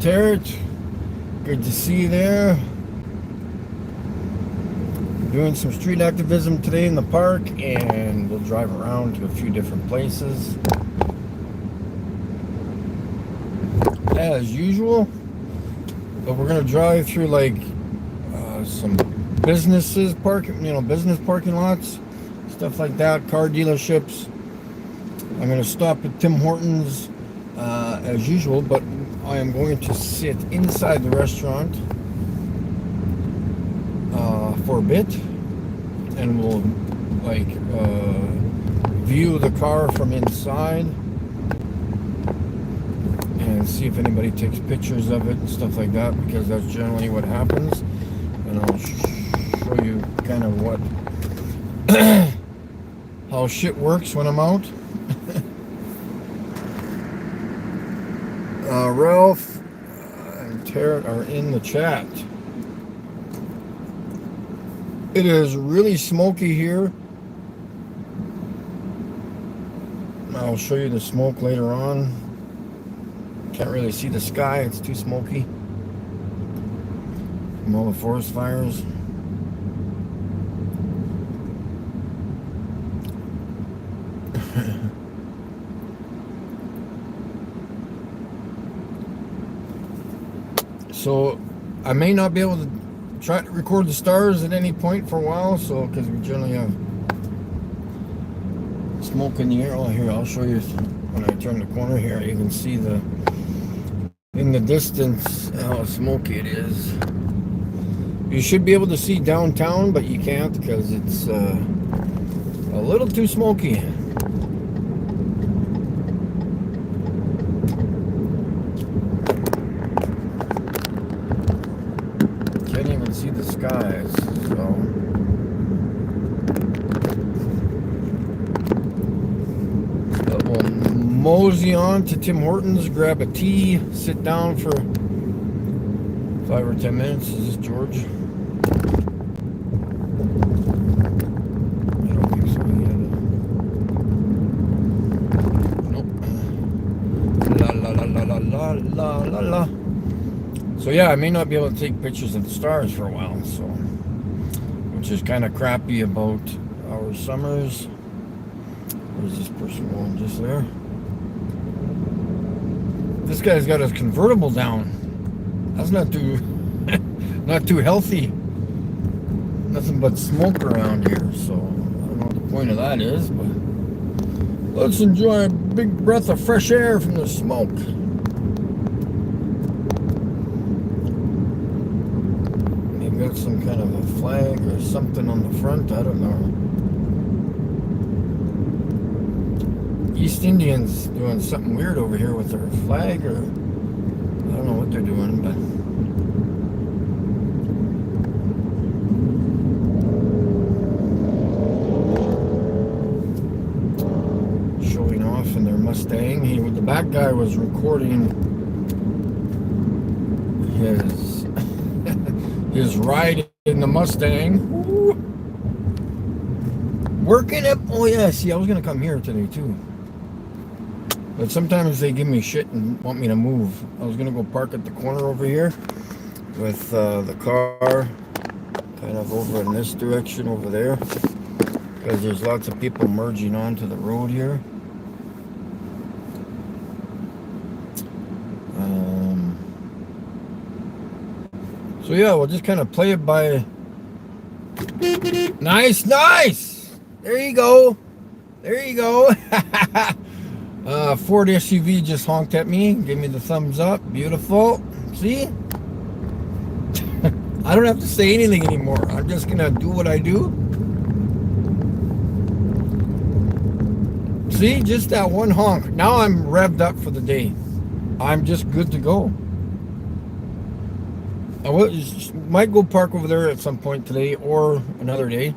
Terrence, good to see you there. Doing some street activism today in the park, and we'll drive around to a few different places as usual. But we're gonna drive through like some businesses, business parking lots, stuff like that, car dealerships. I'm gonna stop at Tim Hortons as usual, but I am going to sit inside the restaurant for a bit, and we'll view the car from inside and see if anybody takes pictures of it and stuff like that, because that's generally what happens. And I'll show you kind of what how shit works when I'm out. Ralph and Tara are in the chat. It is really smoky here. I'll show you the smoke later on. Can't really see the sky, it's too smoky from all the forest fires. So I may not be able to try to record the stars at any point for a while, so because we generally have smoke in the air. Oh, here, I'll show you when I turn the corner here. You can see in the distance how smoky it is. You should be able to see downtown, but you can't because it's a little too smoky. Can't even see the skies, so we'll mosey on to Tim Hortons, grab a tea, sit down for 5 or 10 minutes. Is this George? I don't think so. Nope. La la la la la la la la. So yeah, I may not be able to take pictures of the stars for a while, so which is kind of crappy about our summers. Where's this person going? Just there. This guy's got his convertible down. That's not too not too healthy. Nothing but smoke around here, so I don't know what the point of that is, but let's enjoy a big breath of fresh air from the smoke. They've got some kind of a flag or something on the front, I don't know. East Indians doing something weird over here with their flag, or I don't know what they're doing, but showing off in their Mustang. The back guy was recording his ride in the Mustang. Woo. Working it. Oh yeah, see, I was gonna come here today too. But sometimes they give me shit and want me to move. I was going to go park at the corner over here with the car kind of over in this direction over there, because there's lots of people merging onto the road here. So yeah, we'll just kind of play it by... Nice! There you go! Ford SUV just honked at me, gave me the thumbs up. Beautiful. See? I don't have to say anything anymore. I'm just gonna do what I do. See? Just that one honk. Now I'm revved up for the day. I'm just good to go. I might go park over there at some point today or another day,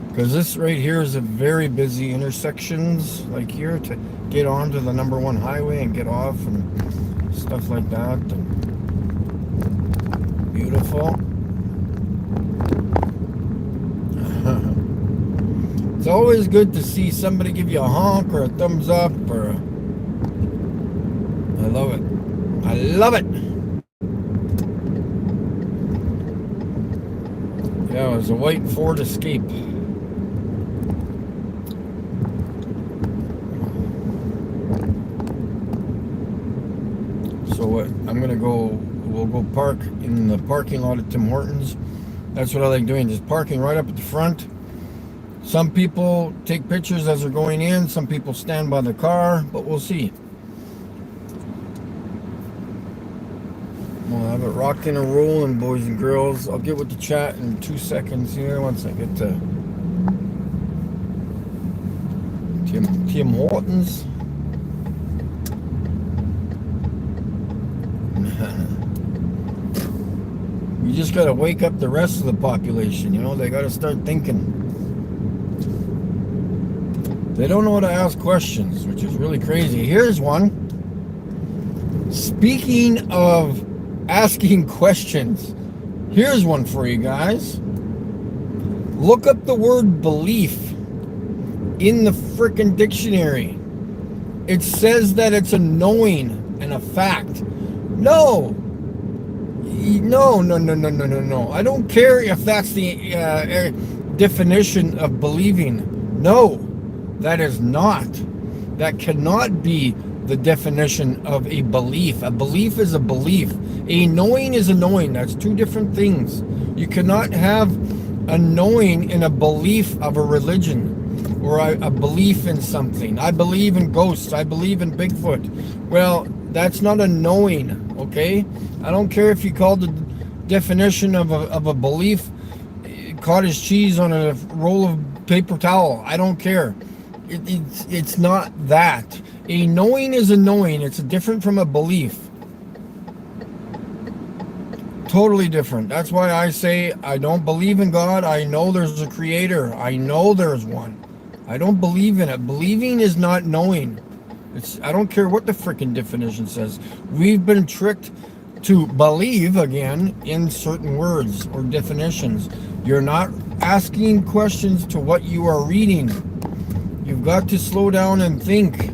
because this right here is a very busy intersections, like here to get onto the #1 highway and get off and stuff like that. And beautiful. It's always good to see somebody give you a honk or a thumbs up, or I love it. I love it. Yeah, it was a white Ford Escape. So what? We'll go park in the parking lot at Tim Hortons. That's what I like doing, just parking right up at the front. Some people take pictures as they're going in. Some people stand by the car, but we'll see. We'll have it rocking and rolling, boys and girls. I'll get with the chat in 2 seconds here once I get to Tim Hortons. You just got to wake up the rest of the population. You know, they got to start thinking. They don't know how to ask questions, which is really crazy. Here's one. Speaking of asking questions, here's one for you guys. Look up the word belief in the frickin' dictionary. It says that it's a knowing and a fact. No. I don't care if that's the definition of believing. No, that is not. That cannot be the definition of a belief. A belief is a belief. A knowing is a knowing. That's two different things. You cannot have a knowing in a belief of a religion or a belief in something. I believe in ghosts. I believe in Bigfoot. Well, that's not a knowing, okay? I don't care if you call the definition of a belief cottage cheese on a roll of paper towel. I don't care. It's not that. A knowing is a knowing. It's different from a belief. Totally different. That's why I say I don't believe in God. I know there's a creator. I know there's one. I don't believe in it. Believing is not knowing. I don't care what the frickin' definition says. We've been tricked to believe, again, in certain words or definitions. You're not asking questions to what you are reading. You've got to slow down and think.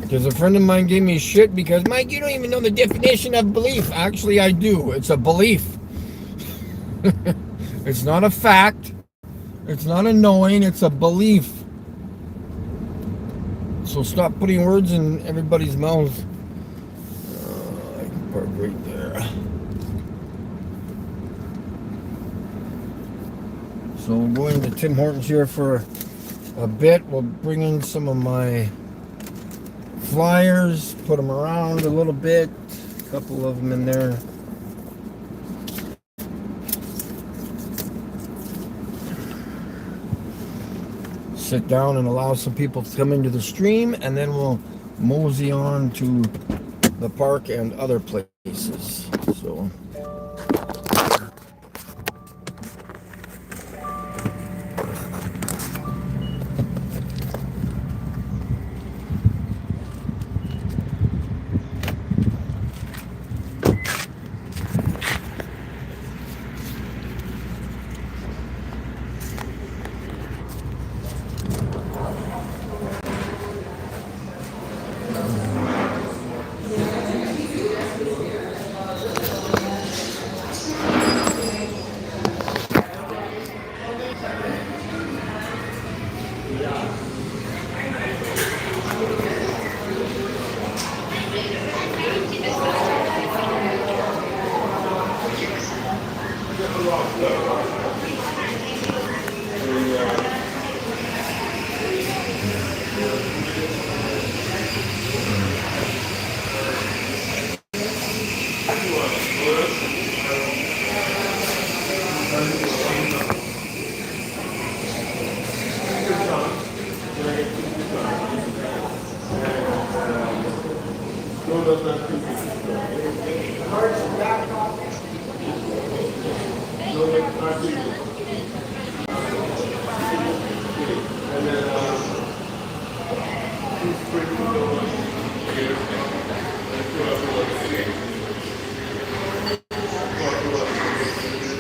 Because a friend of mine gave me shit because, Mike, you don't even know the definition of belief. Actually, I do. It's a belief. It's not a fact. It's not a knowing. It's a belief. So stop putting words in everybody's mouth. I can park right there. So we're going to Tim Hortons here for a bit. We'll bring in some of my flyers, put them around a little bit. A couple of them in there. Sit down and allow some people to come into the stream, and then we'll mosey on to the park and other places. So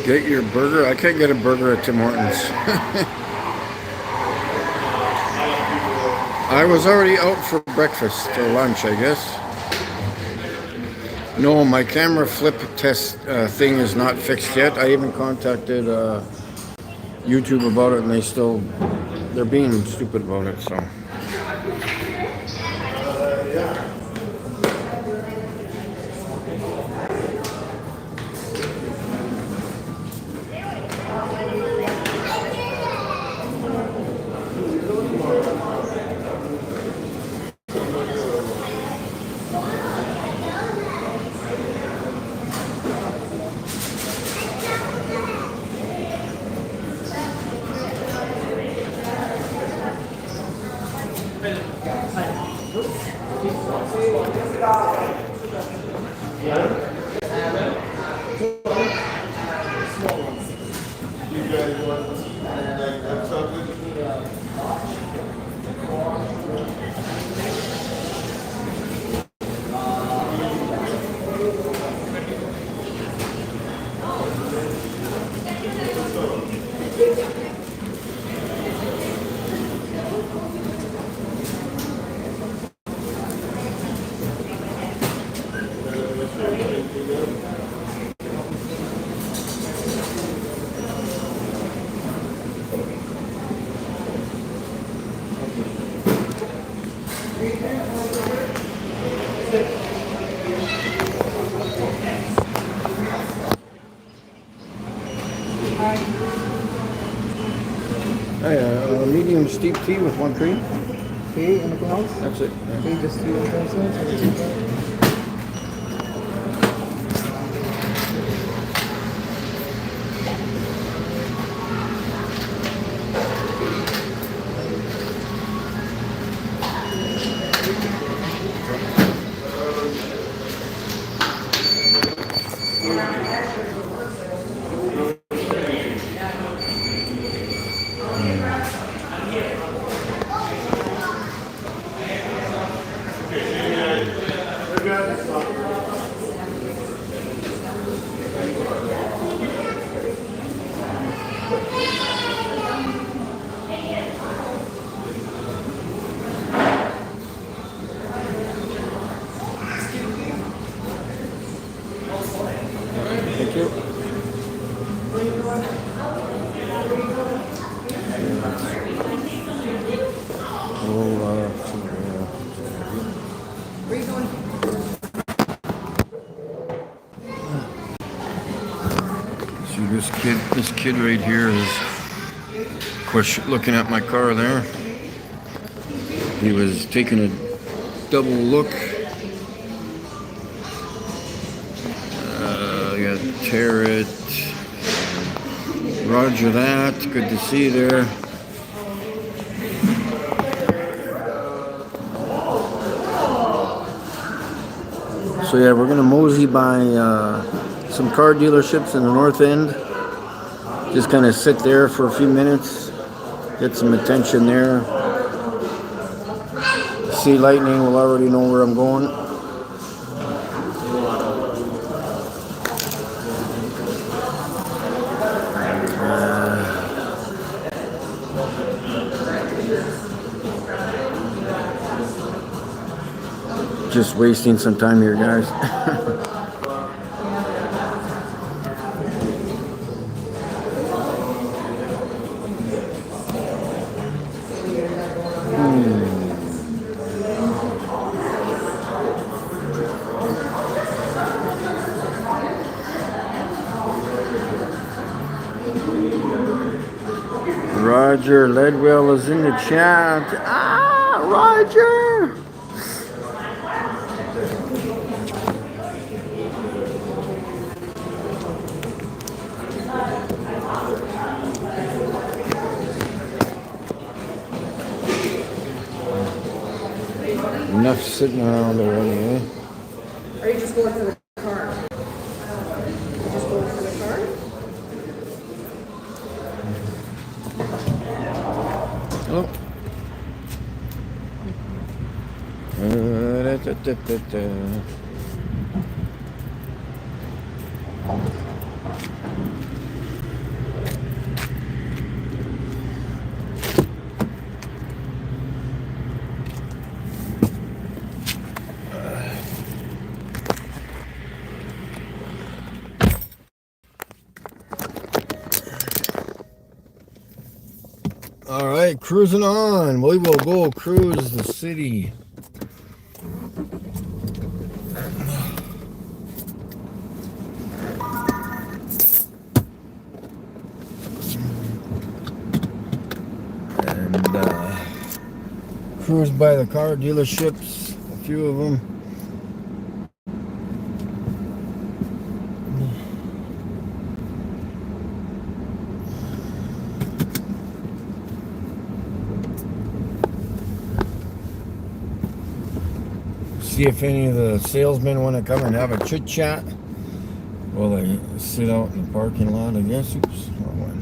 get your burger. I can't get a burger at Tim Hortons. I was already out for breakfast or lunch, I guess. No, my camera flip test thing is not fixed yet. I even contacted YouTube about it, and they're being stupid about it. So. Hey, medium steep tea with 1 cream. Okay, anything else? That's it. Yeah. Okay, just 2 cents. Thank you. Where are you going? See this kid right here is, of course, looking at my car there. He was taking a double look. Got tear it. Roger that. Good to see you there. So yeah, we're gonna mosey by some car dealerships in the north end. Just kind of sit there for a few minutes, get some attention there. See lightning, we'll already know where I'm going. Just wasting some time here, guys. Roger Ledwell is in the chat. Ah, Roger! Enough sitting around already, eh? Are you just going for the car? Just going for the car? Hello. right, cruising on. We will go cruise the city. And cruise by the car dealerships, a few of them. See if any of the salesmen want to come and have a chit chat while they sit out in the parking lot, I guess. Oops, wrong one.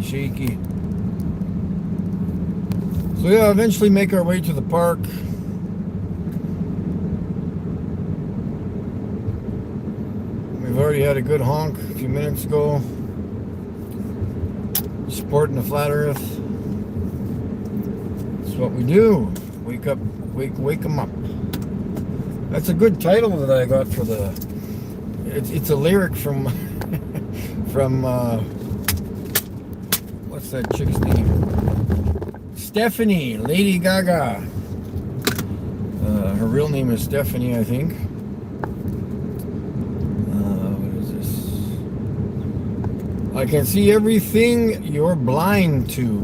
Shaky. So yeah, eventually make our way to the park. We've already had a good honk a few minutes ago. Sporting the flat earth. That's what we do. Wake them up. That's a good title that I got for the. It's a lyric from from what's that chick's name? Stephanie, Lady Gaga. Her real name is Stephanie, I think. What is this? I can see everything you're blind to.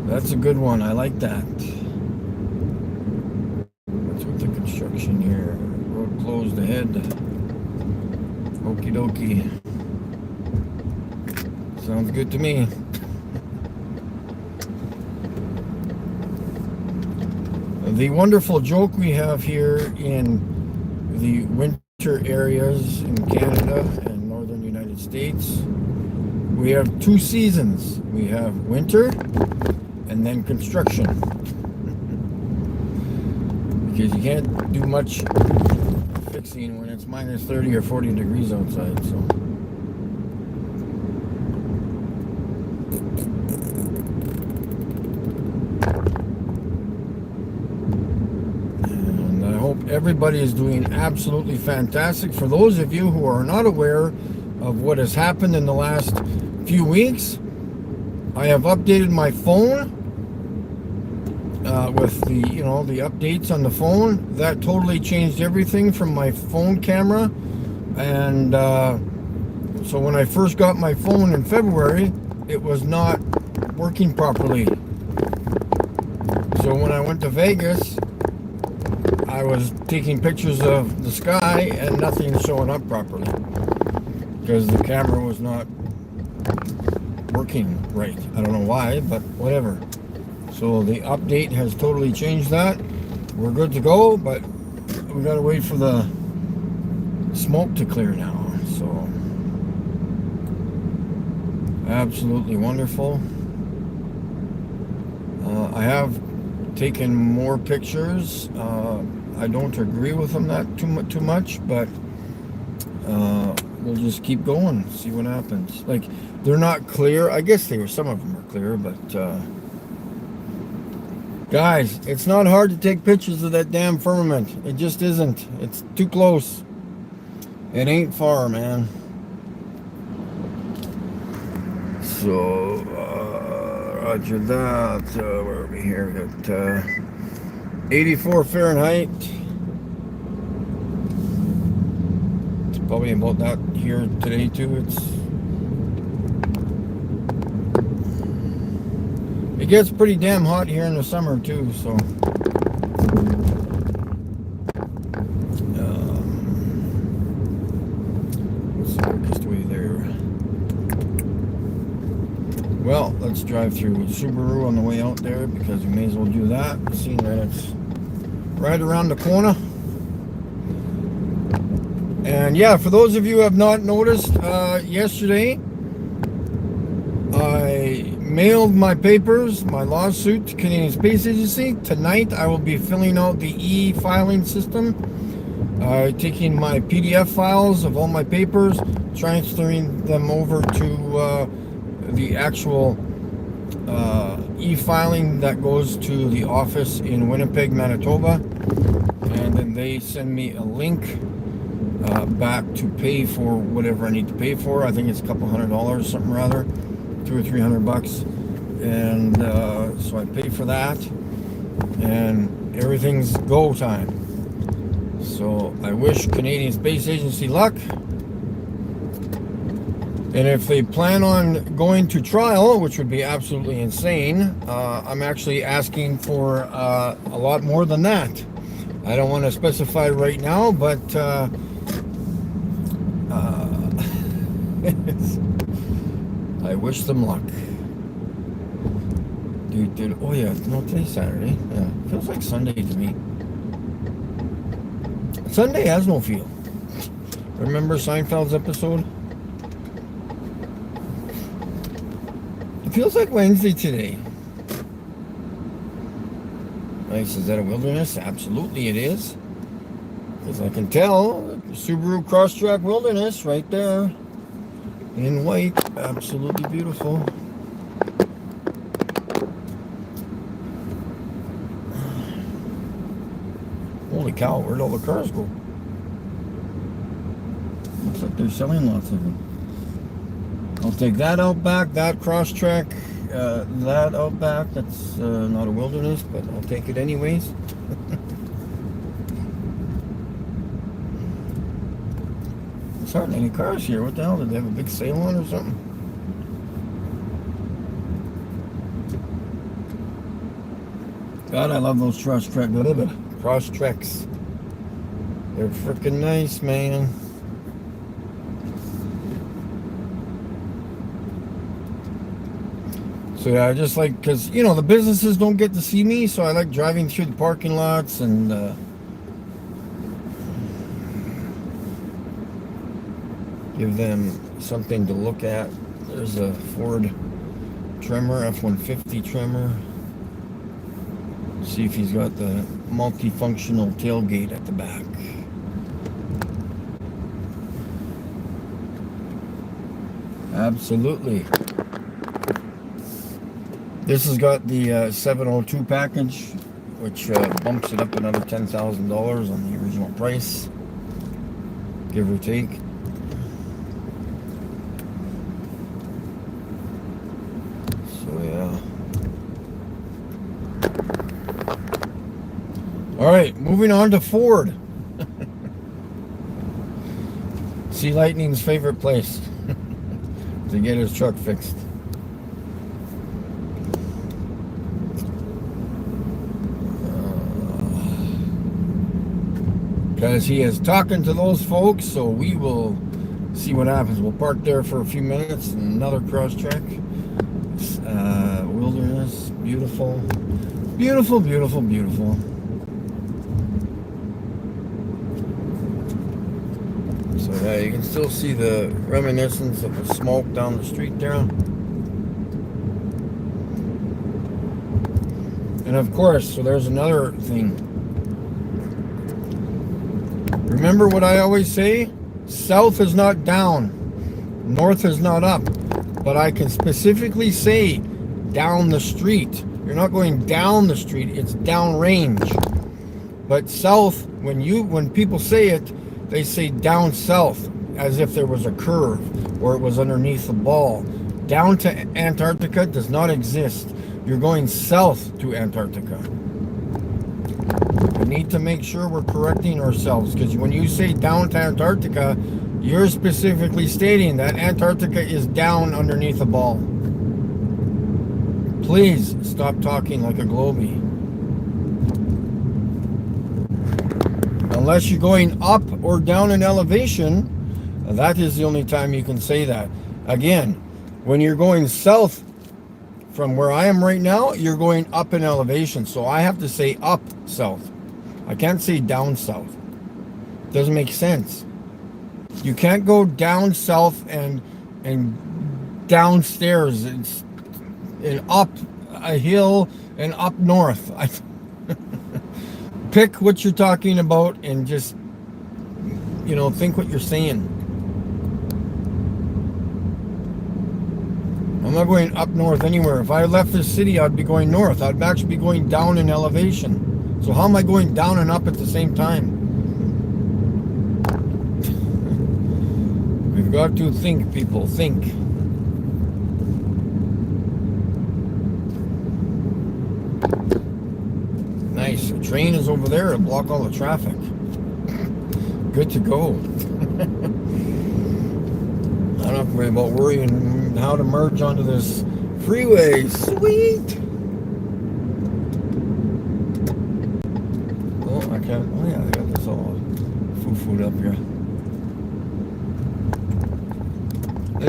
That's a good one. I like that. What's with the construction here? Road closed ahead. Okie dokie. Sounds good to me. The wonderful joke we have here in the winter areas in Canada and northern United States, we have two seasons. We have winter and then construction. Because you can't do much fixing when it's minus 30 or 40 degrees outside, so. Everybody is doing absolutely fantastic. For those of you who are not aware of what has happened in the last few weeks, I have updated my phone with the the updates on the phone. That totally changed everything from my phone camera. And so when I first got my phone in February, it was not working properly. So when I went to Vegas, I was taking pictures of the sky and nothing showing up properly because the camera was not working right. I don't know why, but whatever. So the update has totally changed that. We're good to go, but we gotta wait for the smoke to clear now. So absolutely wonderful. I have taken more pictures. I don't agree with them that too much, but we'll just keep going, see what happens. Like, they're not clear. I guess some of them are clear, but guys, it's not hard to take pictures of that damn firmament. It just isn't. It's too close. It ain't far, man. So roger that. Where are we here? We got 84 Fahrenheit. It's probably about that here today too. It gets pretty damn hot here in the summer too, so what's the quickest way there? Well, let's drive through Subaru on the way out there because we may as well do that, seeing that it's right around the corner. And yeah, for those of you who have not noticed, yesterday I mailed my papers, my lawsuit to Canadian Space Agency. Tonight I will be filling out the e-filing system taking my PDF files of all my papers, transferring them over to the actual e-filing that goes to the office in Winnipeg, Manitoba, and then they send me a link back to pay for whatever I need to pay for. I think it's a couple $100, something rather, $200 or $300, and so I pay for that, and everything's go time. So I wish Canadian Space Agency luck. And if they plan on going to trial, which would be absolutely insane, I'm actually asking for a lot more than that. I don't want to specify right now, but I wish them luck. Dude, oh yeah, no, today's Saturday. Yeah, feels like Sunday to me. Sunday has no feel. Remember Seinfeld's episode? It feels like Wednesday today. Nice, is that a wilderness? Absolutely it is. As I can tell, Subaru Crosstrack Wilderness right there. In white. Absolutely beautiful. Holy cow, where'd all the cars go? Looks like they're selling lots of them. I'll take that out back, that Crosstrack, that out back. That's not a wilderness, but I'll take it anyways. There's hardly any cars here. What the hell? Did they have a big sale on or something? God, I love those Crosstracks. They're freaking nice, man. So yeah, I just like, because, you know, the businesses don't get to see me, so I like driving through the parking lots and give them something to look at. There's a Ford Tremor, F-150 Tremor. See if he's got the multifunctional tailgate at the back. Absolutely. This has got the 702 package, which bumps it up another $10,000 on the original price, give or take. So yeah. All right, moving on to Ford. See Lightning's favorite place to get his truck fixed. Because he is talking to those folks, so we will see what happens. We'll park there for a few minutes. Another Crosstrack. Wilderness. Beautiful. Beautiful, beautiful, beautiful. So yeah, you can still see the reminiscence of the smoke down the street there. And of course, so there's another thing. Remember what I always say? South is not down. North is not up. But I can specifically say down the street. You're not going down the street, it's downrange. But south, when people say it, they say down south, as if there was a curve or it was underneath the ball. Down to Antarctica does not exist. You're going south to Antarctica. We need to make sure we're correcting ourselves, because when you say down to Antarctica, you're specifically stating that Antarctica is down underneath the ball. Please stop talking like a globie. Unless you're going up or down in elevation, that is the only time you can say that. Again, when you're going south from where I am right now, you're going up in elevation. So I have to say up south. I can't say down south. Doesn't make sense. You can't go down south and downstairs and up a hill and up north. Pick what you're talking about and just think what you're saying. I'm not going up north anywhere. If I left this city, I'd be going north. I'd actually be going down in elevation. So how am I going down and up at the same time? We've got to think, people. Think. Nice. The train is over there to block all the traffic. Good to go. I don't have to worry about worrying how to merge onto this freeway. Sweet! Oh, I can't. Oh, yeah, they got this all food up here.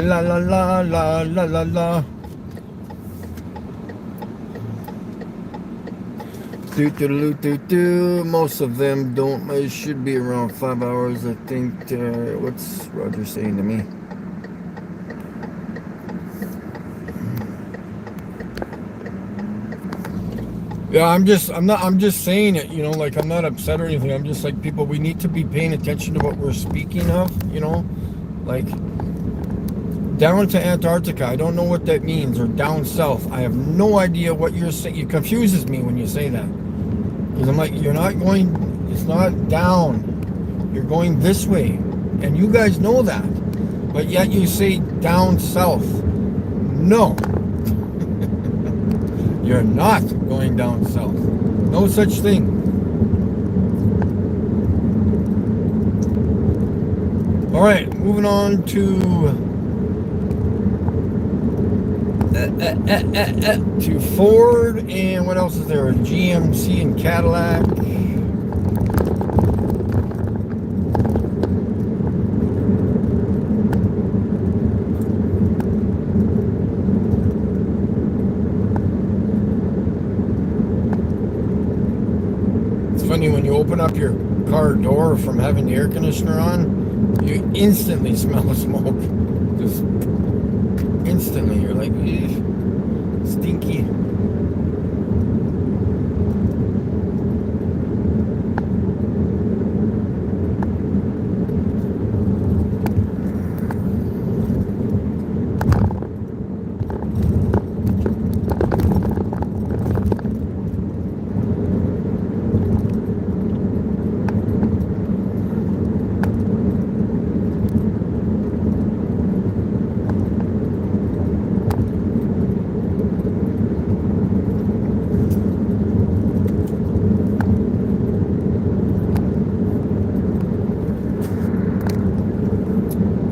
La la la la la la la. Do. Most of them don't. It should be around 5 hours, I think. What's Roger saying to me? Yeah, I'm just saying it, like I'm not upset or anything. I'm just like, people, we need to be paying attention to what we're speaking of, like down to Antarctica. I don't know what that means, or down south. I have no idea what you're saying. It confuses me when you say that. Because I'm like, you're not going, it's not down. You're going this way. And you guys know that. But yet you say down south. No. You're not going down south. No such thing. All right, moving on to Ford, and what else is there? GMC and Cadillac. Funny, when you open up your car door from having the air conditioner on, you instantly smell the smoke. Just instantly, you're like, stinky.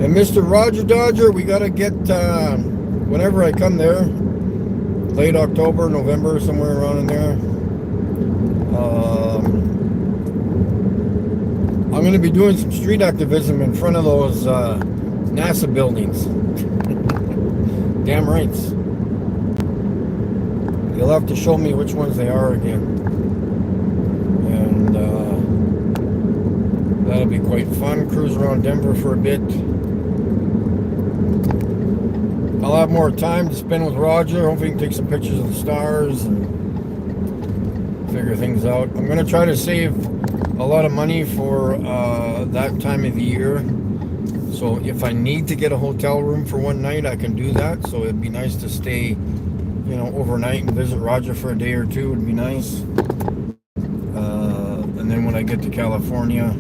Mr. Roger Dodger, we got to get, whenever I come there, late October, November, somewhere around in there, I'm going to be doing some street activism in front of those NASA buildings. Damn rights. You'll have to show me which ones they are again. And that'll be quite fun. Cruise around Denver for a bit. I'll have more time to spend with Roger. Hopefully he can take some pictures of the stars and figure things out. I'm going to try to save a lot of money for that time of the year. So if I need to get a hotel room for one night, I can do that. So it'd be nice to stay, overnight and visit Roger for a day or two. Would be nice. And then when I get to California,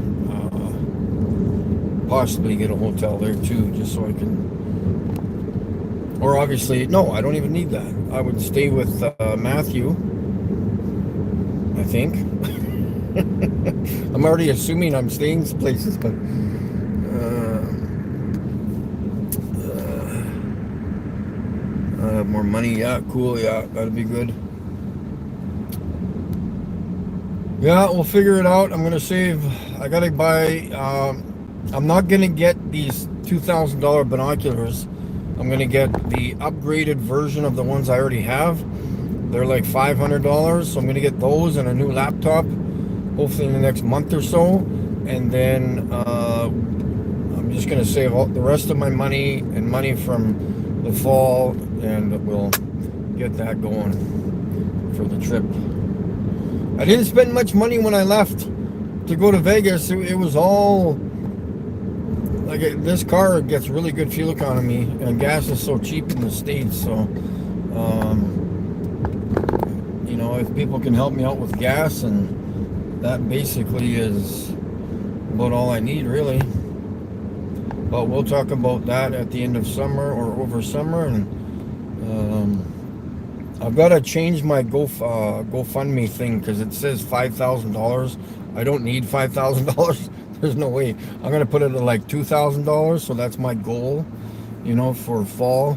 possibly get a hotel there too, just so I can. Or obviously, no, I don't even need that. I would stay with Matthew, I think. I'm already assuming I'm staying places, but I have more money. Yeah, cool. Yeah, that'd be good. Yeah, we'll figure it out. I'm gonna save. I gotta buy. I'm not gonna get these $2,000 binoculars. I'm going to get the upgraded version of the ones I already have. They're like $500, so I'm going to get those and a new laptop, hopefully in the next month or so. And then I'm just going to save all the rest of my money and money from the fall, and we'll get that going for the trip. I didn't spend much money when I left to go to Vegas. It was all this car gets really good fuel economy, and gas is so cheap in the States. So, you know, if people can help me out with gas, and that basically is about all I need, really. But we'll talk about that at the end of summer or over summer, and I've got to change my GoFundMe thing because it says $5,000. I don't need $5,000. There's no way. I'm gonna put it at like $2,000. So that's my goal, you know, for fall.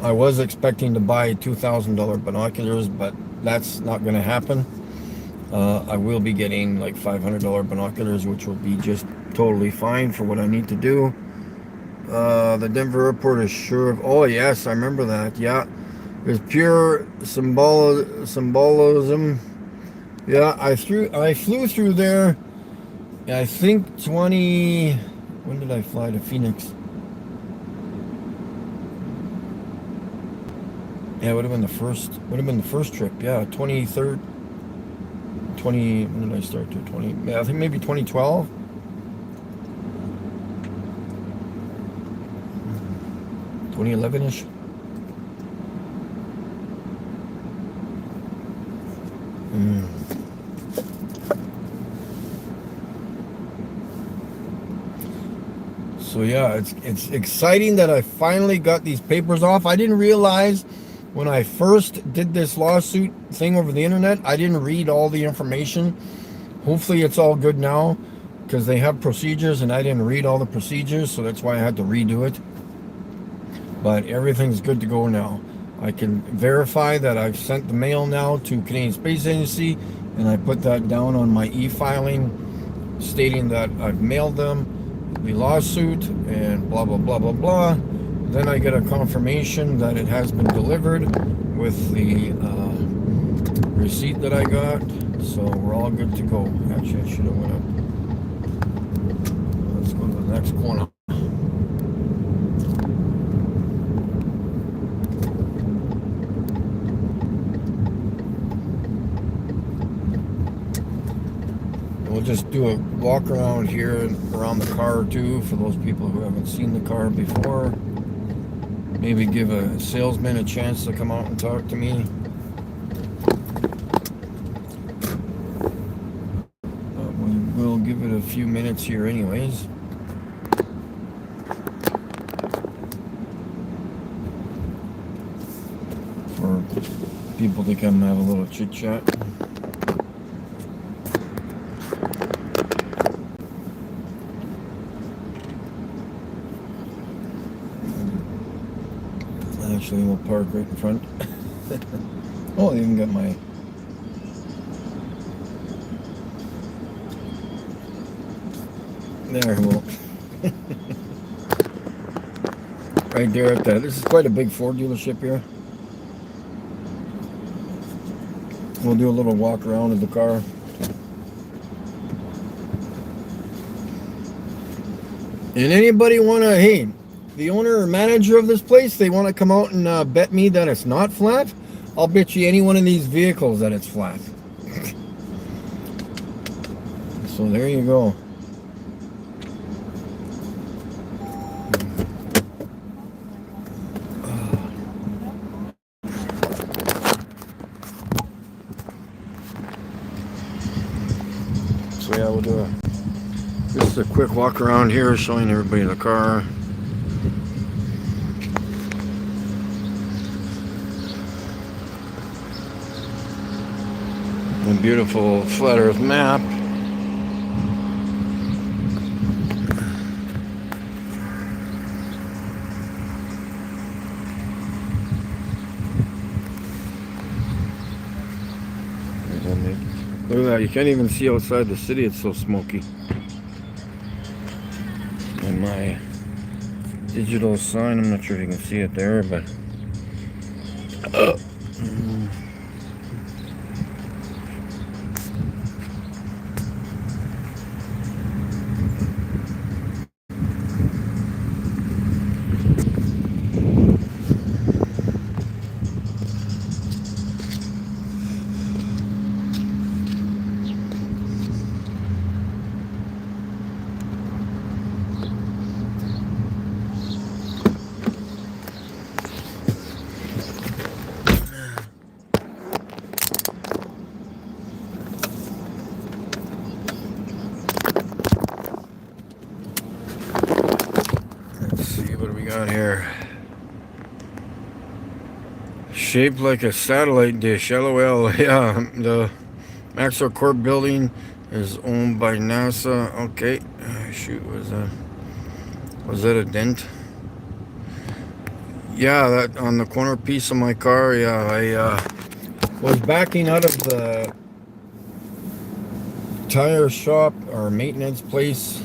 I was expecting to buy $2,000 binoculars, but that's not gonna happen. I will be getting like $500 binoculars, which will be just totally fine for what I need to do. The Denver airport is sure. Oh yes, I remember that. Yeah, it's pure symbolism. Yeah, I flew through there. I think When did I fly to Phoenix? Yeah, it would have been the first. Would have been the first trip. Yeah, 23rd. When did I start to 20? Yeah, I think maybe 2012. 2011-ish. So yeah, it's exciting that I finally got these papers off. I didn't realize when I first did this lawsuit thing over the internet, I didn't read all the information. Hopefully it's all good now, because they have procedures and I didn't read all the procedures, so that's why I had to redo it. But everything's good to go now. I can verify that I've sent the mail now to Canadian Space Agency, and I put that down on my e-filing stating that I've mailed them the lawsuit and blah blah blah blah blah. Then I get a confirmation that it has been delivered with the receipt that I got, so we're all good to go. Actually, I should have went up. Let's go to the next corner. We'll just do a walk around here and around the car too, for those people who haven't seen the car before. Maybe give a salesman a chance to come out and talk to me. We'll give it a few minutes here anyways. For people to come have a little chit chat. Actually, we'll park right in front. Oh, I even got my... There, well... right there at that. This is quite a big Ford dealership here. We'll do a little walk around of the car. And anybody want to... Hey, the owner or manager of this place, they want to come out and bet me that it's not flat, I'll bet you any one of these vehicles that it's flat. So there you go. So yeah, we'll do just a quick walk around here, showing everybody the car. A beautiful flat earth map. Look at that, you can't even see outside the city, it's so smoky. And my digital sign, I'm not sure if you can see it there, but Shaped like a satellite dish. LOL. Yeah, the Maxwell Corp building is owned by NASA. Okay. Shoot, was that a dent? Yeah, that on the corner piece of my car. Yeah, I was backing out of the tire shop or maintenance place,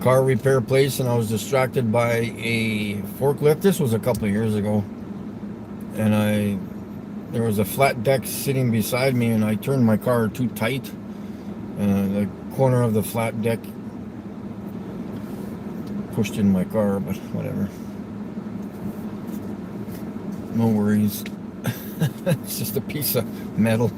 car repair place, and I was distracted by a forklift. This was a couple of years ago, and there was a flat deck sitting beside me, and I turned my car too tight, and the corner of the flat deck pushed in my car, but whatever. No worries. It's just a piece of metal.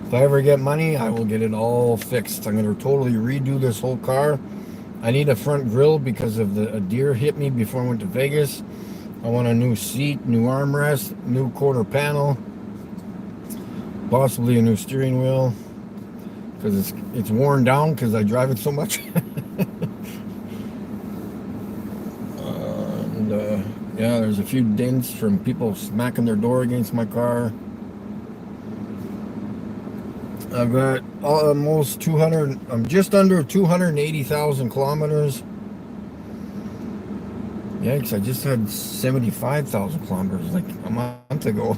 If I ever get money, I will get it all fixed. I'm going to totally redo this whole car. I need a front grille because of a deer hit me before I went to Vegas. I want a new seat, new armrest, new quarter panel, possibly a new steering wheel because it's worn down because I drive it so much. Yeah, there's a few dents from people smacking their door against my car. I've got almost 200, I'm just under 280,000 kilometers. Yikes, I just had 75,000 kilometers like a month ago.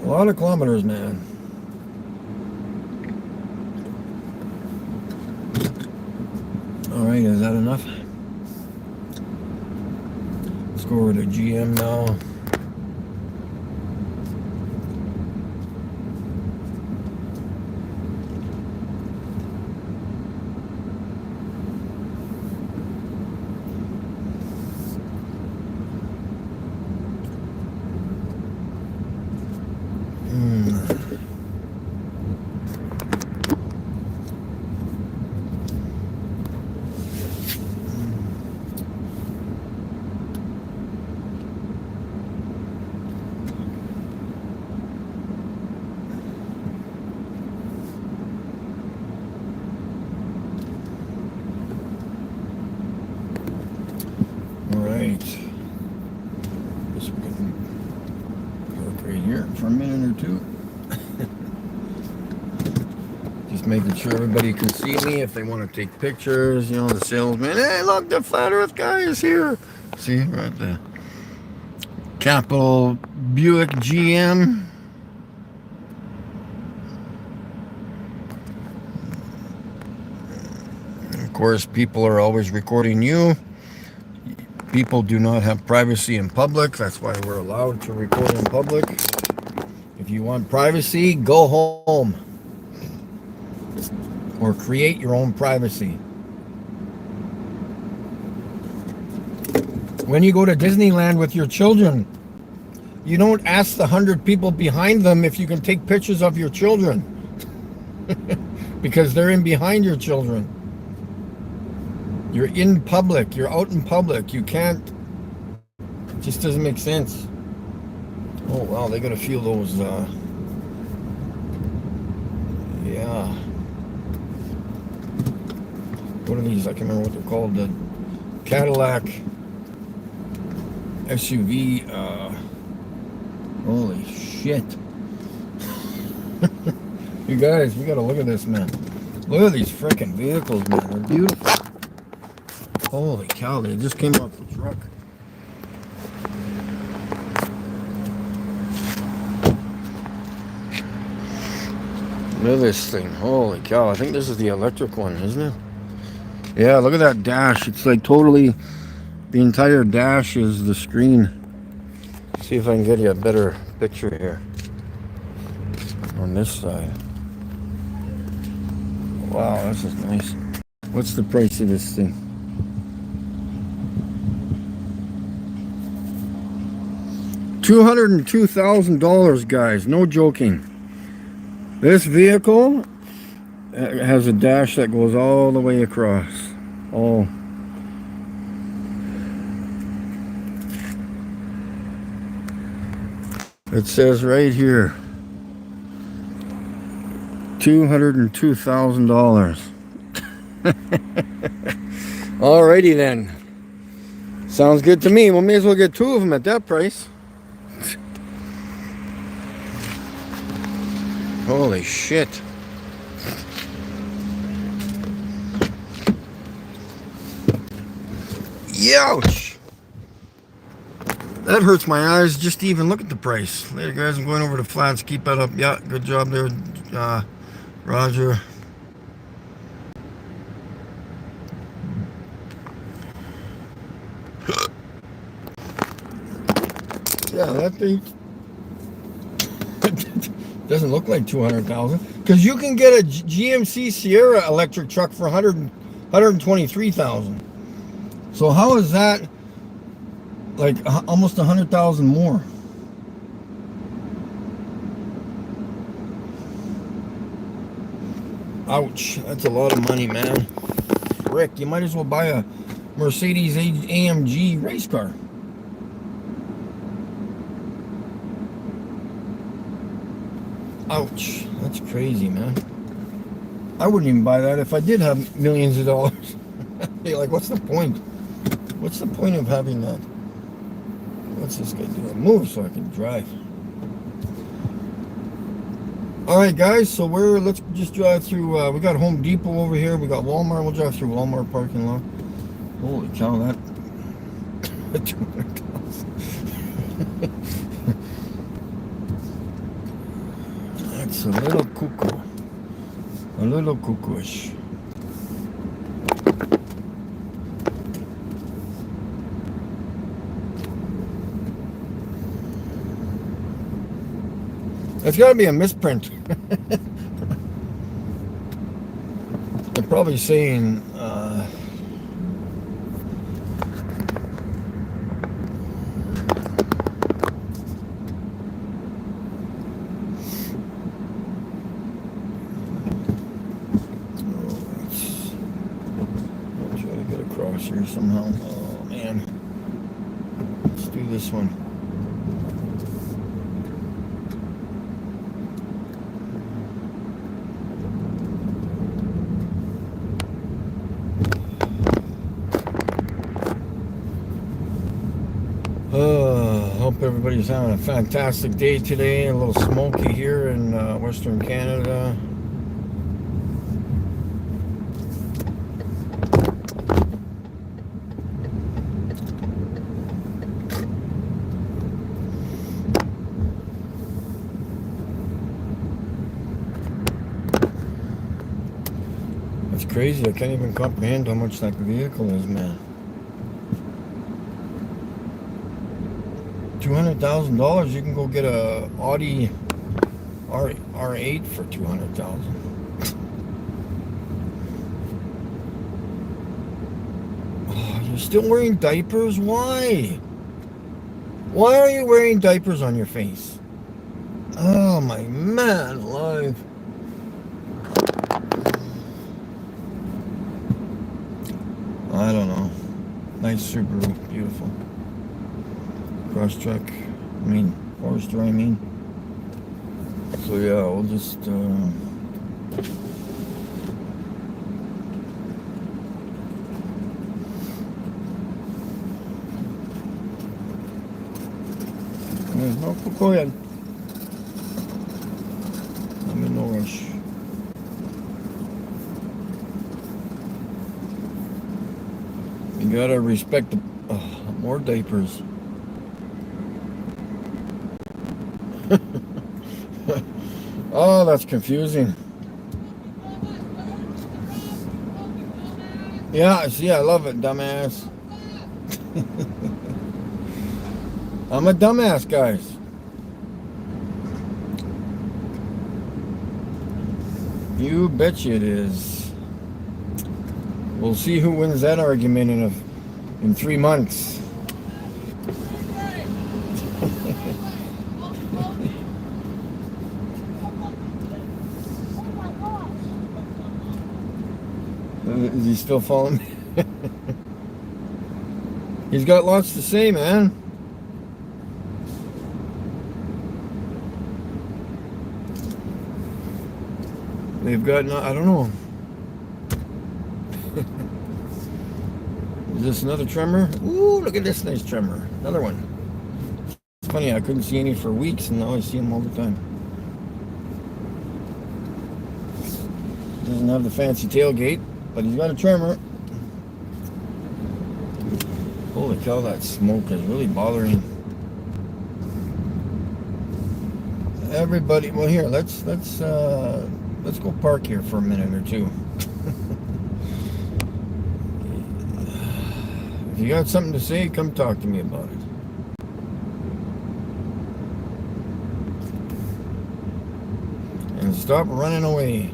A lot of kilometers, man. Alright, is that enough? Let's go over to GM now. Alright. Guess we can park right here for a minute or two. Just making sure everybody can see me if they want to take pictures. You know, the salesman, hey, look, the Flat Earth guy is here. See, right there. Capital Buick GM. Of course, people are always recording you. People do not have privacy in public. That's why we're allowed to record in public. If you want privacy, go home. Or create your own privacy. When you go to Disneyland with your children, you don't ask the 100 people behind them if you can take pictures of your children. Because they're in behind your children. You're in public. You're out in public. You can't. It just doesn't make sense. Oh, wow. They got to feel those. Yeah. What are these? I can't remember what they're called. The Cadillac SUV. Holy shit. You guys, we got to look at this, man. Look at these freaking vehicles, man. They're beautiful. Holy cow, they just came off the truck. Look at this thing. Holy cow. I think this is the electric one, isn't it? Yeah, look at that dash. It's like totally, the entire dash is the screen. See if I can get you a better picture here. On this side. Wow, this is nice. What's the price of this thing? $202,000, guys. No joking. This vehicle has a dash that goes all the way across. Oh. It says right here, $202,000. Alrighty then. Sounds good to me. We may as well get two of them at that price. Holy shit. Youch! That hurts my eyes just to even look at the price. Later, guys. I'm going over to Flats. Keep that up. Yeah, good job there, Roger. Yeah, that thing doesn't look like 200,000. Because you can get a GMC Sierra electric truck for 123,000. So how is that like almost 100,000 more? Ouch, that's a lot of money, man. Frick, you might as well buy a Mercedes AMG race car. Ouch, that's crazy, man. I wouldn't even buy that if I did have millions of dollars. Hey, like, what's the point? What's the point of having that? What's this guy doing? Move so I can drive. Alright, guys, so let's just drive through. We got Home Depot over here. We got Walmart. We'll drive through Walmart parking lot. Holy cow, that. 200,000. That's a little cuckoo. A little cuckooish. It's got to be a misprint. They're probably saying I'll try to get across here somehow. Oh man. Let's do this one. Hope everybody's having a fantastic day today. A little smoky here in Western Canada. That's crazy. I can't even comprehend how much that vehicle is, man. $200,000, you can go get a Audi R8 for $200,000. Oh, you're still wearing diapers? Why? Why are you wearing diapers on your face? Oh my man alive. I don't know. Nice Subaru, beautiful. Forester, I mean. So yeah, we'll just no, go ahead. I'm in no rush. You gotta respect the more diapers. Oh, that's confusing. Yeah, see, I love it, dumbass. I'm a dumbass, guys. You betcha it is. We'll see who wins that argument in 3 months. Is he still following me? He's got lots to say, man. They've got, no, I don't know. Is this another tremor? Ooh, look at this nice tremor. Another one. It's funny, I couldn't see any for weeks, and now I see them all the time. Doesn't have the fancy tailgate, but he's got a tremor. Holy cow, that smoke is really bothering everybody. Well, here, let's go park here for a minute or two. If you got something to say, come talk to me about it. And stop running away.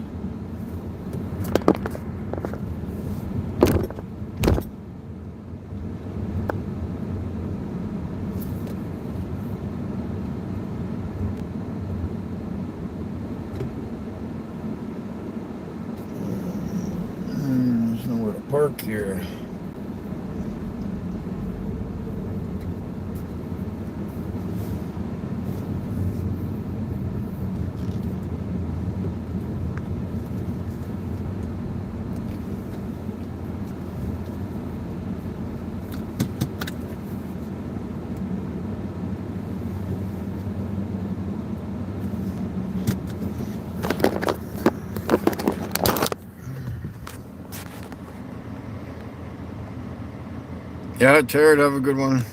There's nowhere to park here. Yeah, Jared, have a good one.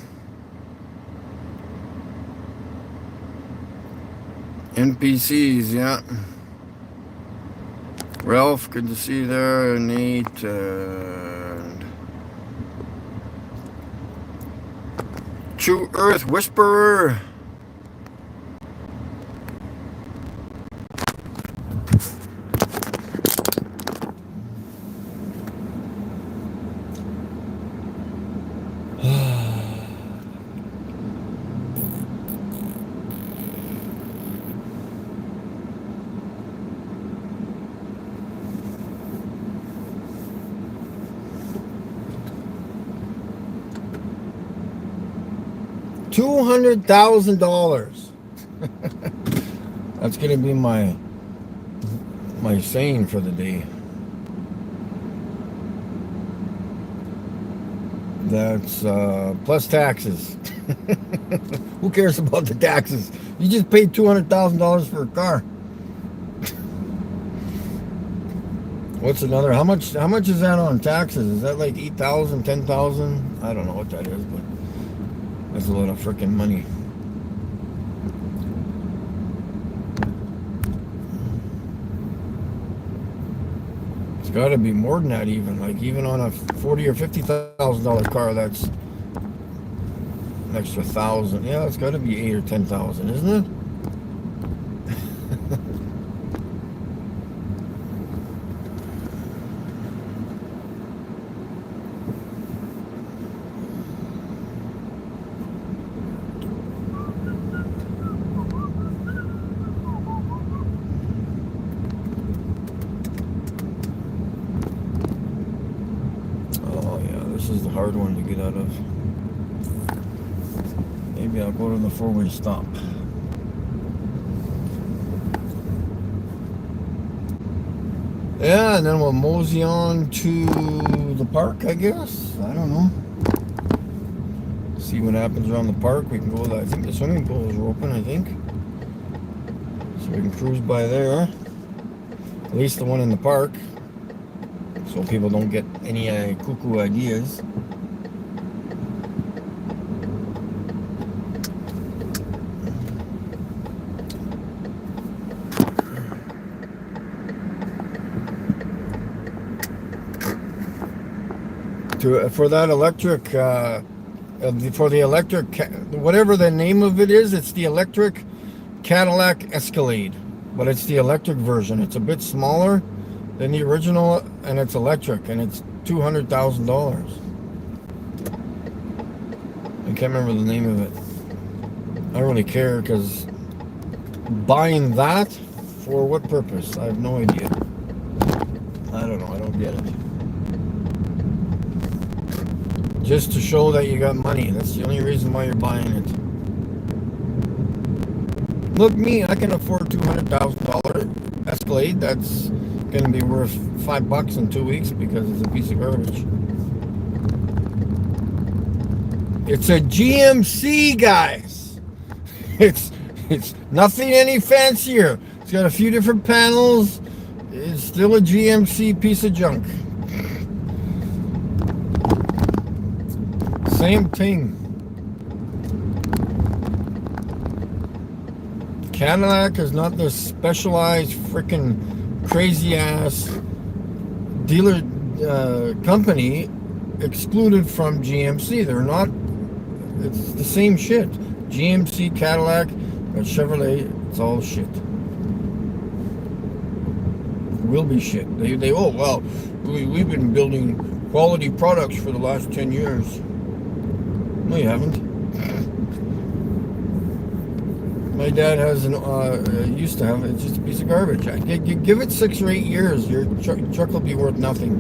NPCs, yeah. Ralph, good to see you there. Nate, and True Earth Whisperer. $200,000. That's gonna be my saying for the day. That's plus taxes. Who cares about the taxes? You just paid $200,000 for a car. What's another? How much is that on taxes? Is that like 8,000, 10,000? I don't know what that is, but that's a lot of freaking money. It's got to be more than that, even. Like even on a $40,000 or $50,000 car, that's an extra $1,000. Yeah, it's got to be 8,000 or 10,000, isn't it? This is the hard one to get out of. Maybe I'll go to the four-way stop. Yeah, and then we'll mosey on to the park, I guess. I don't know. See what happens around the park. We can go, I think the swimming pools are open, I think. So we can cruise by there. At least the one in the park. So people don't get any cuckoo ideas. For that electric, for the electric, whatever the name of it is, it's the electric Cadillac Escalade, but it's the electric version. It's a bit smaller than the original, and it's electric, and it's $200,000. I can't remember the name of it. I don't really care, because buying that for what purpose? I have no idea. I don't know. I don't get it. Just to show that you got money. That's the only reason why you're buying it. Look, me, I can afford $200,000 Escalade. That's going to be worth $5 in 2 weeks because it's a piece of garbage. It's a GMC, guys. It's nothing any fancier. It's got a few different panels. It's still a GMC piece of junk. Same thing. Cadillac is not this specialized freaking crazy ass dealer company excluded from GMC. They're not. It's the same shit. GMC, Cadillac, Chevrolet. It's all shit. Will be shit. They oh well, we've been building quality products for the last 10 years. No, you haven't. My dad has used to have it. It's just a piece of garbage. Give it 6 or 8 years, your truck will be worth nothing.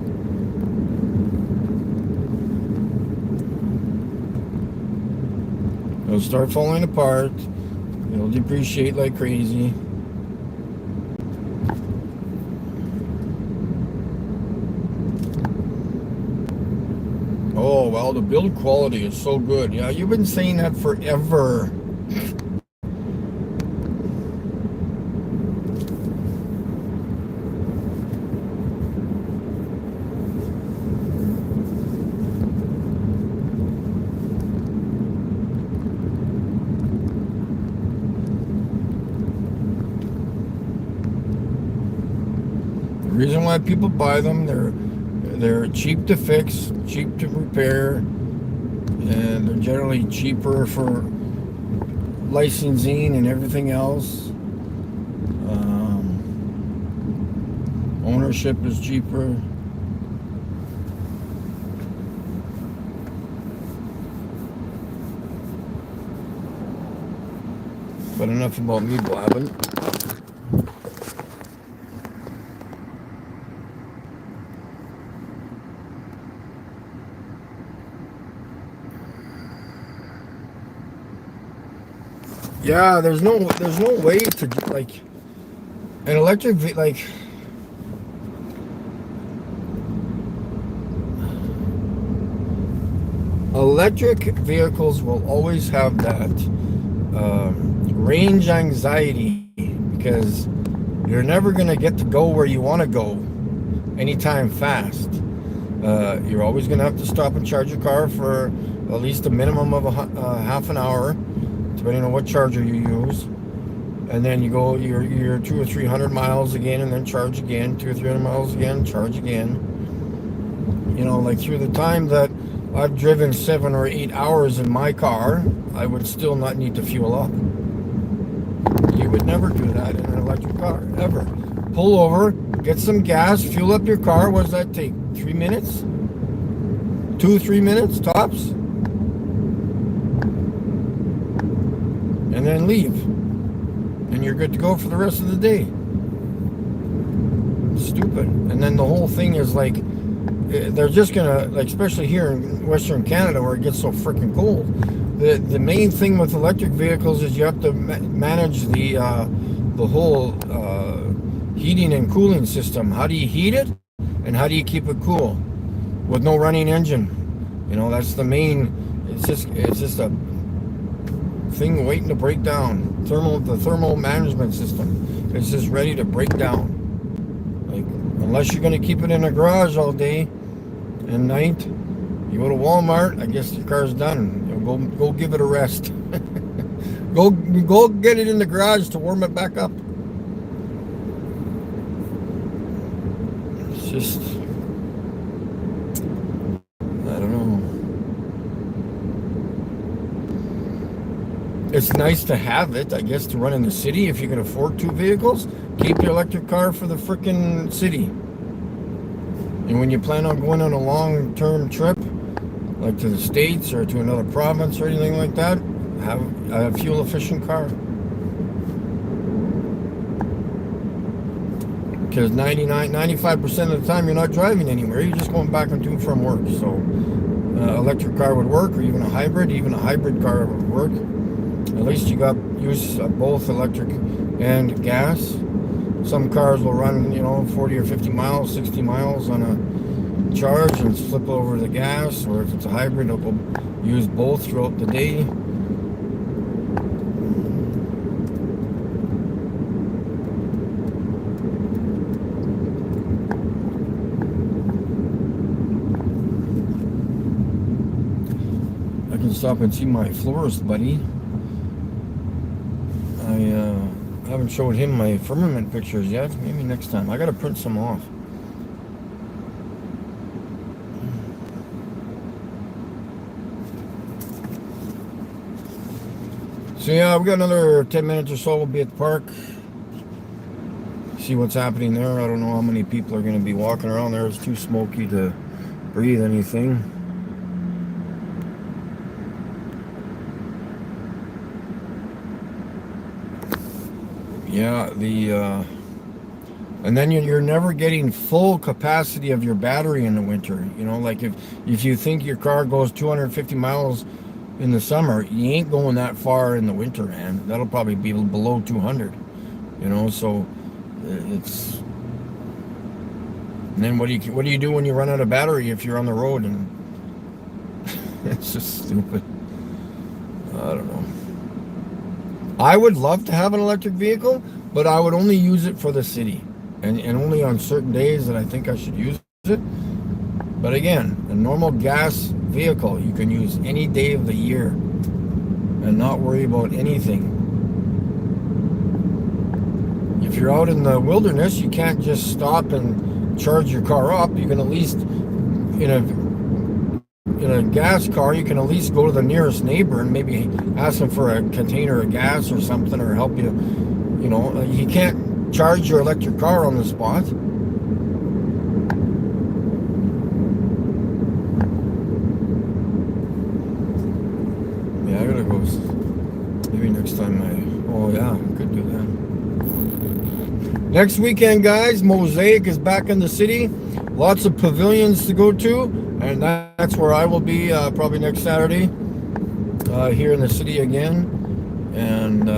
It'll start falling apart. It'll depreciate like crazy. Oh, well, the build quality is so good. Yeah, you've been saying that forever. The reason why people buy them, they're cheap to fix, cheap to repair, and they're generally cheaper for licensing and everything else. Ownership is cheaper. But enough about me blabbing. Yeah, there's no way to like an electric electric vehicles will always have that range anxiety because you're never gonna get to go where you want to go anytime fast. You're always gonna have to stop and charge your car for at least a minimum of half an hour, depending on what charger you use, and then you go your 200 or 300 miles again, and then charge again, 200 or 300 miles again, charge again. You know, like through the time that I've driven 7 or 8 hours in my car, I would still not need to fuel up. You would never do that in an electric car, ever. Pull over, get some gas, fuel up your car. What does that take? 3 minutes? 2 or 3 minutes tops? And then leave, and you're good to go for the rest of the day. Stupid. And then the whole thing is like, they're just gonna, like, especially here in Western Canada where it gets so freaking cold, the main thing with electric vehicles is you have to manage the whole heating and cooling system. How do you heat it, and how do you keep it cool with no running engine? You know, that's the main. It's just a thing waiting to break down. The thermal management system is just ready to break down. Like, unless you're going to keep it in a garage all day and night, you go to Walmart, I guess your car's done. You know, go give it a rest. go get it in the garage to warm it back up. It's just, I don't know. It's nice to have it, I guess, to run in the city if you can afford 2 vehicles. Keep your electric car for the frickin' city. And when you plan on going on a long-term trip, like to the States or to another province or anything like that, have a fuel-efficient car. Because 95% of the time you're not driving anywhere. You're just going back and to and from work. So electric car would work, or even a hybrid car would work. At least you got use of both electric and gas. Some cars will run, 40 or 50 miles, 60 miles on a charge and flip over the gas, or if it's a hybrid, it'll go use both throughout the day. I can stop and see my florist buddy. I haven't showed him my firmament pictures yet. Maybe next time. I gotta print some off. So yeah, we got another 10 minutes or so. We'll be at the park. See what's happening there. I don't know how many people are going to be walking around there. It's too smoky to breathe anything. Yeah, and then you're never getting full capacity of your battery in the winter. Like if you think your car goes 250 miles in the summer, you ain't going that far in the winter, man. That'll probably be below 200. So it's. And then what do you do when you run out of battery if you're on the road? And it's just stupid. I don't know. I would love to have an electric vehicle, but I would only use it for the city, and only on certain days that I think I should use it. But again, a normal gas vehicle you can use any day of the year and not worry about anything. If you're out in the wilderness, you can't just stop and charge your car up. You can at least, in a gas car, you can at least go to the nearest neighbor and maybe ask them for a container of gas or something, or help you. You can't charge your electric car on the spot. Yeah, I gotta go. Maybe next time oh yeah, I could do that. Next weekend, guys, Mosaic is back in the city. Lots of pavilions to go to, and that's where I will be probably next Saturday here in the city again. And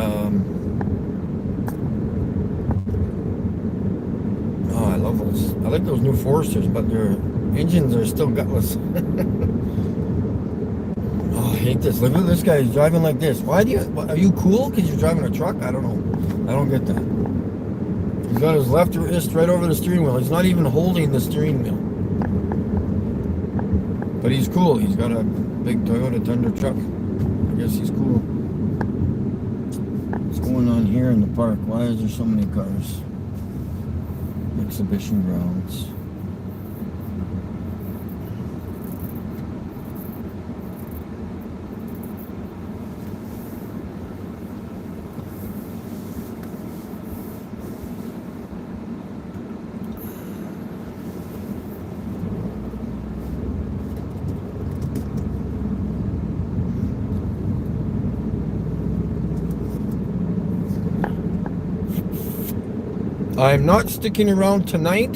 I love those. I like those new Foresters, but their engines are still gutless. Oh, I hate this. Look at this guy. He's driving like this. Are you cool because you're driving a truck? I don't know. I don't get that. He's got his left wrist right over the steering wheel. He's not even holding the steering wheel. But he's cool. He's got a big Toyota Tundra truck. I guess he's cool. What's going on here in the park? Why is there so many cars? Exhibition grounds. I'm not sticking around tonight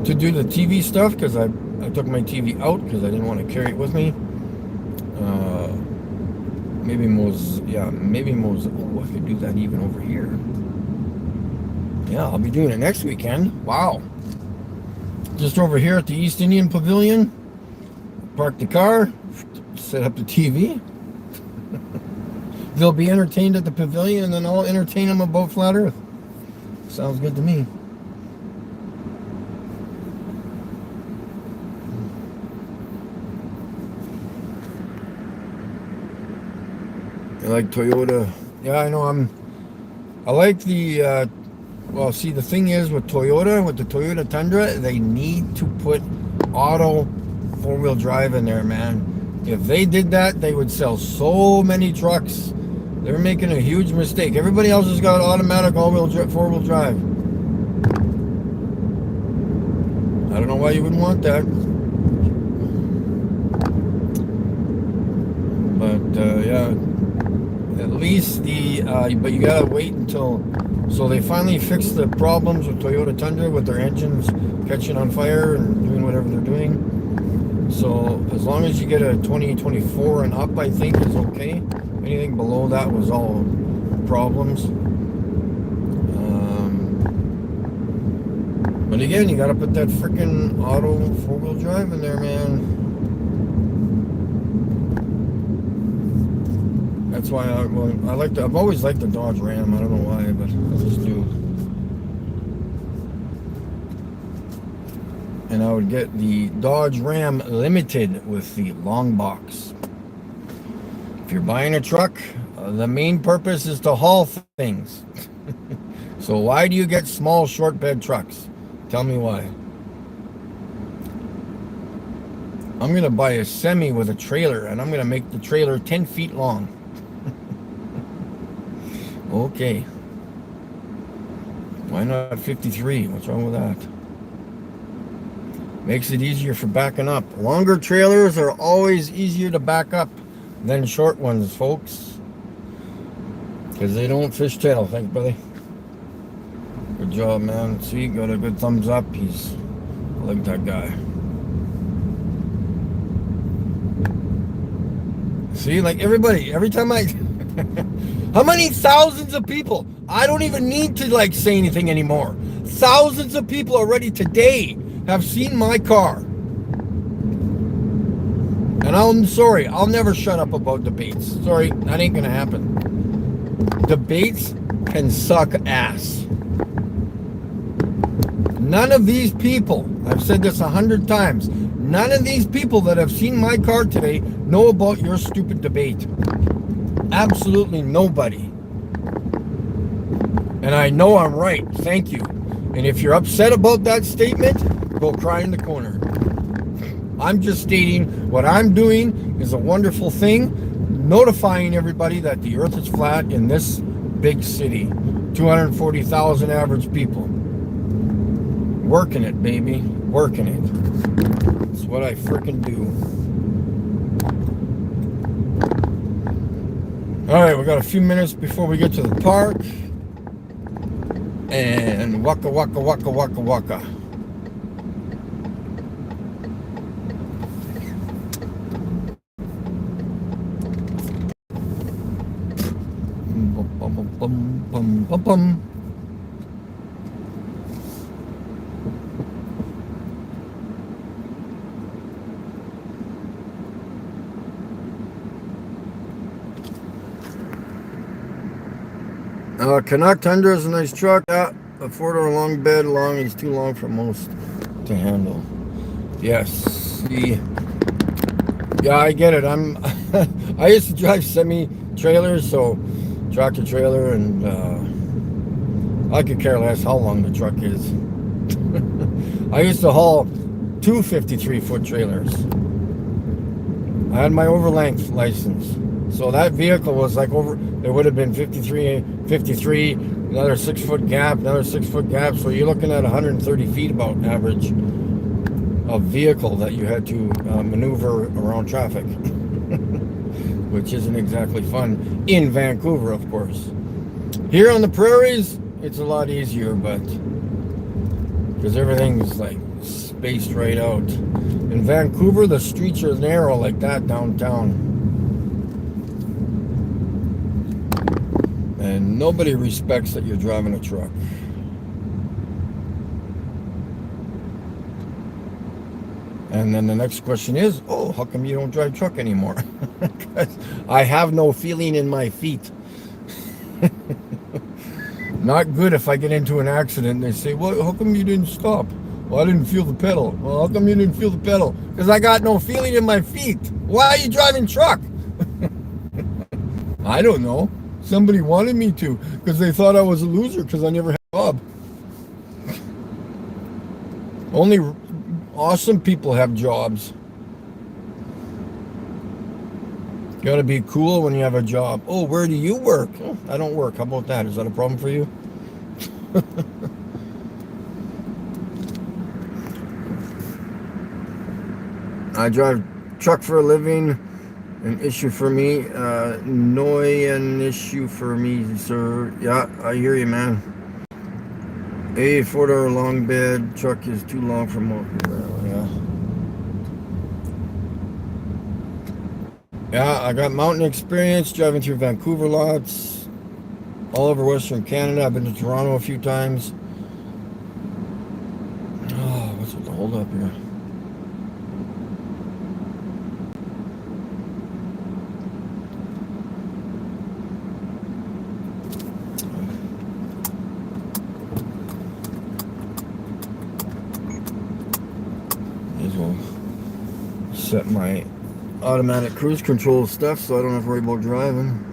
to do the TV stuff because I took my TV out because I didn't want to carry it with me. Maybe oh, I could do that even over here. Yeah, I'll be doing it next weekend. Wow. Just over here at the East Indian Pavilion. Park the car, set up the TV. They'll be entertained at the pavilion, and then I'll entertain them about Flat Earth. Sounds good to me. I like Toyota. Yeah, I know. I like the. Well, see, the thing is with the Toyota Tundra, they need to put auto 4-wheel drive in there, man. If they did that, they would sell so many trucks. They're making a huge mistake. Everybody else has got automatic 4-wheel drive. I don't know why you wouldn't want that. But yeah, at least but you gotta wait until. So they finally fixed the problems with Toyota Tundra with their engines catching on fire and doing whatever they're doing. So as long as you get a 2024 and up, I think is okay. Anything below that was all problems. But again, you gotta put that freaking auto 4-wheel drive in there, man. That's why I've always liked the Dodge Ram. I don't know why, but I just do. And I would get the Dodge Ram Limited with the long box. If you're buying a truck, the main purpose is to haul things. So why do you get small short bed trucks? Tell me why. I'm going to buy a semi with a trailer, and I'm going to make the trailer 10 feet long. Okay. Why not 53? What's wrong with that? Makes it easier for backing up. Longer trailers are always easier to back up than short ones, folks. Because they don't fishtail. Thanks, buddy. Good job, man. See, got a good thumbs up. I like that guy. See, like everybody, every time I... How many thousands of people? I don't even need to like say anything anymore. Thousands of people already today have seen my car. And I'm sorry, I'll never shut up about debates. Sorry, that ain't gonna happen. Debates can suck ass. None of these people, I've said this 100 times, none of these people that have seen my car today know about your stupid debate. Absolutely nobody. And I know I'm right. Thank you. And if you're upset about that statement, go cry in the corner. I'm just stating what I'm doing is a wonderful thing, notifying everybody that the earth is flat in this big city. 240,000 average people. Working it, baby. Working it. That's what I frickin' do. Alright, we got a few minutes before we get to the park. And waka waka waka waka waka. Bum bum bum bum bum bum. Canuck Tundra is a nice truck. Yeah, a 4-door long bed, it's too long for most to handle. Yes, yeah, I get it. I used to drive semi-trailers, so tractor trailer, and I could care less how long the truck is. I used to haul 2 53-foot trailers. I had my overlength license. So that vehicle was like there would have been 53, another 6-foot gap, another 6-foot gap. So you're looking at 130 feet about average of vehicle that you had to maneuver around traffic, which isn't exactly fun in Vancouver, of course. Here on the prairies, it's a lot easier, but because everything's like spaced right out. In Vancouver, the streets are narrow like that downtown. And nobody respects that you're driving a truck. And then the next question is, oh, how come you don't drive truck anymore? Because I have no feeling in my feet. Not good if I get into an accident and they say, well, how come you didn't stop? Well, I didn't feel the pedal. Well, how come you didn't feel the pedal? Because I got no feeling in my feet. Why are you driving truck? I don't know. Somebody wanted me to because they thought I was a loser because I never had a job. Only awesome people have jobs. You gotta be cool when you have a job. Oh, where do you work? Oh, I don't work. How about that? Is that a problem for you? I drive truck for a living. An issue for me. No an issue for me, sir. Yeah, I hear you, man. A 4-door long bed truck is too long for most. Yeah, I got mountain experience driving through Vancouver lots, all over Western Canada. I've been to Toronto a few times. There's a hold up here. May as well set my automatic cruise control stuff so I don't have to worry about driving.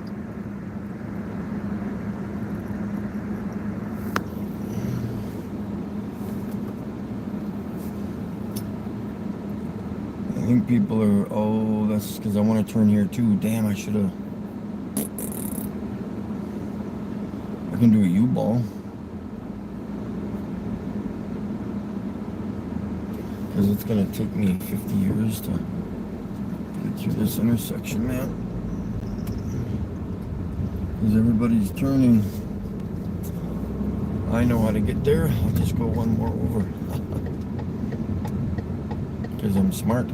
I think people are, oh, that's because I want to turn here too. Damn, I should have. I can do a U-ball. Because it's going to take me 50 years to get through this intersection, man. Because everybody's turning. I know how to get there. I'll just go one more over. Because I'm smart.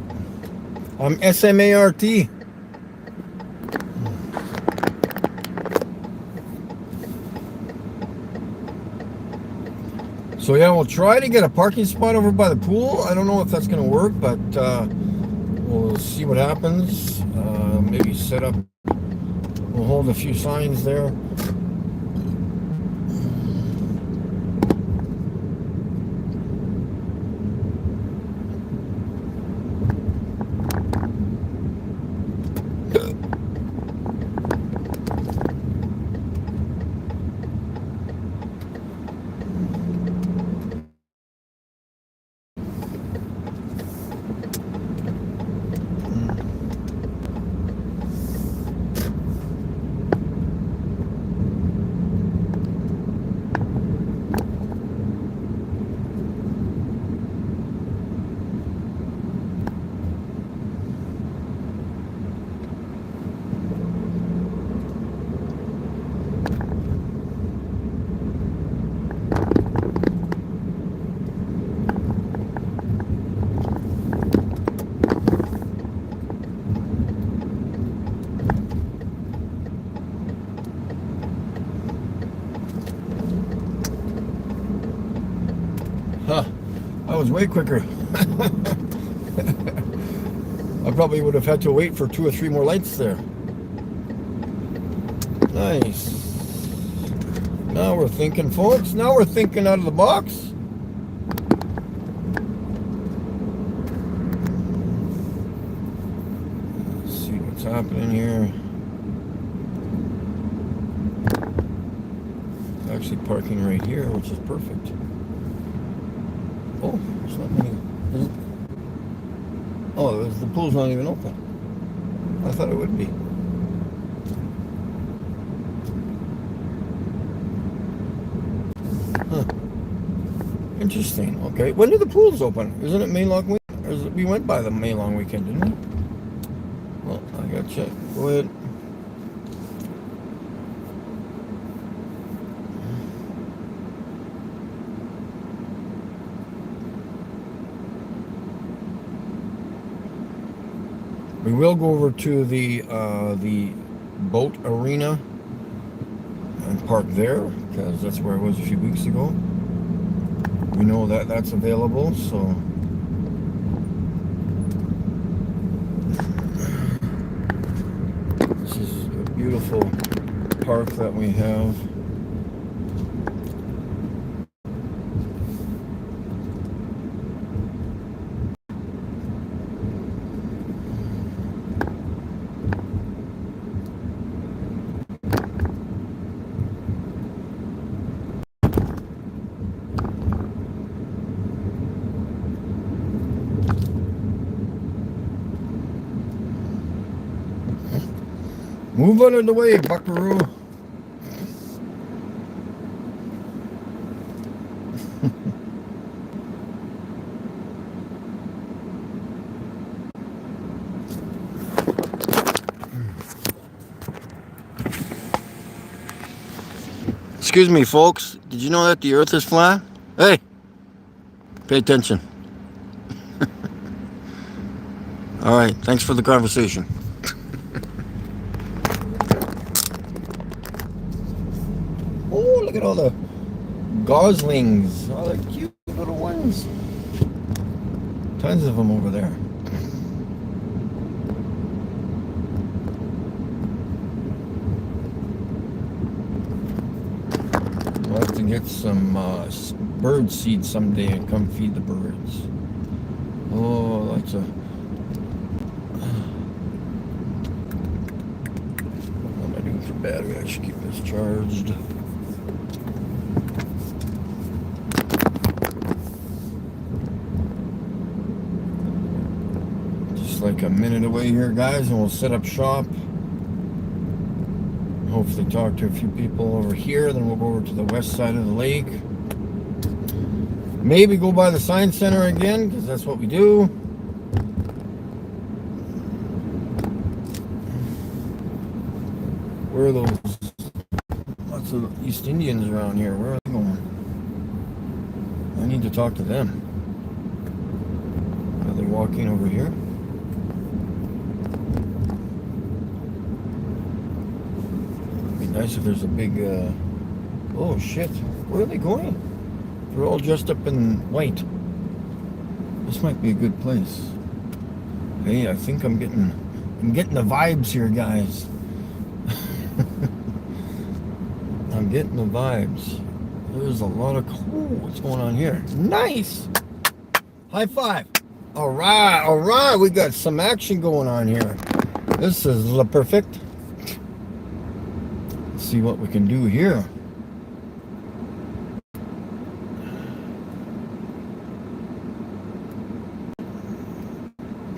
I'm SMART. So yeah, we'll try to get a parking spot over by the pool. I don't know if that's going to work, but we'll see what happens. Maybe set up, we'll hold a few signs there. Huh, that was way quicker. I probably would have had to wait for 2 or 3 more lights there. Nice. Now we're thinking, folks. Now we're thinking out of the box. Let's see what's happening here. Actually parking right here, which is perfect. Oh, it's not many. Is it? Oh, the pool's not even open. I thought it would be. Huh. Interesting. Okay. When do the pools open? Isn't it May long week? Or is it, we went by the May long weekend, didn't we? Well, I gotta check. Go ahead. We will go over to the boat arena and park there because that's where I was a few weeks ago. We know that that's available, so this is a beautiful park that we have. Move out of the way, buckaroo. Excuse me, folks. Did you know that the earth is flat? Hey, pay attention. All right, thanks for the conversation. Oh, look at all the goslings, all the cute little ones. Tons of them over there. We'll have to get some bird seed someday and come feed the birds. Oh, that's a... What am I doing for battery? I should keep this charged. Just like a minute away here, guys, and we'll set up shop. Hopefully talk to a few people over here. Then we'll go over to the west side of the lake. Maybe go by the science center again, because that's what we do. Where are those? Lots of East Indians around here. Where are they going? I need to talk to them. Are they walking over here? It'd be nice if there's a big... Oh, shit. Where are they going? They're all dressed up in white. This might be a good place. Hey, I think I'm getting the vibes here, guys. I'm getting the vibes. There's a lot of what's going on here? Nice. High five. All right. We got some action going on here. This is perfect. Let's see what we can do here.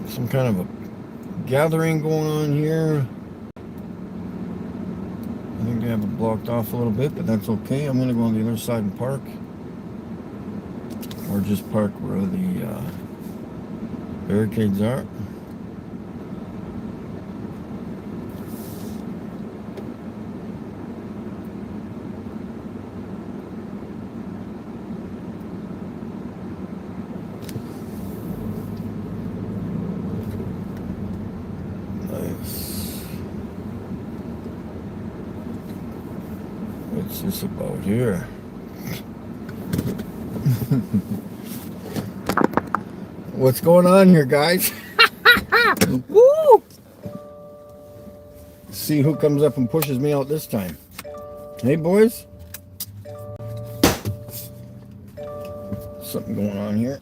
Some kind of a gathering going on here. I think they have it blocked off a little bit, but that's okay. I'm going to go on the other side and park. Or just park where the barricades are. What's this about here? What's going on here, guys? Woo! See who comes up and pushes me out this time. Hey, boys. Something going on here.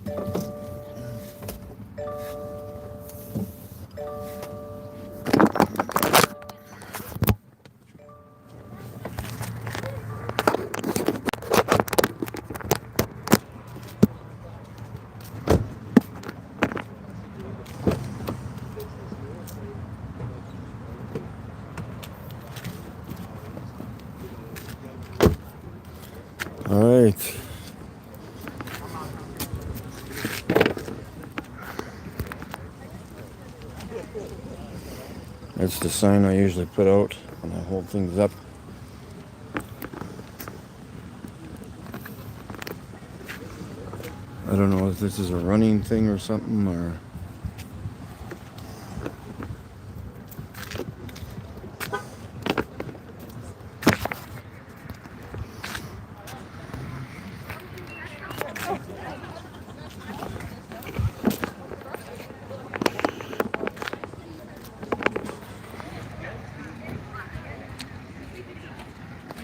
All right. That's the sign I usually put out when I hold things up. I don't know if this is a running thing or something, or...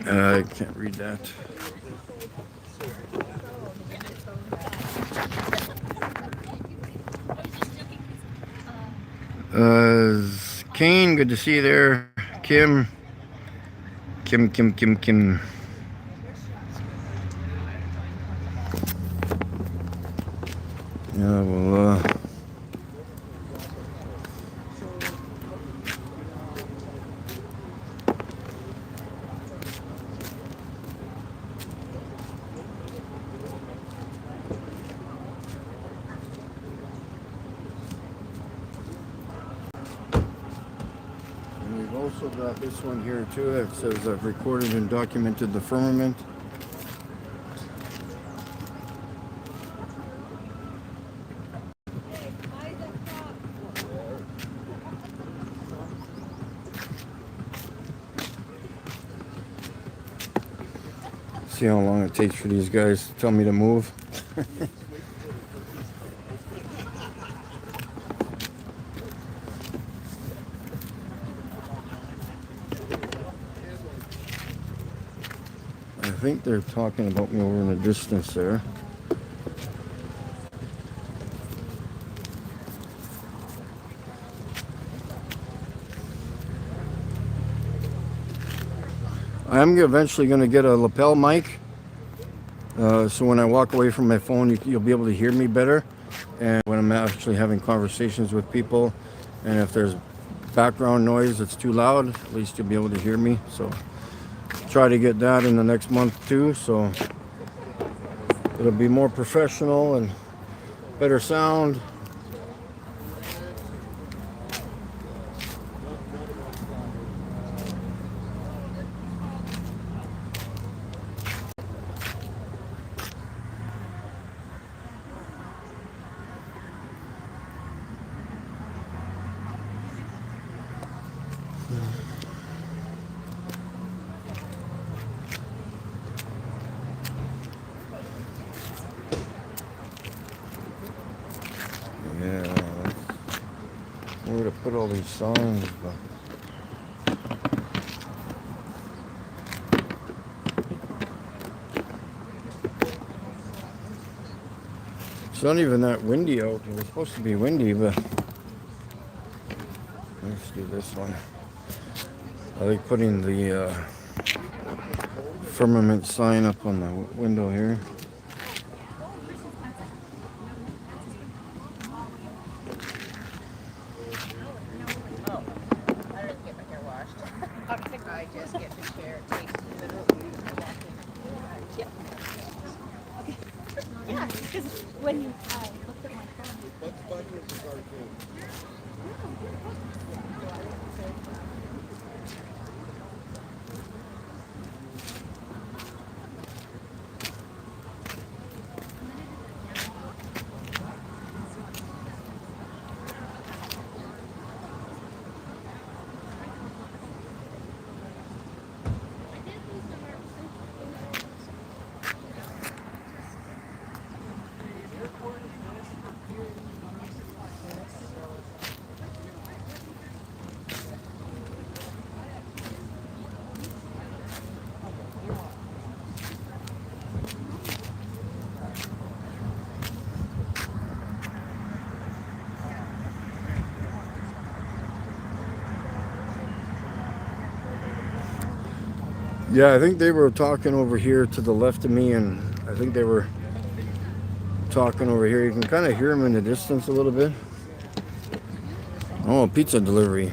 I can't read that. Kane, good to see you there. Kim. Yeah, well, we've also got this one here too. It says I've recorded and documented the firmament. See how long it takes for these guys to tell me to move. think they're talking about me over in the distance there. I am eventually going to get a lapel mic, so when I walk away from my phone, you'll be able to hear me better. And when I'm actually having conversations with people, and if there's background noise that's too loud, at least you'll be able to hear me. So try to get that in the next month too, so it'll be more professional and better sound. Yeah, where to put all these signs, but it's not even that windy out. It was supposed to be windy, but let's do this one. I like putting the firmament sign up on the window here. I just get the chair, take the little Yep. Okay. Yeah, because when you looked at my phone. What's funny is the cartoon. Yeah, I think they were talking over here to the left of me, and I think they were talking over here. You can kind of hear them in the distance a little bit. Oh, pizza delivery.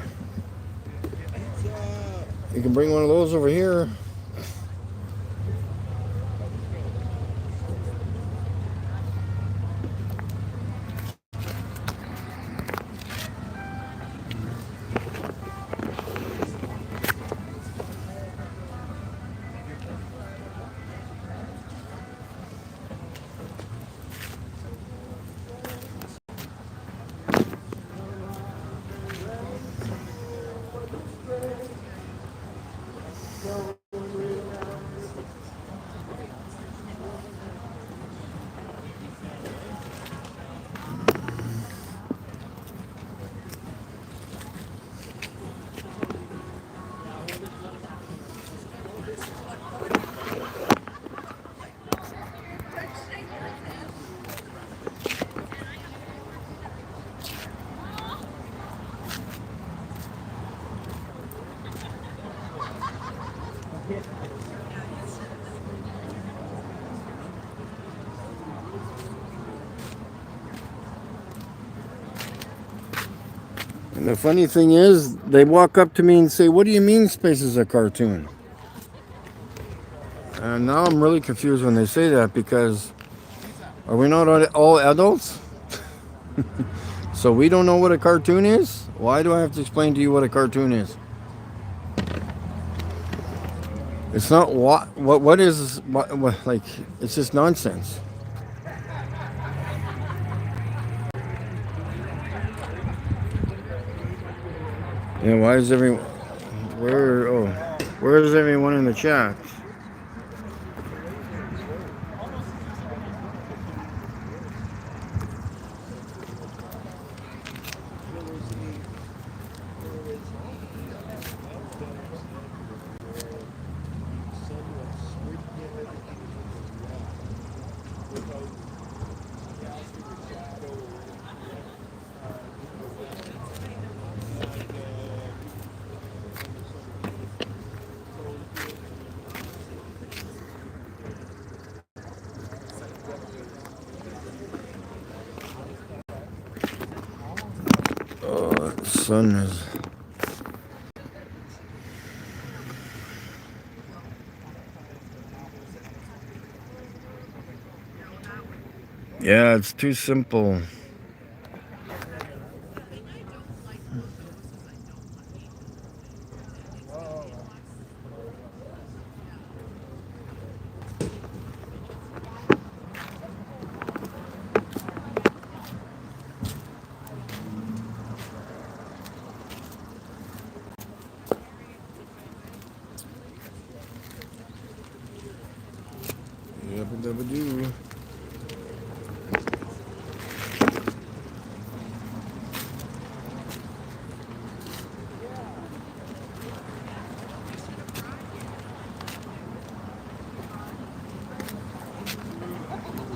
You can bring one of those over here. And the funny thing is, they walk up to me and say, "What do you mean space is a cartoon?" And now I'm really confused when they say that, because are we not all adults? So we don't know what a cartoon is? Why do I have to explain to you what a cartoon is? It's not what is, like, it's just nonsense. Yeah, why is everyone, where is everyone in the chat? Sun is. Yeah, it's too simple. Yabba-dabba-doo.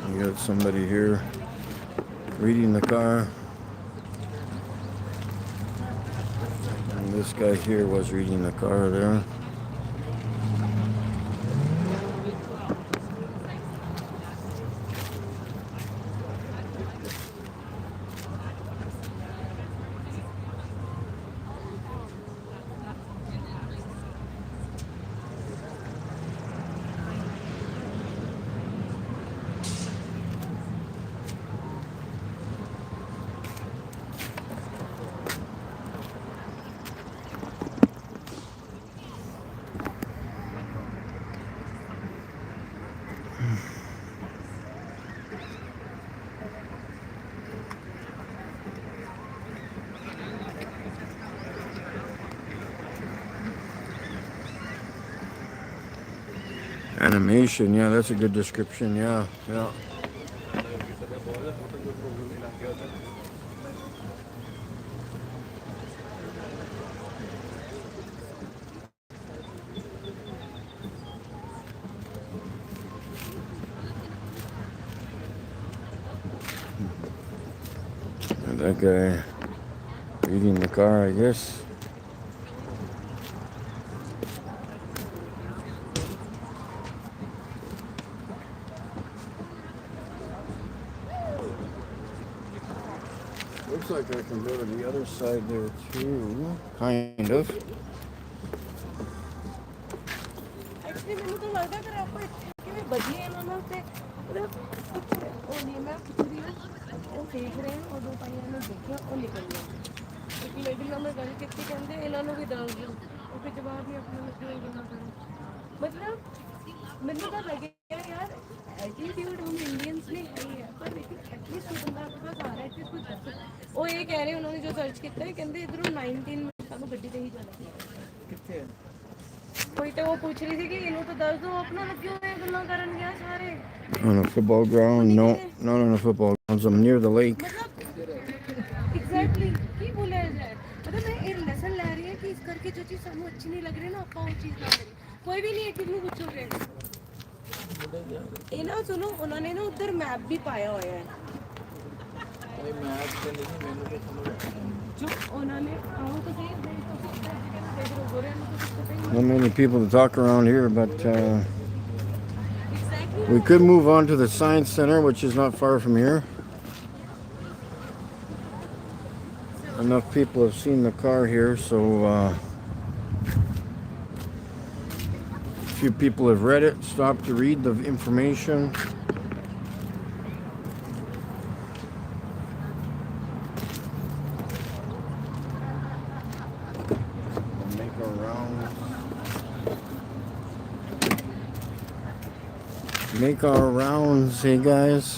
You got somebody here reading the car. And this guy here was reading the car there. Animation, yeah, that's a good description, yeah. And that guy reading the car, I guess. Looks like I can go to the other side there too. Kind of. Actually, ਮੈਨੂੰ ਤਾਂ ਲੱਗਦਾ ਕਿ ਆਪਾਂ ਕਿਵੇਂ ਵਧੀਆ ਇਹਨਾਂ ਨਾਲ ਤੇ ਉਹ ਨਹੀਂ ਮੈਂ ਪੁੱਛਦੀ ਨਾ ਉਹ ਦੇਖ ਰਹੇ ਉਹ ਦੋ ਪਾਈਆਂ ਨੂੰ ਦੇਖਿਆ ਉਹ ਨਿਕਲ ਗਿਆ ਇੱਕ ਲੇਡੀ ਨਾਲ ਮੈਂ ਗੱਲ ਕੀਤੀ ਕਹਿੰਦੇ ਇਹਨਾਂ ਨੂੰ ਵੀ ਦੱਸ ਦਿਓ ਉਹ ਫਿਰ ਜਵਾਬ ਹੀ ਆਪਣਾ ਲੱਗਿਆ ਗੱਲਾਂ ਕਰਨ ਮਤਲਬ ਮੈਨੂੰ ਤਾਂ ਲੱਗਿਆ ਯਾਰ ਐਟੀਟਿਊਡ ਹਮ ਇੰਡੀਅਨਸ ਨੇ ਹੈ ਹੀ ਹੈ ਪਰ ਲੇਕਿਨ ਐਟਲੀਸਟ ਉਹ ਬੰਦਾ ਆਪਣੇ ਪਾਸ ਆ ਰਿਹਾ ਐਟਲੀਸਟ ਕੁਝ ਦੱਸੋ ਉਹ ਇਹ ਕਹਿ ਰਹੇ ਉਹਨਾਂ ਨੇ ਜੋ ਸਰਚ ਕੀਤਾ ਕਹਿੰਦੇ ਇਧਰੋਂ 19 ਮਿੰਟਾਂ ਨੂੰ ਗੱਡੀ ਤੇ ਹੀ ਜਾਣਾ ਕਿੱਥੇ ਹੈ ਕੋਈ ਤਾਂ ਉਹ ਪੁੱਛ ਰਹੀ ਸੀ ਕਿ ਇਹਨੂੰ ਤਾਂ ਦੱਸ ਦਿਓ ਆਪਣਾ ਲੱਗੇ ਹੋਏ ਗੱਲਾਂ ਕਰਨ ਗਿਆ ਸਾਰੇ On a football ground? No, not on a football ground. I'm near the lake. Exactly ਕੀ ਬੋਲਿਆ ਜਾਏ ਮਤਲਬ ਮੈਂ ਇਹ ਲੈਸਨ ਲੈ ਰਹੀ ਹਾਂ ਕਿ ਇਸ ਕਰਕੇ ਜੋ ਚੀਜ਼ ਸਾਨੂੰ ਅੱਛੀ ਨਹੀਂ ਲੱਗ ਰਹੀ ਨਾ ਆਪਾਂ ਉਹ ਚੀਜ਼ ਨਾ ਕਰੀਏ ਕੋਈ ਵੀ ਨਹੀਂ ਇਹ ਚੀਜ਼ ਨੂੰ ਪੁੱਛੋਗੇ ਇਹ ਨਾ ਸੁਣੋ ਉਹਨਾਂ ਨੇ ਨਾ ਉੱਧਰ ਮੈਪ ਵੀ ਪਾਇਆ ਹੋਇਆ ਹੈ ਮੈਪ ਤੇ ਨਹੀਂ ਮੈਨੂੰ ਤਾਂ ਸਮਝ ਜੋ ਉਹਨਾਂ ਨੇ ਆਉਂ ਤਾਂ ਸਹੀ ਦੇਖ ਲਓ ਗੋਰਿਆਂ ਨੂੰ ਤਾਂ ਪਤਾ ਹੀ ਨਹੀਂ Not many people to talk around here, but we could move on to the science center, which is not far from here. Enough people have seen the car here, so a few people have read it, stopped to read the information. Make our rounds, hey guys.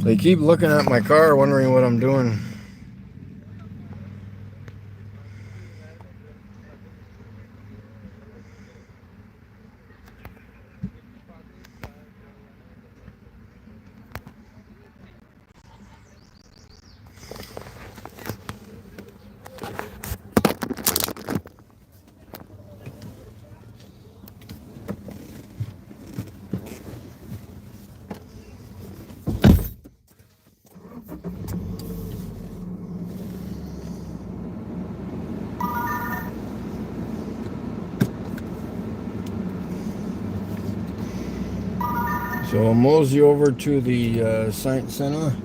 They keep looking at my car, wondering what I'm doing. So I'll mosey over to the Science Center.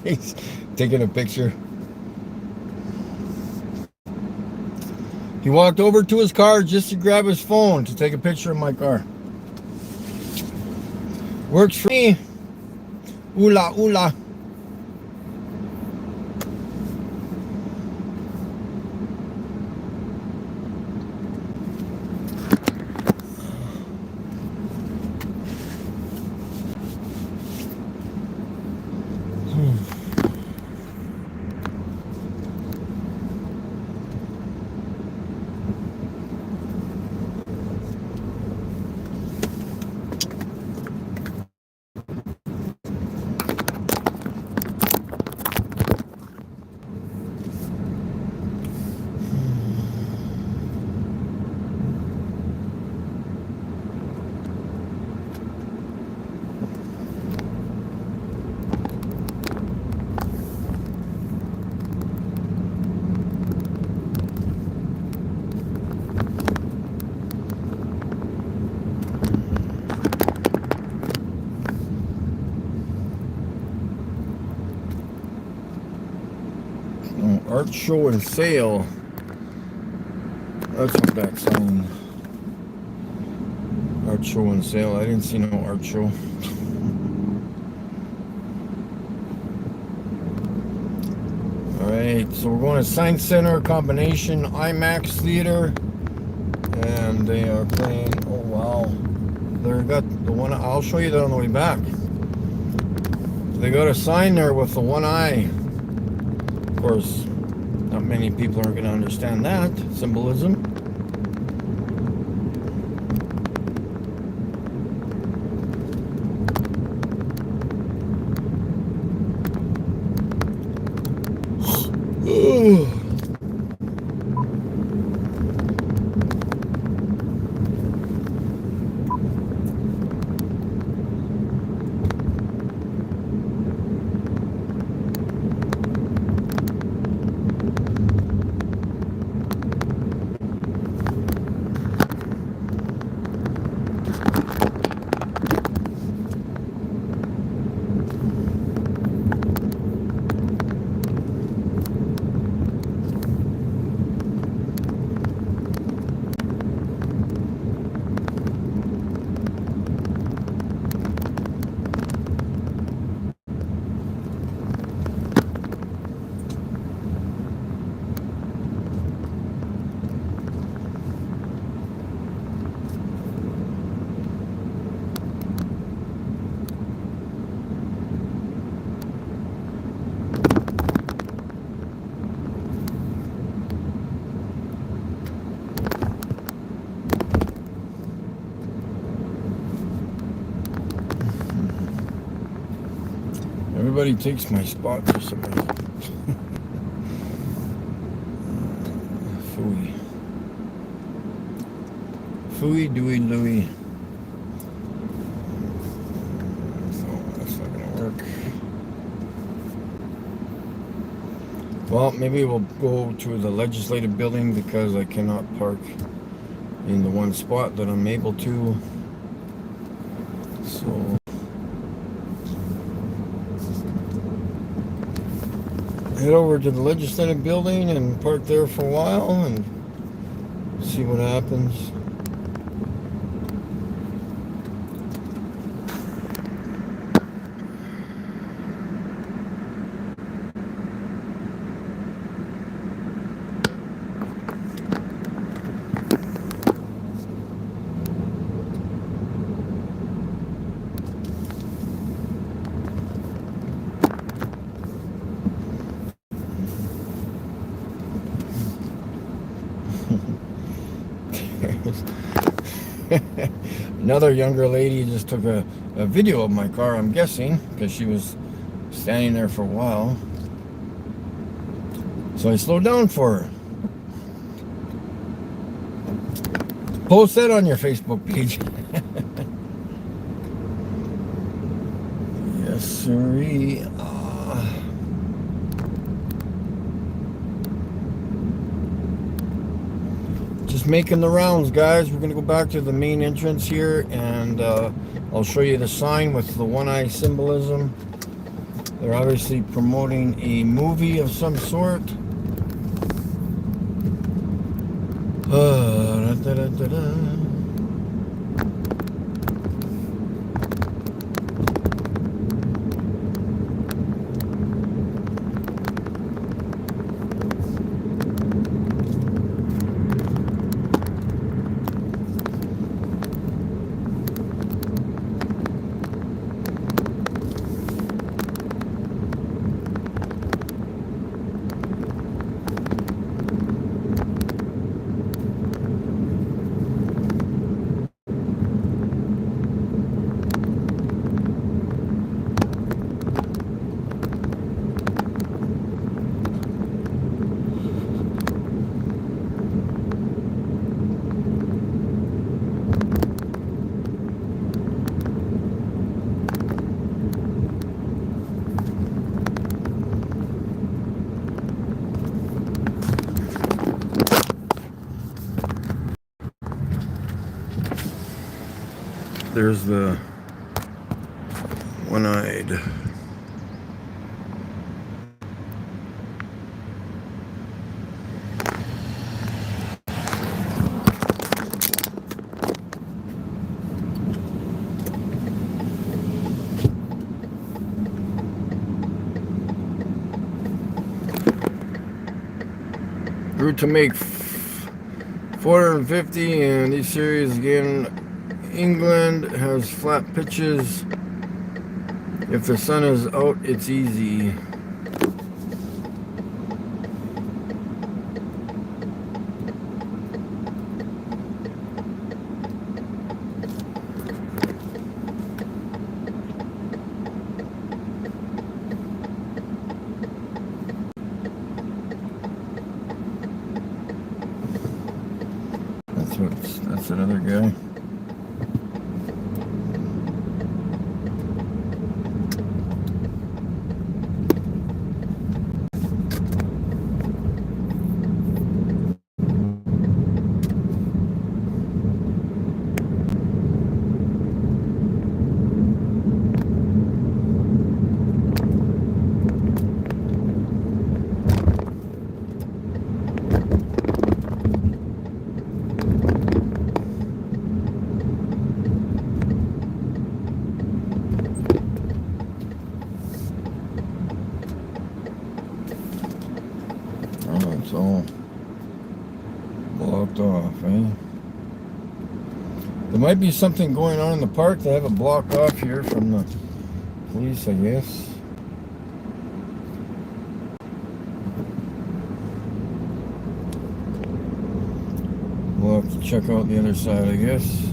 He's taking a picture. He walked over to his car just to grab his phone to take a picture of my car. Works for me. Oola, oola. Art show and sale. That's what that's saying. Art show and sale. I didn't see no art show. Alright, so we're going to Science Center combination IMAX theater. And they are playing, oh wow. They got the one, I'll show you that on the way back. They got a sign there with the one eye. Of course, not many people are going to understand that symbolism. Everybody takes my spot for some reason. Phooey. Phooey, dooey, Louie. So that's not gonna work. Well, maybe we'll go to the legislative building because I cannot park in the one spot that I'm able to. So head over to the legislative building and park there for a while and see what happens. Another younger lady just took a video of my car, I'm guessing, because she was standing there for a while. So I slowed down for her. Post that on your Facebook page. Yes, sirree. Just making the rounds, guys. We're gonna go back to the main entrance here, and I'll show you the sign with the one-eye symbolism. They're obviously promoting a movie of some sort. There's the one-eyed. Grew to make 450, and these series again. England has flat pitches. If the sun is out, it's easy. That's another guy. It's all blocked off, eh? There might be something going on in the park. They have a block off here from the police, I guess. We'll have to check out the other side, I guess.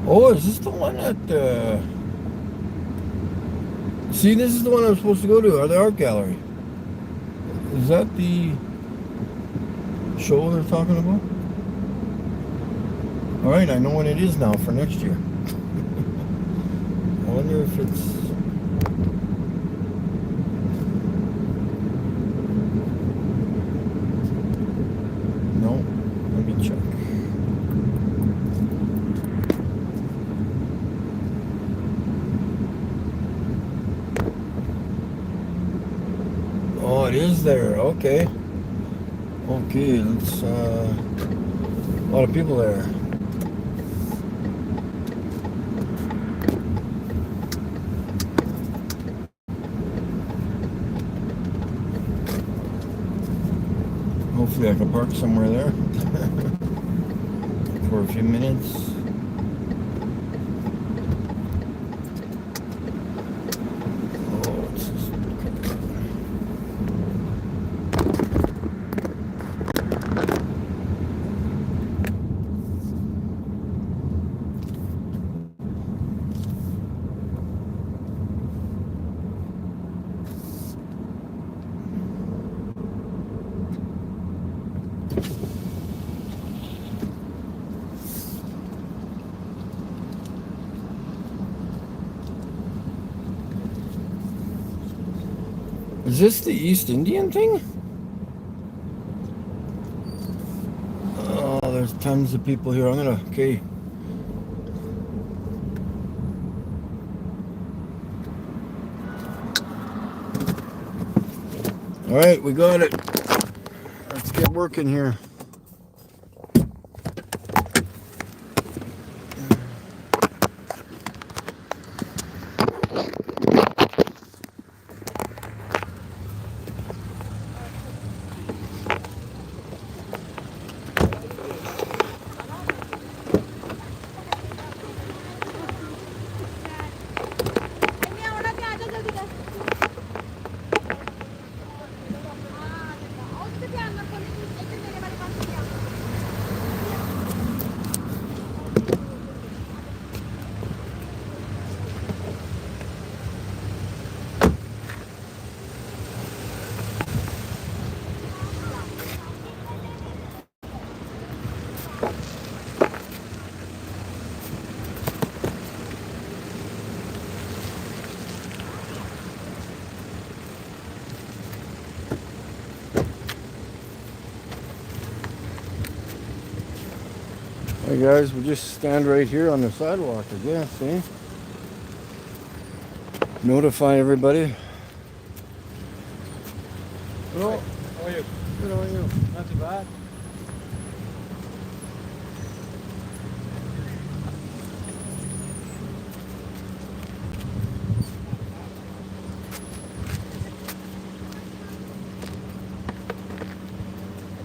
Oh, is this the one at see, this is the one I'm supposed to go to, or the art gallery. Is that the show they're talking about? Alright, I know when it is now for next year. I wonder if it's... No, let me check. Oh, it is there. Okay. Okay, let's, a lot of people there. Hopefully I can park somewhere there for a few minutes. Is this the East Indian thing? Oh, there's tons of people here. Okay. All right, we got it. Let's get working here. Hey guys, we just stand right here on the sidewalk, I guess, see? Notify everybody. Hello. How are you? Good, how are you? Not too bad.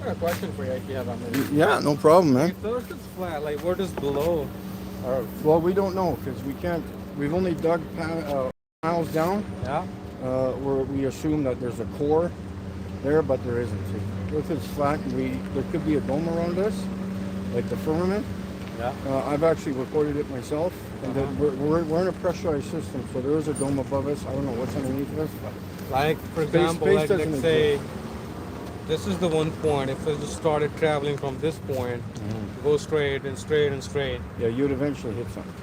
I got a question for you if you have a minute. Yeah, no problem, man. If the earth is flat, like what is below Earth? Well, we don't know because we've only dug miles down Yeah? where we assume that there's a core there, but there isn't. See, Earth is flat, and there could be a dome around us, like the firmament. Yeah. I've actually recorded it myself, and that we're in a pressurized system, so there is a dome above us. I don't know what's underneath us, but Like, for Space- example, space like, doesn't let's say this is the one point. If it just started traveling from this point, go straight and straight and straight, yeah, you'd eventually hit something.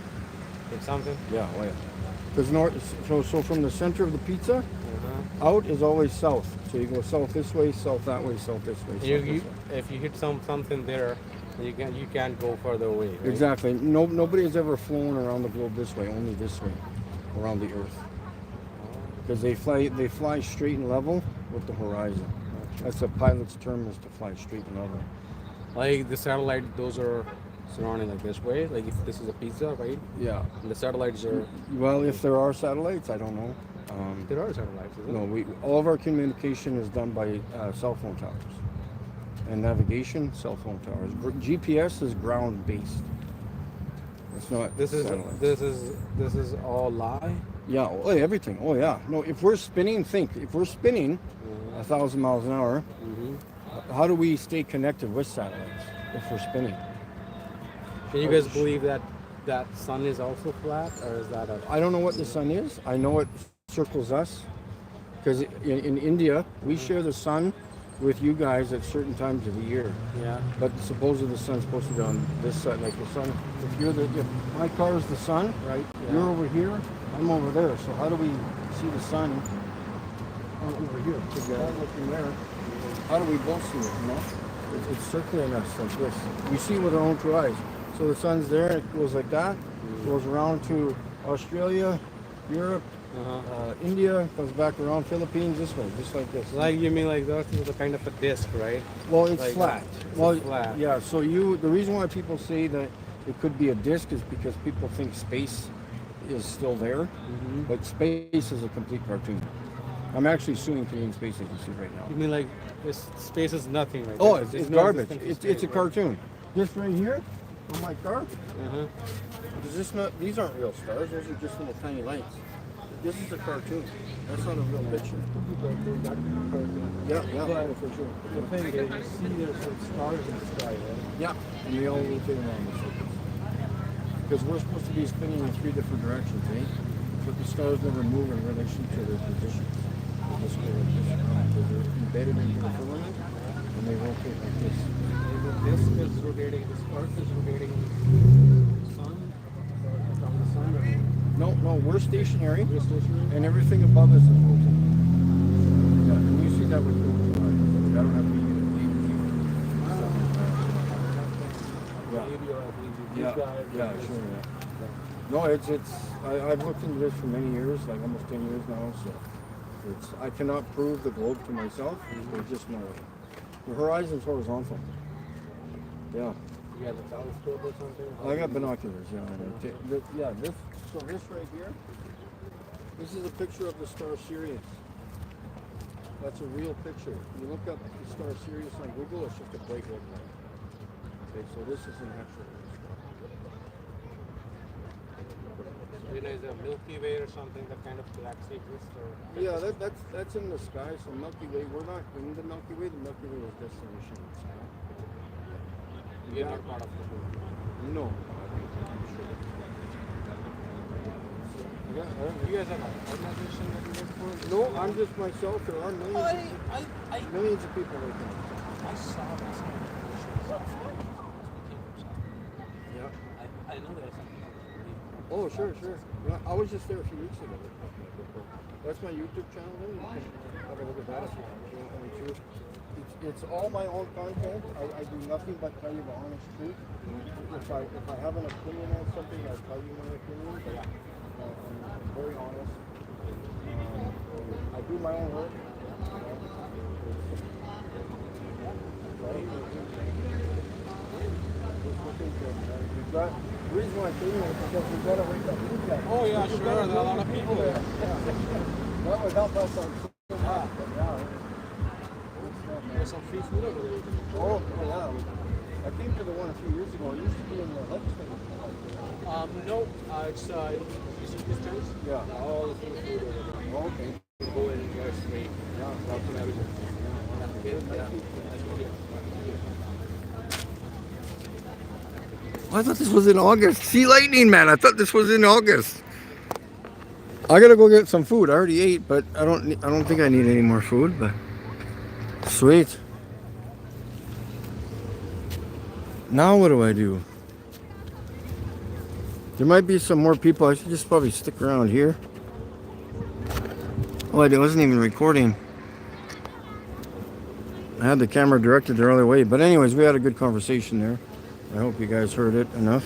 hit something. Yeah, oh yeah. Because so from the center of the pizza Uh-huh. out is always south. So you go south this way, south that way, south this way. South You, this you, way. if you hit something there, you can't go further away. Right? Exactly. Nobody has ever flown around the globe this way, only this way, around the Earth. Because they fly straight and level with the horizon. That's a pilot's term, is to fly straight and level. Like the satellite, those are surrounding like this way. Like if this is a pizza, right? Yeah. And the satellites are. Well, if there are satellites, I don't know. There are satellites, isn't No, it? all of our communication is done by cell phone towers. And navigation, cell phone towers. GPS is ground based. It's not This is satellites. this is all lie. Yeah, oh, everything. Oh yeah. No, if we're spinning, if we're spinning 1,000 miles an hour, how do we stay connected with satellites if we're spinning? Can you guys believe that that sun is also flat, or is that a? I don't know what the sun is. I know it circles us. Because in India, we share the sun with you guys at certain times of the year. Yeah. But supposedly the sun's supposed to be on this side, like the sun. If my car is the sun, right? Yeah. You're over here, I'm over there. So how do we see the sun over here? Because you're looking there. How do we both see it? You know, it's circling us like this. We see it with our own two eyes. So the sun's there, and it goes like that, goes around to Australia, Europe. India, comes back around Philippines this way, just like this. Like you mean like the Earth is a kind of a disc, right? Well, it's like flat. It's flat. Yeah. So the reason why people say that it could be a disc is because people think space is still there, but space is a complete cartoon. I'm actually suing Canadian Space Agency right now. You mean like this space is nothing, right? Oh, There's it's no garbage. existence of It's space, a right? cartoon. This right here on my car. Uh-huh. Is this not? These aren't real stars. Those are just little tiny lights. This is a cartoon. That's not a real picture. Yeah, for sure. The thing is, you see there's some stars in the sky, right? Yeah, and they all rotate around the circles. Because we're supposed to be spinning in 3 different directions, eh? But the stars never move in relation to their positions. They just go like this around because they're embedded into the firmament, and they rotate like this. The disk is rotating, this Earth is rotating the sun, around the sun, or No, we're stationary, we're stationary? and everything above us is rotating. Yeah, and you see that with your own eyes. I don't have to use sure. No, I've looked into this for many years, like almost 10 years now. So I cannot prove the globe to myself. There's just no way. The horizon's horizontal. Yeah. You got a telescope or something? I got binoculars. Yeah. This right here. This is a picture of the star Sirius. That's a real picture. You look up the star Sirius on Google. It's just a bright red light. Okay, so this is an actual. You know, is a Milky Way or something that kind of galaxy exists, or? Yeah, that's in the sky. So Milky Way, we're not in the Milky Way. The Milky Way is destination in the sky. You're not part of the group. No. You guys have an organization that you work for? No, I'm just myself. There are millions of people like that. I saw this Yeah. I know there's something. Oh, sure. Yeah, I was just there a few weeks ago. That's my YouTube channel. Then you can have a look at that if you want to. It's all my own content. I do nothing but tell you the honest truth. If I have an opinion on something, I'll tell you my opinion. But I'm very honest. I do my own work. The reason why I came here is because we've got to wake up. Oh yeah, sure. There are a lot of people there. That would help us on yeah. There's some free food over there. Oh, yeah. I came to the one a few years ago. It used to be in the legislature. No, it's easy distance. Yeah. All the free food over there. Oh, okay. You go in and get straight. Yeah. Lots of everything. I thought this was in August. See lightning, man. I thought this was in August. I gotta go get some food. I already ate, but I don't think I need any more food. But sweet. Now what do I do? There might be some more people. I should just probably stick around here. Oh, I wasn't even recording. I had the camera directed the other way. But anyways, we had a good conversation there. I hope you guys heard it enough.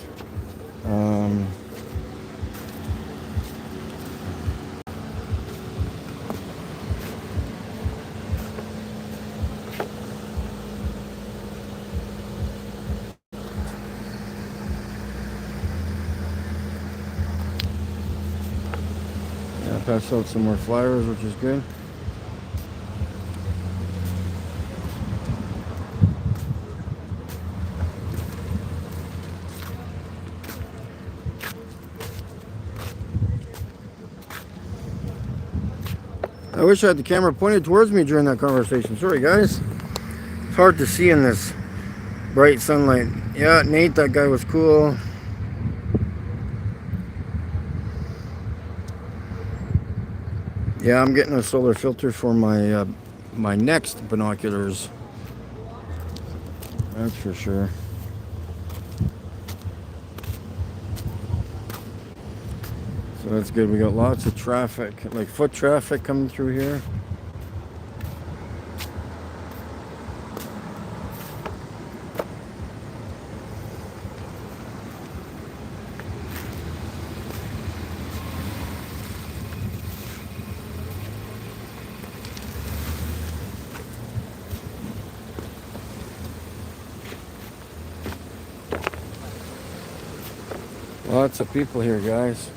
Yeah, passed out some more flyers, which is good. I wish I had the camera pointed towards me during that conversation. Sorry, guys. It's hard to see in this bright sunlight. Yeah, Nate, that guy was cool. Yeah, I'm getting a solar filter for my my next binoculars. That's for sure. So that's good. We got lots of traffic, like foot traffic coming through here. Lots of people here, guys.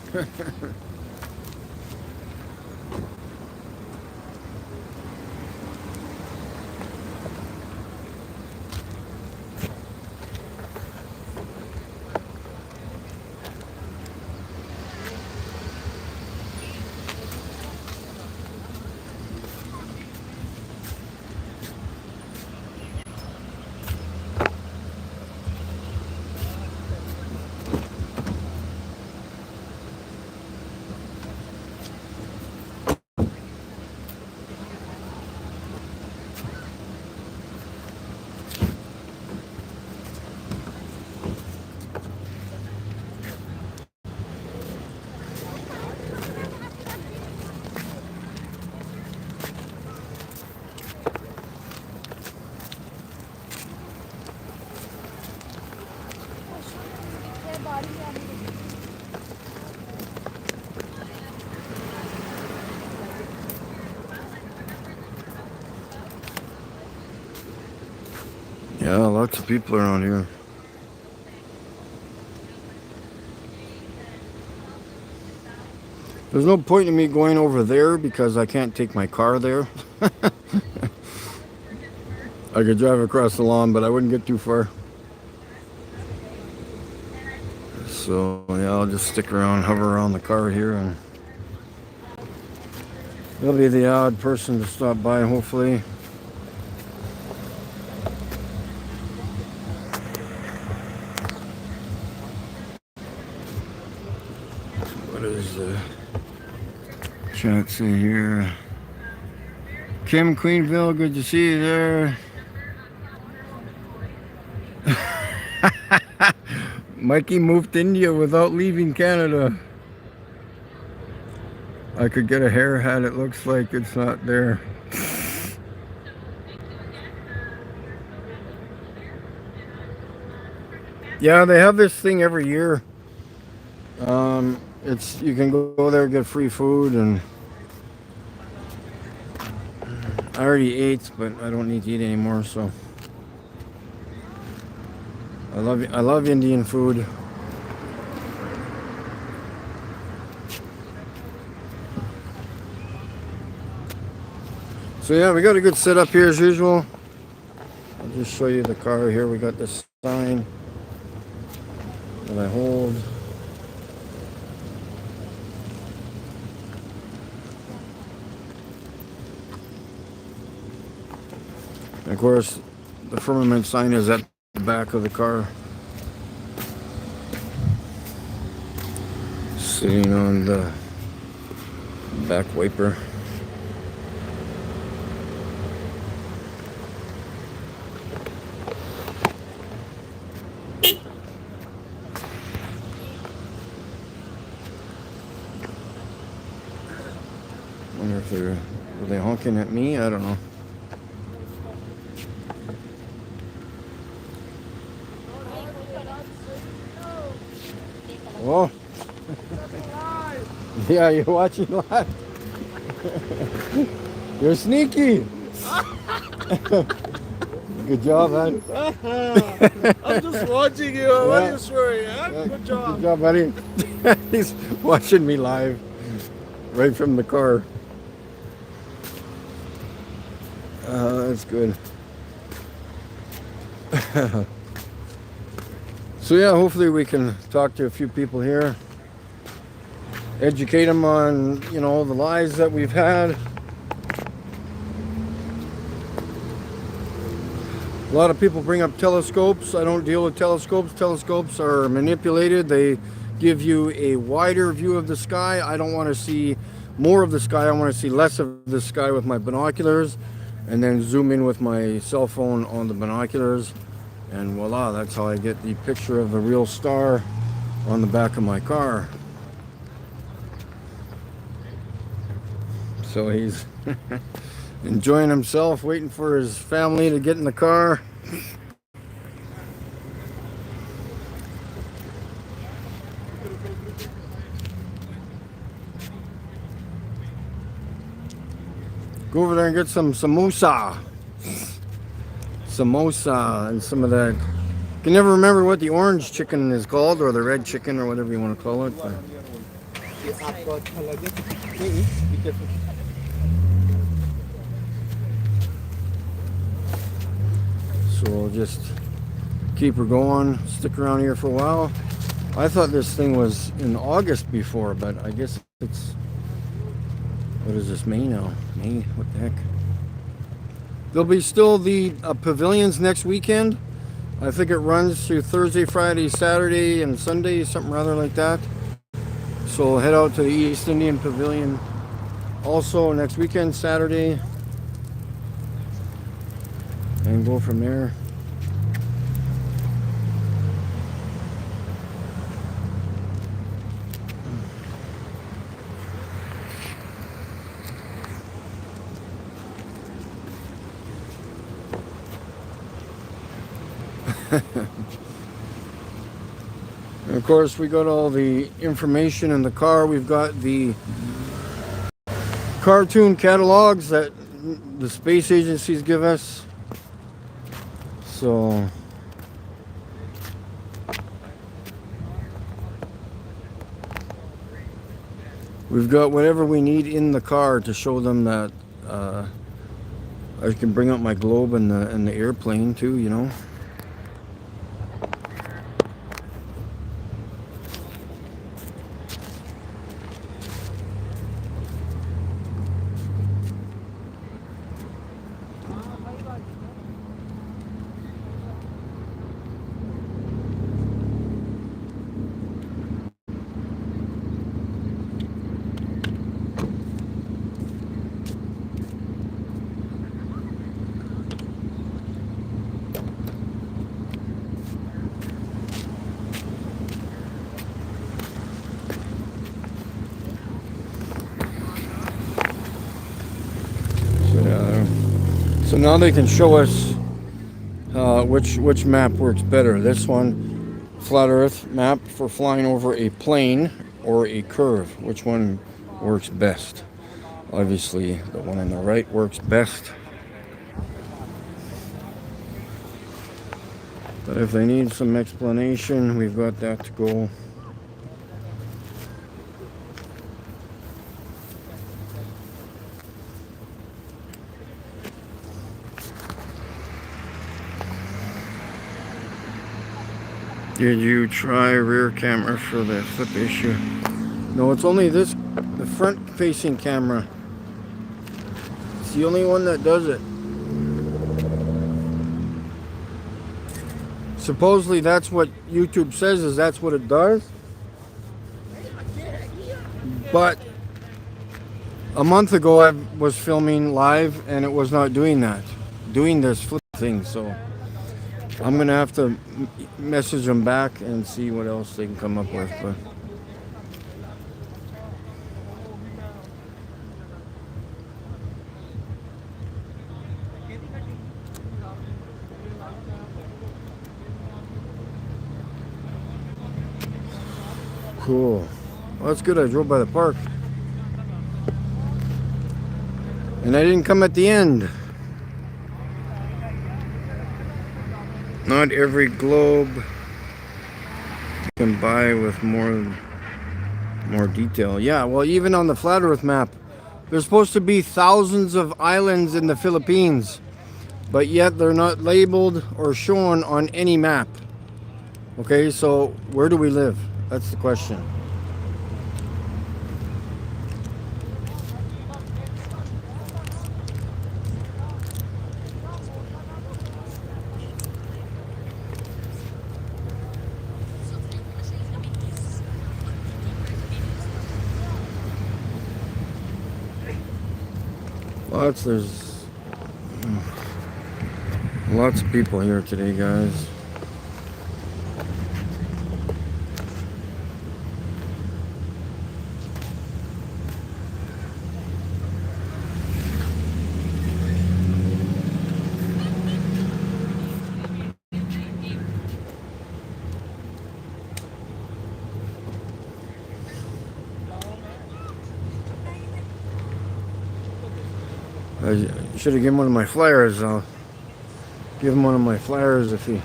Yeah, lots of people around here. There's no point in me going over there because I can't take my car there. I could drive across the lawn, but I wouldn't get too far. So yeah, I'll just stick around, hover around the car here, and there'll be the odd person to stop by, hopefully. What is the chat say here? Kim Queenville, good to see you there. Mikey moved to India without leaving Canada. I could get a haircut, it looks like it's not there. Yeah, they have this thing every year. It's you can go there, get free food, and I already ate, but I don't need to eat anymore. So I love Indian food. So yeah, we got a good setup here as usual. I'll just show you the car here. We got this sign that I hold. And of course, the firmament sign is at the back of the car. Sitting on the back wiper. Wonder if were they honking at me? I don't know. Oh. Yeah, you're watching live. You're sneaky. Good job, man. I'm just watching you. What are you swearing? Yeah? Good job. Good job, buddy. He's watching me live, right from the car. That's good. So yeah, hopefully we can talk to a few people here, educate them on, you know, the lies that we've had. A lot of people bring up telescopes. I don't deal with telescopes. Telescopes are manipulated. They give you a wider view of the sky. I don't want to see more of the sky. I want to see less of the sky with my binoculars, and then zoom in with my cell phone on the binoculars, and voila, that's how I get the picture of the real star on the back of my car. So he's enjoying himself, waiting for his family to get in the car. Go over there and get some samosa. Samosa and some of that. I can never remember what the orange chicken is called, or the red chicken, or whatever you want to call it. But so we'll just keep her going, stick around here for a while. I thought this thing was in August before, but I guess it's, what is this, May now? May? What the heck? There'll be still the pavilions next weekend. I think it runs through Thursday, Friday, Saturday, and Sunday, something rather like that. So we'll head out to the East Indian Pavilion also next weekend, Saturday, and go from there. And of course, we got all the information in the car. We've got the cartoon catalogs that the space agencies give us. So we've got whatever we need in the car to show them that I can bring up my globe and the airplane too, you know. So now they can show us which map works better. This one, flat Earth map for flying over a plane or a curve. Which one works best? Obviously, the one on the right works best. But if they need some explanation, we've got that to go. Did you try rear camera for the flip issue? No, it's only the front facing camera. It's the only one that does it. Supposedly that's what YouTube says, is that's what it does. But a month ago I was filming live and it was not doing that. Doing this flip thing, so I'm gonna have to message them back and see what else they can come up with. But cool. Well, that's good. I drove by the park, and I didn't come at the end. Not every globe you can buy with more detail. Yeah, well, even on the flat Earth map, there's supposed to be thousands of islands in the Philippines, but yet they're not labeled or shown on any map. Okay, so where do we live? That's the question. There's lots of people here today, guys. I should have given one of my flyers. I'll give him one of my flyers if he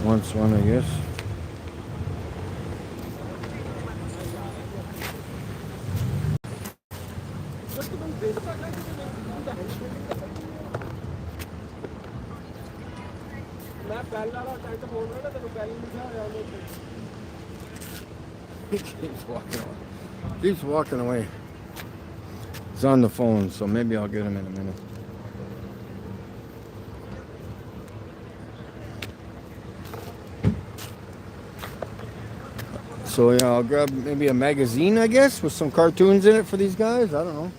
wants one, I guess. He keeps walking away. He's on the phone, so maybe I'll get him in a minute. So yeah, I'll grab maybe a magazine, I guess, with some cartoons in it for these guys. I don't know.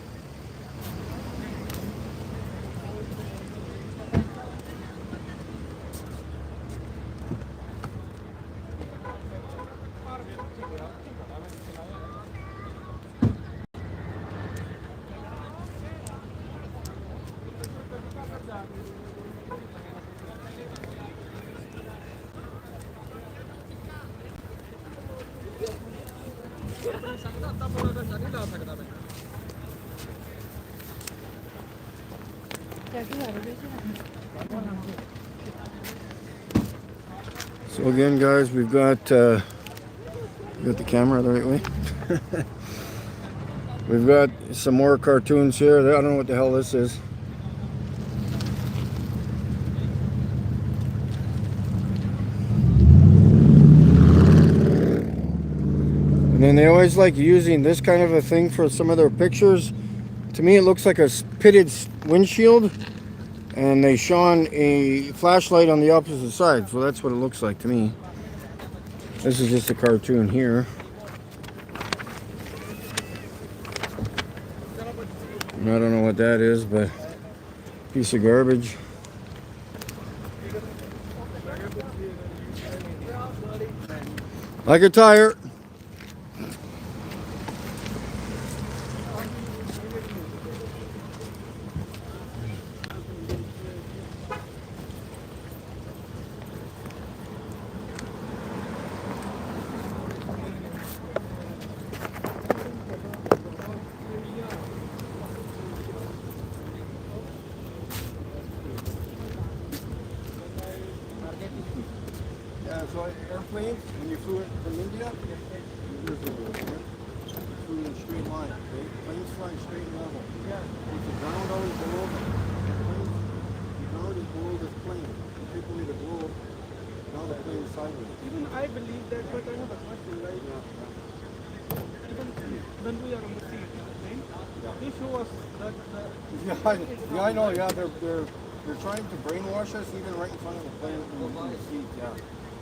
So again, guys, we've got the camera the right way. We've got some more cartoons here. I don't know what the hell this is. And then they always like using this kind of a thing for some of their pictures. To me, it looks like a pitted windshield, and they shone a flashlight on the opposite side. So that's what it looks like to me. This is just a cartoon here. I don't know what that is, but piece of garbage. Like a tire. Yeah, so airplanes, when you flew in from India, here's the rule. Flew in a straight line, okay? Planes flying straight and level. Yeah. With the ground always below them. The ground is below this plane. You take away the globe, now the plane is sideways. Even I believe that, but I have a question, right? Even when we are on the seat, right? They show us that. I know. Yeah, they're trying to brainwash us even right in front of the plane in the seat. Yeah.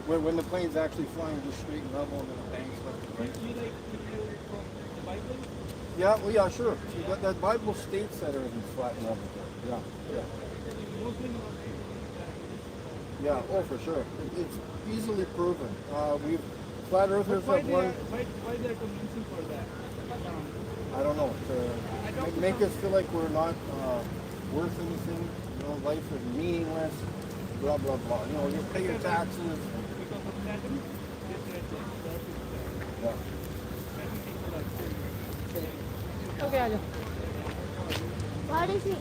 When the plane's actually flying just straight and level and then the banks left and right. We like to do from the Bible. Yeah, well, yeah, sure. That Bible states that everything's flat and level. Yeah, yeah. Yeah, oh, for sure. It's easily proven. We've flat earthers have one. Why they are convincing for that? I don't know. To make us feel like we're not worth anything. You know, life is meaningless. Blah blah blah. You know, you pay your taxes. Yeah. Okay, आजा. What is it?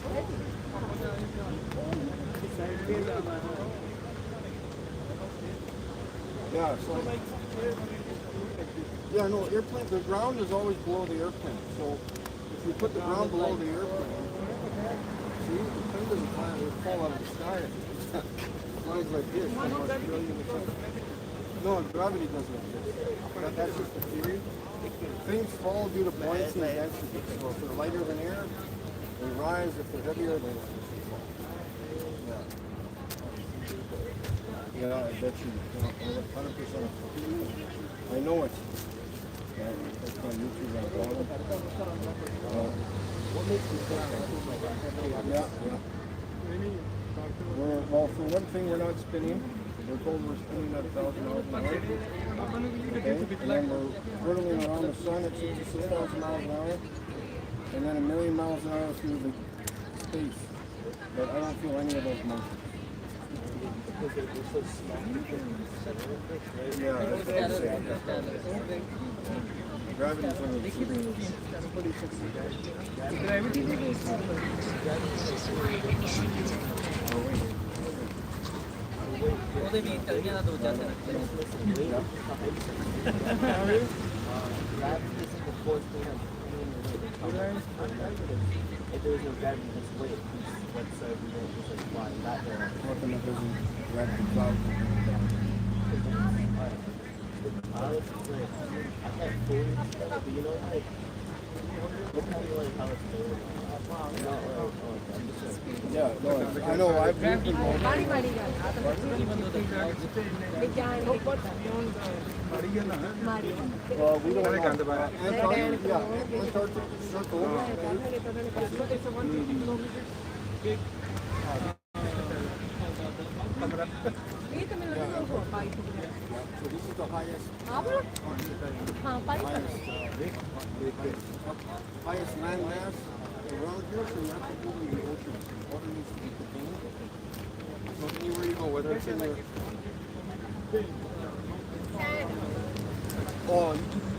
Yeah, so yeah, no, airplane. The ground is always below the airplane. So if you put the ground below the airplane, see, the plane doesn't fly; it fall out of the sky. It flies like this. No, gravity doesn't exist. That's just a theory. Things fall due to buoyancy and density. So if they're lighter than air, they rise. If they're heavier, they fall. Yeah. Yeah, I bet you 100%. I know it. That's my YouTube account. Yeah, yeah. Well, for one thing, we're not spinning. We're told we're spinning at 1,000 miles an hour. Okay? And then we're whirling around the sun at 66,000 miles an hour. And then 1,000,000 miles an hour through the space. But I don't feel any of those motions. Yeah, that's what I'm saying. Gravity is one of the ਉਹਦੇ ਵੀ ਟਲੀਆਂ ਦਾ ਦੂਜਾ ਤੇ Yeah, no, I know. I've been ਮਾੜੀ ਮਾੜੀ ਗੱਲ ਆ ਤਾਂ ਵਿਗਿਆਨ ਮਾੜੀ well, we don't know. Antarctic, yeah, Antarctic Circle. ਇਹ ਤਾਂ ਮੈਨੂੰ ਲੱਗਦਾ ਉਹ ਪਾਈ So this is the highest, ਹਾਂ ਬੋਲੋ ਹਾਂ ਪਾਈ highest land mass around here. So you have to go in the ocean. Water needs to be contained. So anywhere you go, whether it's in the oh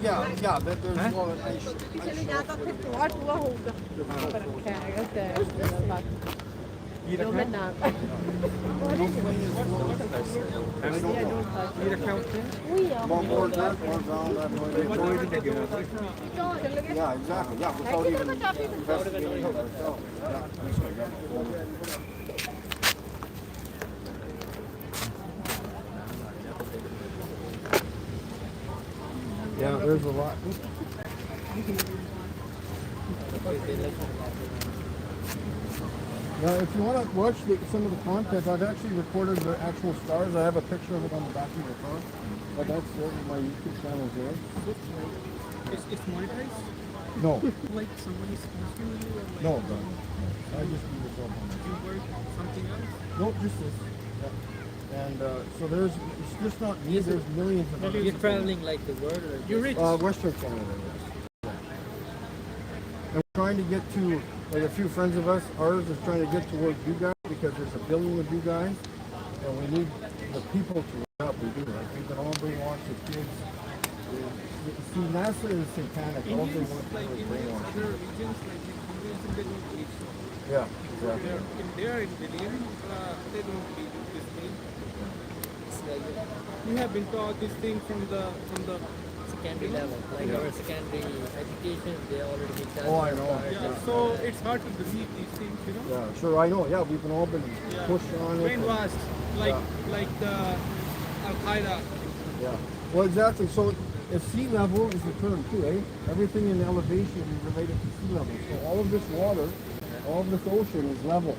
yeah, that there's well, ice. ਚਲੇ ਜਾ ਤਾਂ ਫਿਰ ਟੂਆ ਟੂਆ ਹੋਊਗਾ ਪਰ ਰੱਖਿਆ ਹੈਗਾ ਸੈਰ ਕੀ ਜੋ ਮੈਂ ਨਾ ਕੀ ਰੱਖਿਆ ਉੱਥੇ ਉਹੀ ਆ More dirt, more ground. That way they ਕੋਈ ਨਹੀਂ ਲੱਗਿਆ ਤੋਂ ਚੱਲ ਗਿਆ Yeah, exactly. Yeah, without even investigating it ourselves. Yeah, this way, yeah. Yeah, there's a lot. Now, if you want to watch some of the content, I've actually recorded the actual stars. I have a picture of it on the back of the car. But that's my YouTube channel there. It's monetized? No, Like somebody sponsoring you or like no, no. I just do this all by myself. you work something else? No, just this. Yeah. And so it's just not me, there's millions of others. You're traveling like the world or You're rich. Western Canada, yes. And we're trying to get to, like a few friends of ours is trying to get towards you guys because there's 1 billion of you guys. And we need the people to help. We do. Like we can all brainwash the kids. See, NASA is satanic. All they want to do is In brainwash. other regions like in Hinduism, they don't believe so. Yeah, exactly. They are in belief, they don't believe in this thing. We have been taught this thing from the secondary level, like our secondary education, they already been done. Oh, I know. yeah. So it's hard to believe these things, you know. Yeah, sure, I know. Yeah, we've been all been pushed on it. Brainwashed, like the Al Qaeda. Yeah. Well, exactly. So, if sea level is the term too, eh? Everything in elevation is related to sea level. So all of this water, all of this ocean is level.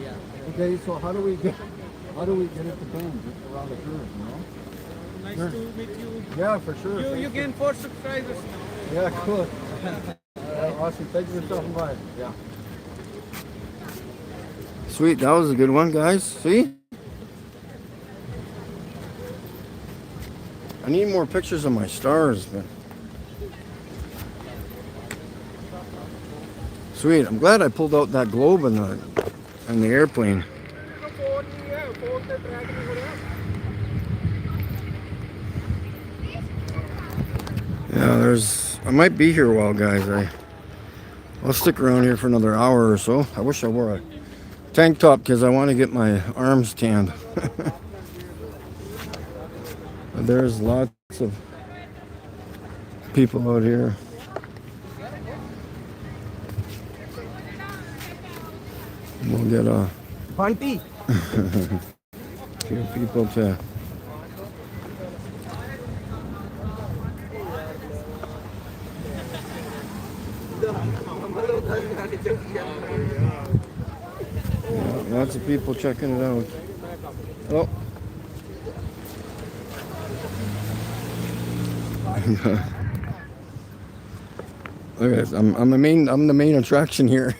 Yeah. Okay. So how do we get it to bend just around the curve? You know? Nice Sure. to meet you. Yeah, for sure. You gain 4 subscribers now. Yeah, cool. Awesome. Thank you for stopping by. Yeah. Sweet. That was a good one, guys. See? I need more pictures of my stars, but sweet. I'm glad I pulled out that globe in the airplane. Yeah, I might be here a while, guys. I'll stick around here for another hour or so. I wish I wore a tank top because I want to get my arms tanned. There's lots of people out here. We'll get a few people to lots of people checking it out. Oh. Look at this. I'm the main attraction here.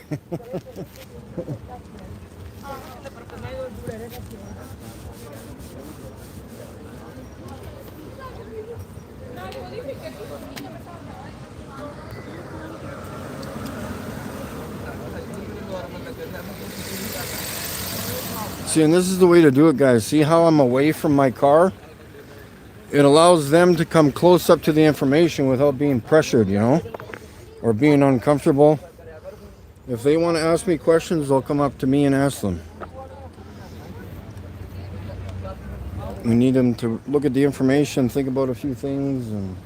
See, and this is the way to do it, guys. See how I'm away from my car? It allows them to come close up to the information without being pressured, you know, or being uncomfortable. If they want to ask me questions, they'll come up to me and ask them. We need them to look at the information, think about a few things, and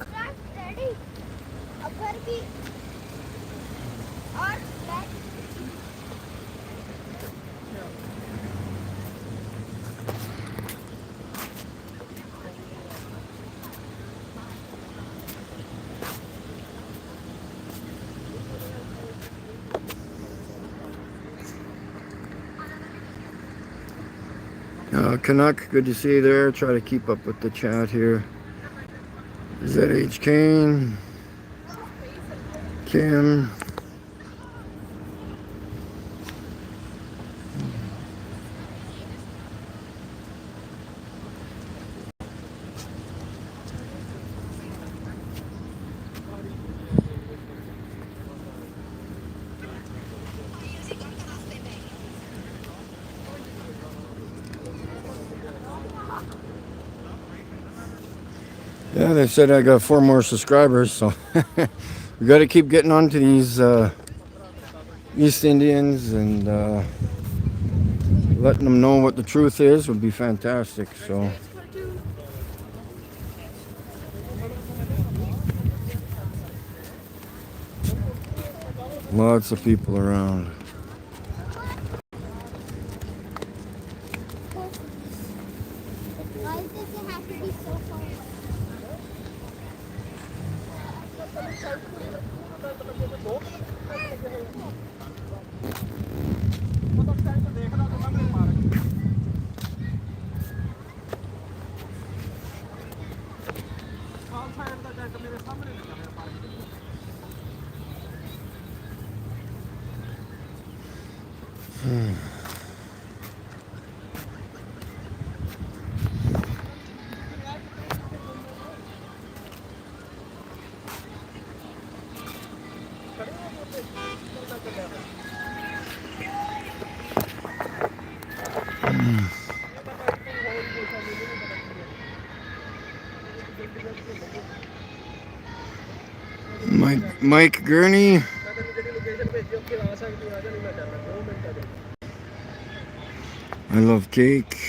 Canuck, good to see you there. Try to keep up with the chat here. ZH Kane, Kim. Yeah, they said I got 4 more subscribers, so we got to keep getting on to these East Indians and letting them know what the truth is would be fantastic. So lots of people around. Why does it have to be so far? Mike Gurney. I love cake.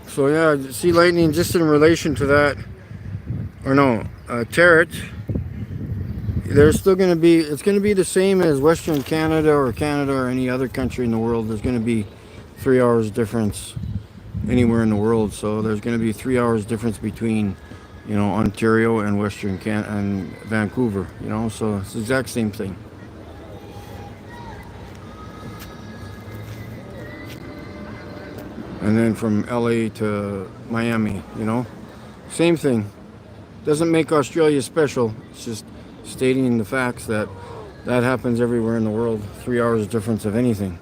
So yeah, see lightning just in relation to that, or no, Tarot. There's still going to be, it's going to be the same as Western Canada or any other country in the world. There's going to be 3 hours difference anywhere in the world. So there's going to be 3 hours difference between, you know, Ontario and Western Canada and Vancouver, you know, so it's the exact same thing. And then from LA to Miami, you know, same thing. Doesn't make Australia special. It's just stating the facts that That happens everywhere in the world. 3 hours difference of anything.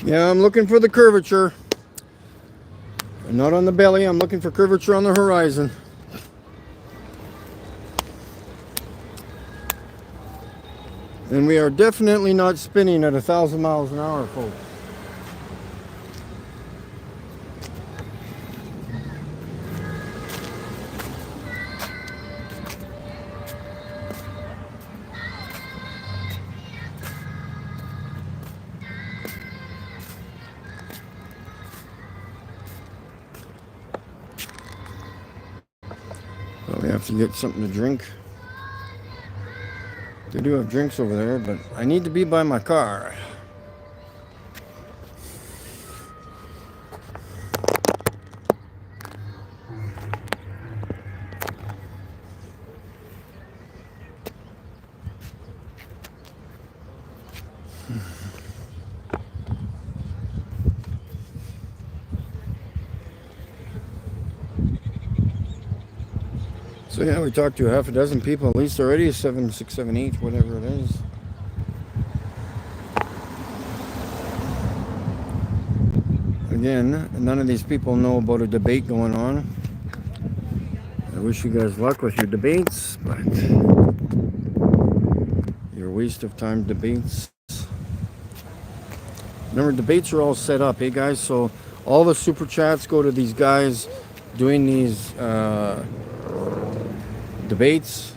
Yeah, I'm looking for the curvature. Not on the belly, I'm looking for curvature on the horizon. And we are definitely not spinning at 1,000 miles an hour, folks. Well, we have to get something to drink. They do have drinks over there, but I need to be by my car. So yeah, we talked to half a dozen people at least already, 7, 6, 7, 8, whatever it is. Again, none of these people know about a debate going on. I wish you guys luck with your debates, but your waste of time debates. Remember, debates are all set up, eh guys? So all the super chats go to these guys doing these debates.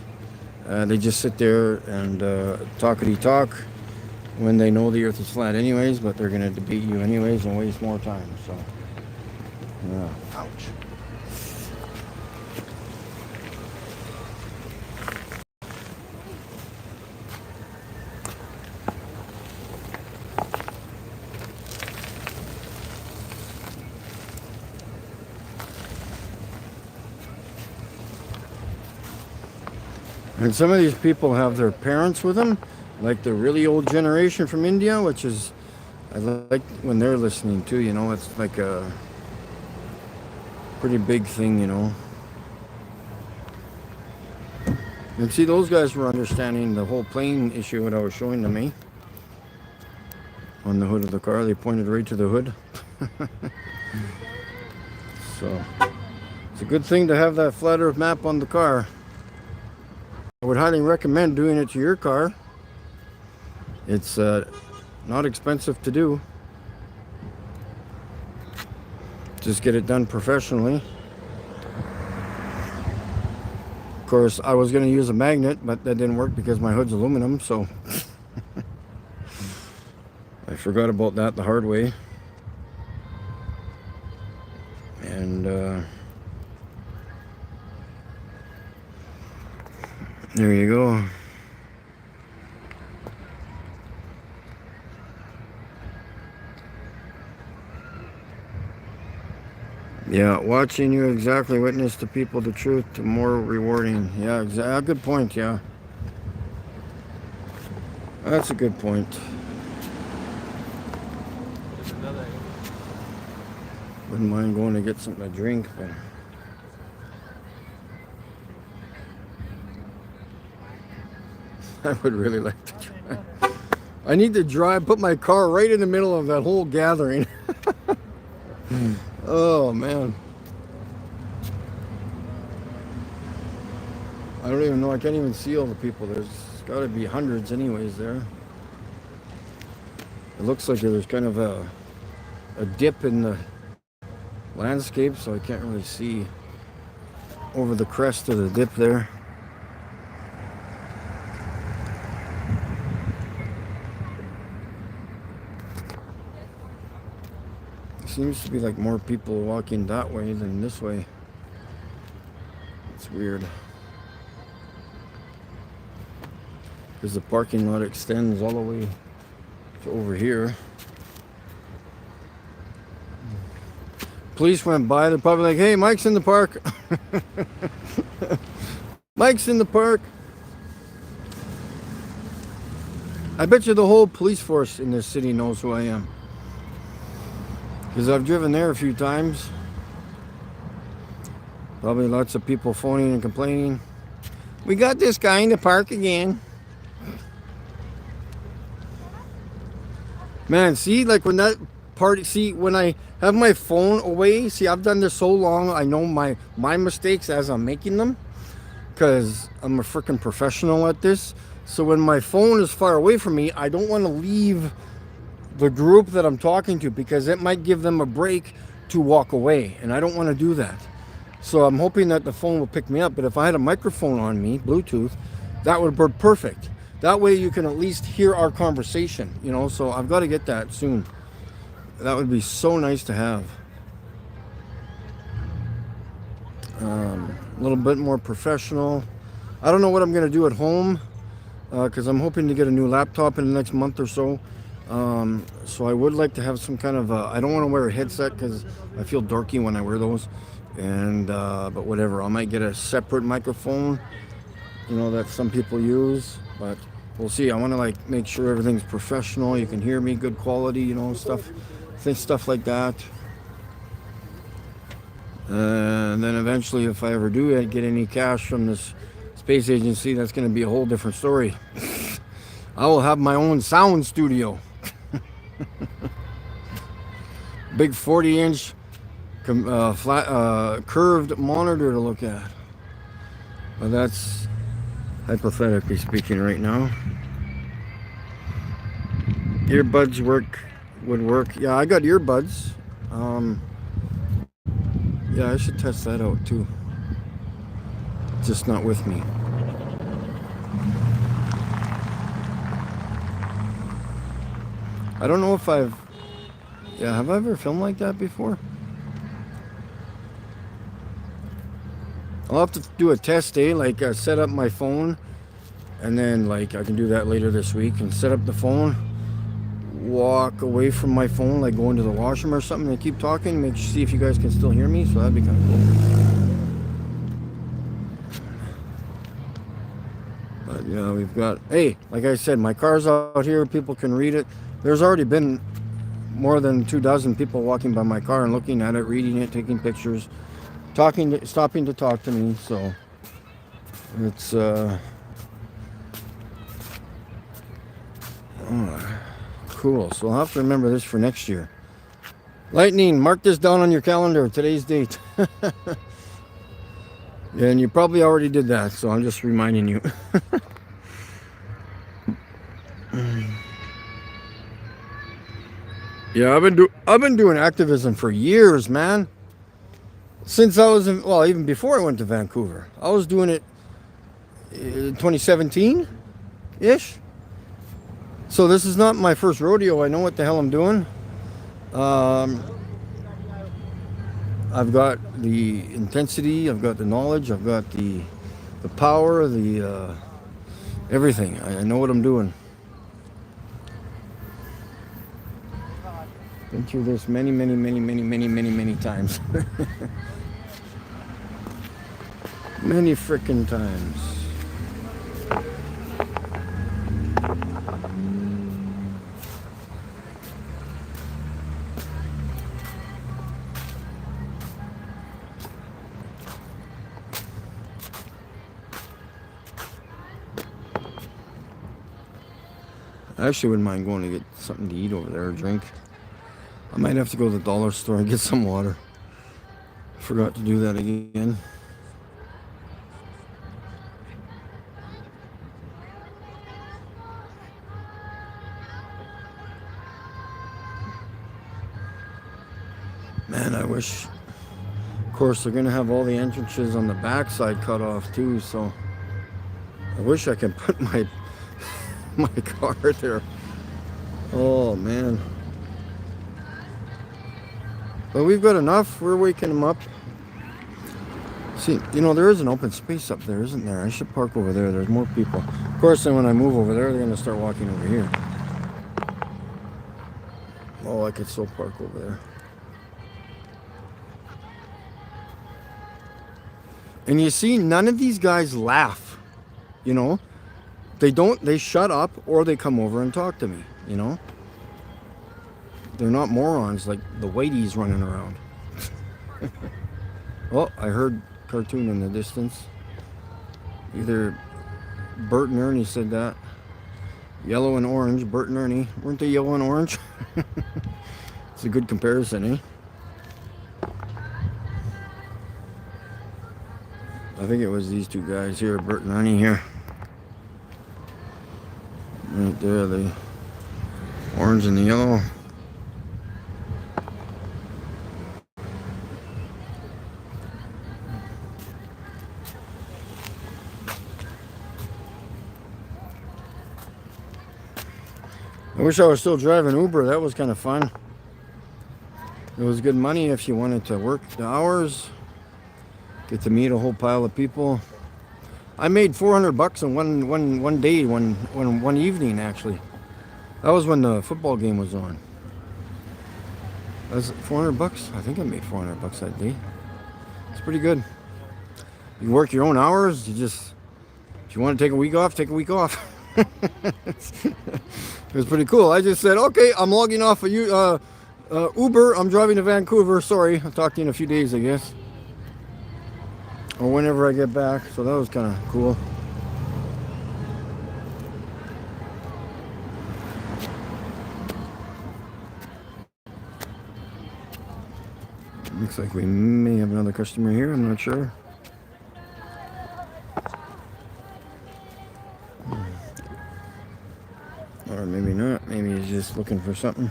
They just sit there and talkity talk when they know the earth is flat anyways, but they're going to debate you anyways and waste more time. So, yeah. Ouch. And some of these people have their parents with them, like the really old generation from India, which is, I like when they're listening too, you know, it's like a pretty big thing, you know. And see, those guys were understanding the whole plane issue that I was showing to me on the hood of the car. They pointed right to the hood. So, it's a good thing to have that flat earth map on the car. I would highly recommend doing it to your car. It's not expensive to do. Just get it done professionally. Of course, I was going to use a magnet, but that didn't work because my hood's aluminum, so I forgot about that the hard way. And there you go. Yeah, watching you exactly witness to people the truth, the more rewarding. Yeah, good point, yeah. That's a good point. Wouldn't mind going to get something to drink, but I would really like to try. I need to drive, put my car right in the middle of that whole gathering. Oh, man. I don't even know. I can't even see all the people. There's got to be hundreds anyways there. It looks like there's kind of a dip in the landscape, so I can't really see over the crest of the dip there. Seems to be like more people walking that way than this way. It's weird. Because the parking lot extends all the way to over here. Police went by, they're probably like, hey, Mike's in the park. Mike's in the park. I bet you the whole police force in this city knows who I am. Because I've driven there a few times. Probably lots of people phoning and complaining. We got this guy in the park again. Man, see, like when that party, see, when I have my phone away, see, I've done this so long, I know my mistakes as I'm making them. Because I'm a freaking professional at this. So when my phone is far away from me, I don't want to leave the group that I'm talking to because it might give them a break to walk away. And I don't want to do that. So I'm hoping that the phone will pick me up. But if I had a microphone on me, Bluetooth, that would be perfect. That way you can at least hear our conversation, you know. So I've got to get that soon. That would be so nice to have. A little bit more professional. I don't know what I'm going to do at home because I'm hoping to get a new laptop in the next month or so. So I would like to have some kind of I don't want to wear a headset because I feel dorky when I wear those. And but whatever, I might get a separate microphone, you know, that some people use. But we'll see. I want to like make sure everything's professional. You can hear me, good quality, you know, stuff like that. And then eventually, if I ever do get any cash from this space agency, that's going to be a whole different story. I will have my own sound studio. Big 40-inch flat curved monitor to look at. But that's hypothetically speaking right now. Earbuds would work. Yeah, I got earbuds. Yeah, I should test that out too. Just not with me. I don't know if have I ever filmed like that before? I'll have to do a test day, like set up my phone, and then like I can do that later this week and set up the phone, walk away from my phone, like go into the washroom or something and keep talking, see if you guys can still hear me, so that'd be kind of cool. But yeah, we've got, hey, like I said, my car's out here, people can read it. There's already been more than 24 people walking by my car and looking at it, reading it, taking pictures, stopping to talk to me, so it's cool. So I'll have to remember this for next year. Lightning, mark this down on your calendar, today's date. Yeah, and you probably already did that, so I'm just reminding you. Yeah, I've been doing activism for years, man. Since I was even before I went to Vancouver. I was doing it in 2017-ish. So this is not my first rodeo. I know what the hell I'm doing. I've got the intensity, I've got the knowledge, I've got the power, the everything. I know what I'm doing. Been through this many times. Many frickin' times. I actually wouldn't mind going to get something to eat over there, a drink. I might have to go to the dollar store and get some water. Forgot to do that again. Man, I wish. Of course, they're gonna have all the entrances on the backside cut off too, so I wish I could put my car there. Oh man. But we've got enough. We're waking them up. See, you know, there is an open space up there, isn't there? I should park over there. There's more people. Of course, then when I move over there, they're going to start walking over here. Oh, I could still park over there. And you see, none of these guys laugh. You know? They don't, they shut up or they come over and talk to me, you know? They're not morons like the whiteies running around. Oh, I heard cartoon in the distance. Either Bert and Ernie said that. Yellow and orange, Bert and Ernie. Weren't they yellow and orange? It's a good comparison, eh? I think it was these two guys here, Bert and Ernie here. Right there, the orange and the yellow. I wish I was still driving Uber. That was kind of fun. It was good money if you wanted to work the hours. Get to meet a whole pile of people. I made $400 in one day, one evening actually. That was when the football game was on. That was $400. I think I made $400 that day. It's pretty good. You work your own hours. You just, if you want to take a week off, take a week off. It was pretty cool. I just said, okay, I'm logging off of you, Uber. I'm driving to Vancouver. Sorry, I'll talk to you in a few days, I guess. Or whenever I get back. So that was kind of cool. Looks like we may have another customer here. I'm not sure. Or maybe not. Maybe he's just looking for something.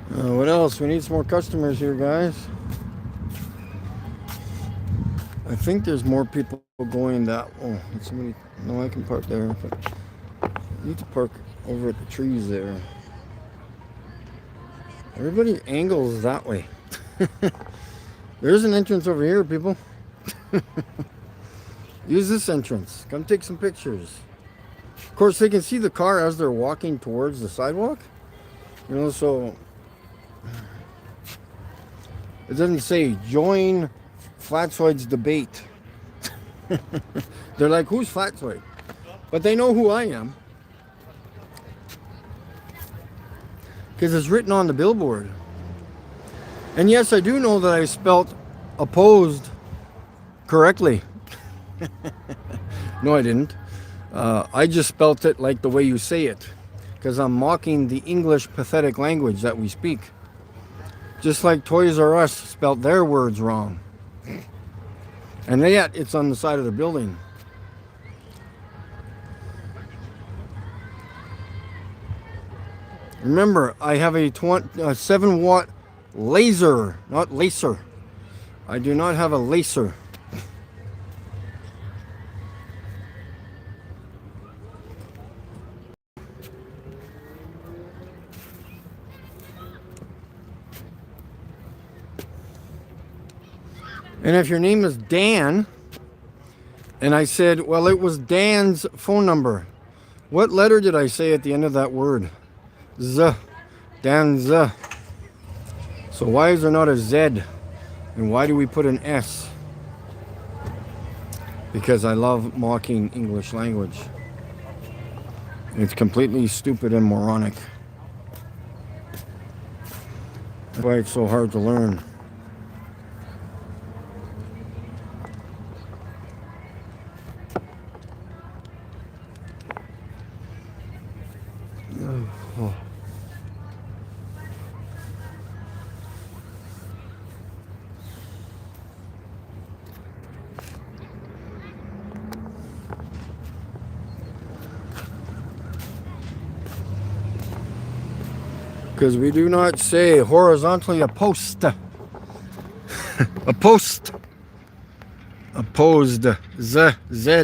What else? We need some more customers here, guys. I think there's more people going that. Oh, somebody. No, I can park there. But I need to park over at the trees there. Everybody angles that way. There's an entrance over here, people. Use this entrance. Come take some pictures. Of course, they can see the car as they're walking towards the sidewalk. You know, so it doesn't say join Flatsoid's debate. They're like, who's Flatsoid? But they know who I am. Because it's written on the billboard. And yes, I do know that I spelt opposed correctly. No, I didn't. I just spelt it like the way you say it. Because I'm mocking the English pathetic language that we speak. Just like Toys R Us spelt their words wrong. And yet, it's on the side of the building. Remember, I have a 7-watt laser, not laser. I do not have a laser. And if your name is Dan, and I said, well, it was Dan's phone number. What letter did I say at the end of that word? Z. Dan Z. So why is there not a Z? And why do we put an S? Because I love mocking English language. It's completely stupid and moronic. That's why it's so hard to learn. Oh. Because we do not say horizontally opposed. Opposed. Opposed. Z. Z.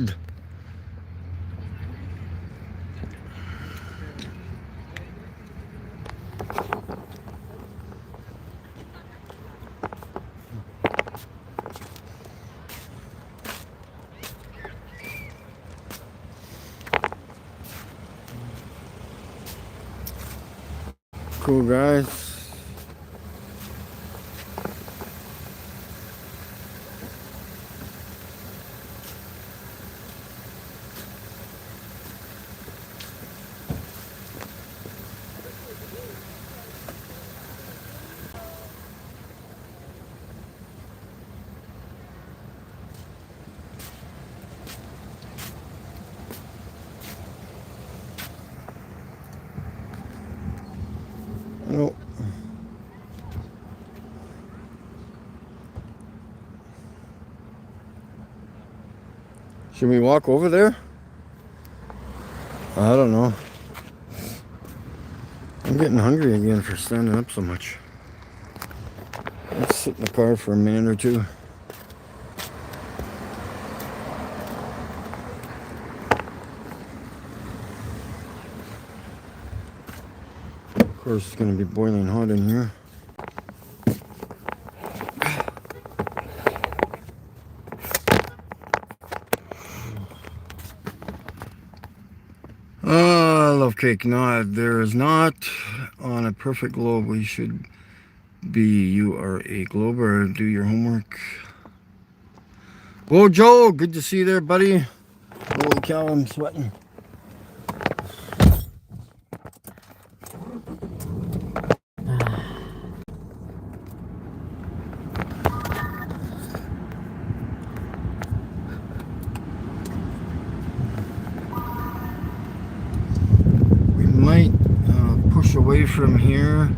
Cool, guys. No. Should we walk over there? I don't know. I'm getting hungry again for standing up so much. Let's sit in the car for a minute or two. Of course, it's going to be boiling hot in here. Love cake. No, there is not. On a perfect globe, we should be. You are a glober. Do your homework. Whoa, Joe. Good to see you there, buddy. Holy cow, I'm sweating. Push away from here.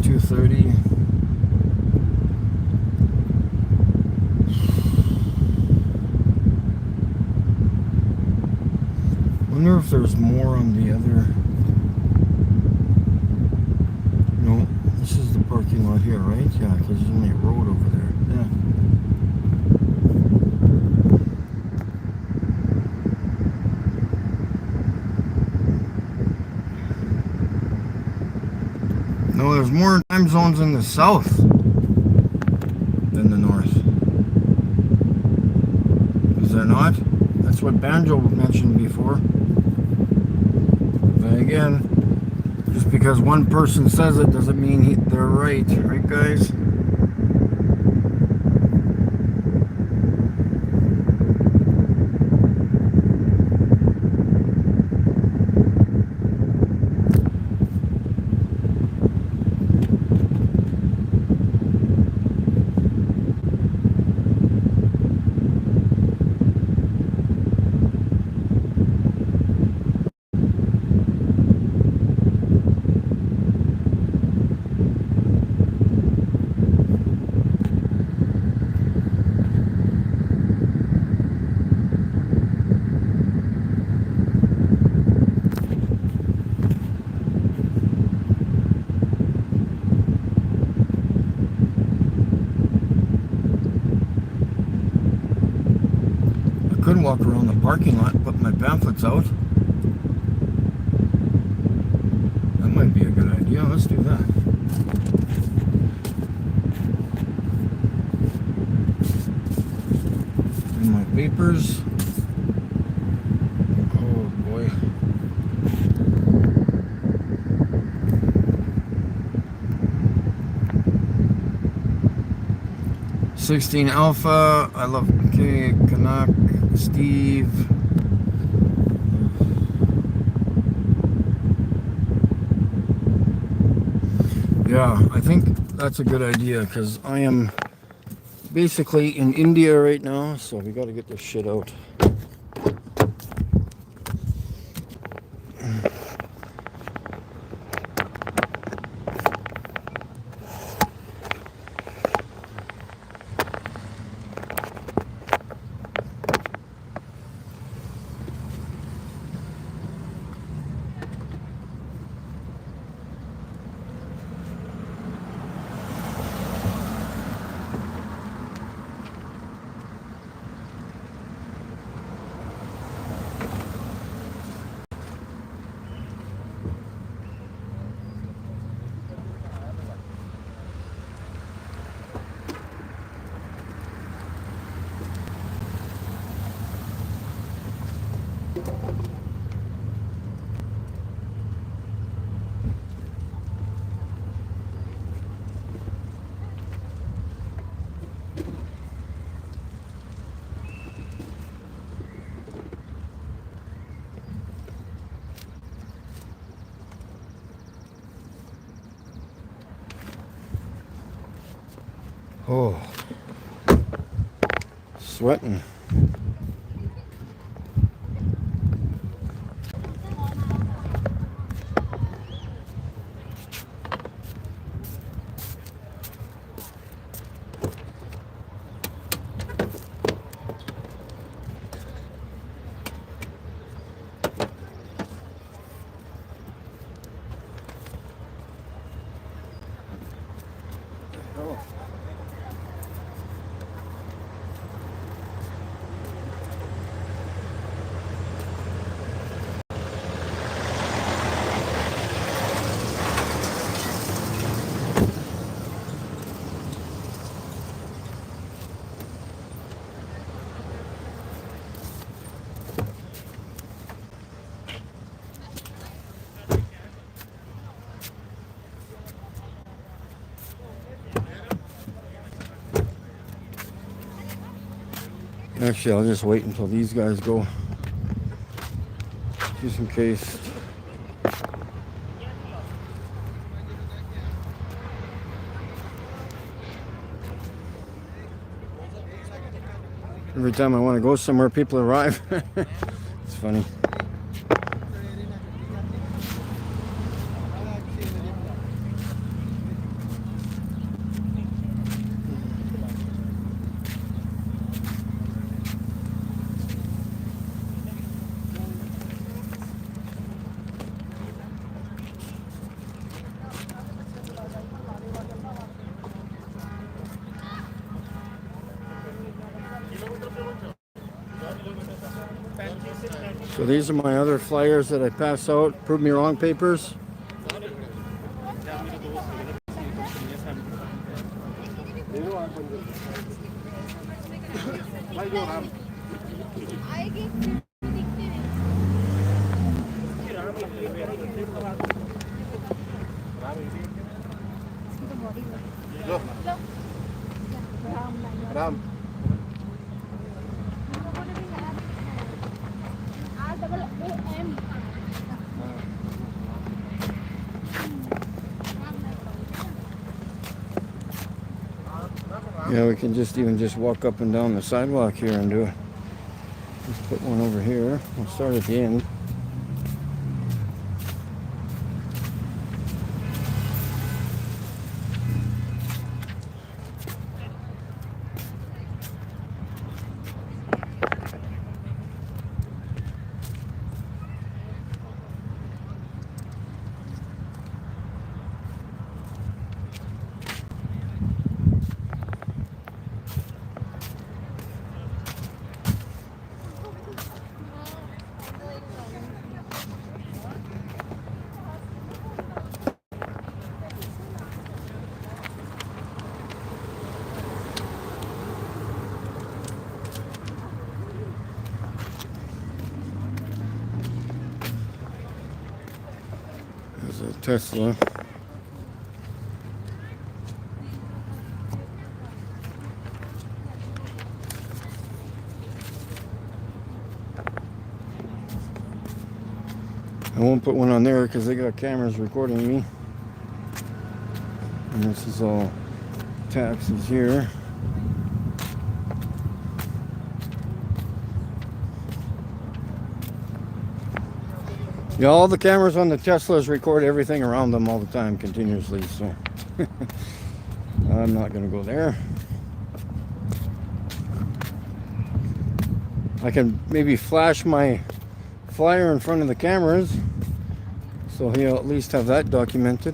2:30. Wonder if there's more on the other. No, this is the parking lot here, right? Yeah, because there's only a road over there. Yeah. No, there's more time zones in the south than the north. Is there not? That's what Banjo mentioned before. But again, just because one person says it doesn't mean they're right. Right, guys? Could walk around the parking lot and put my pamphlets out. That might be a good idea. Let's do that. And my papers. Oh boy. '16 Alpha. I love Canuck. Steve. Yeah, I think that's a good idea because I am basically in India right now, so we got to get this shit out. Oh, sweating. Actually, I'll just wait until these guys go, just in case. Every time I want to go somewhere, people arrive. It's funny. So these are my other flyers that I pass out. Prove me wrong papers. Ram. Yeah, we can just walk up and down the sidewalk here and do it. Let's put one over here. We'll start at the end. There's a Tesla. I won't put one on there because they got cameras recording me. And this is all taxis here. Yeah, all the cameras on the Teslas record everything around them all the time, continuously, so I'm not going to go there. I can maybe flash my flyer in front of the cameras, so he'll at least have that documented.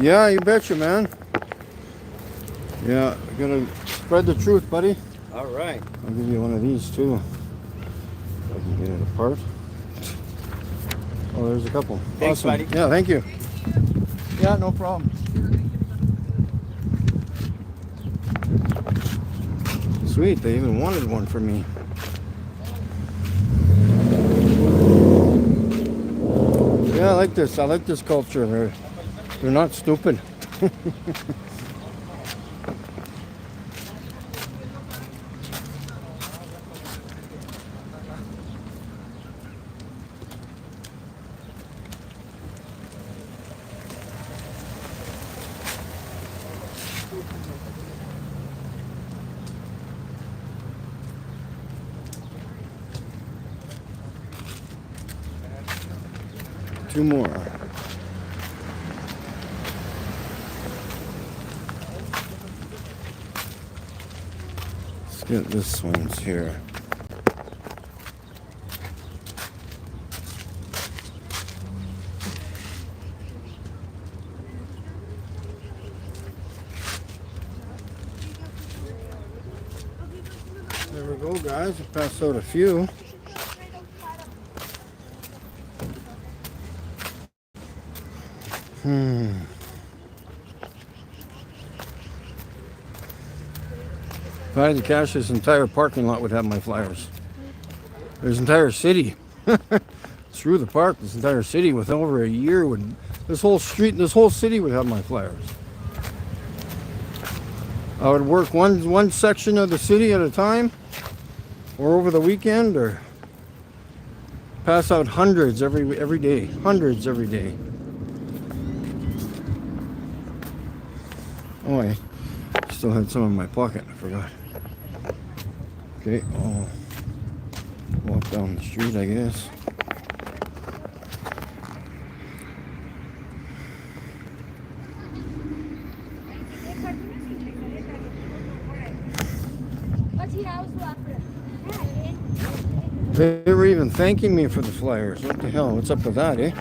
Yeah, you betcha, man. Yeah, gotta spread the truth, buddy. All right. I'll give you one of these too. If I can get it apart. Oh, there's a couple. Thanks, awesome. buddy. Yeah, thank you. Yeah, no problem. Sweet, they even wanted one for me. Yeah, I like this. I like this culture. They're not stupid. 2 more. Let's get this one's here. There we go, guys. I passed out a few. If I had to cash, this entire parking lot would have my flyers. This entire city. Through the park, this entire city with over a year would, this whole street, this whole city would have my flyers. I would work one section of the city at a time, or over the weekend, or pass out hundreds every day. Hundreds every day. Oh, I still had some in my pocket. I forgot. Okay, I'll walk down the street, I guess. They were even thanking me for the flyers. What the hell? What's up with that, eh?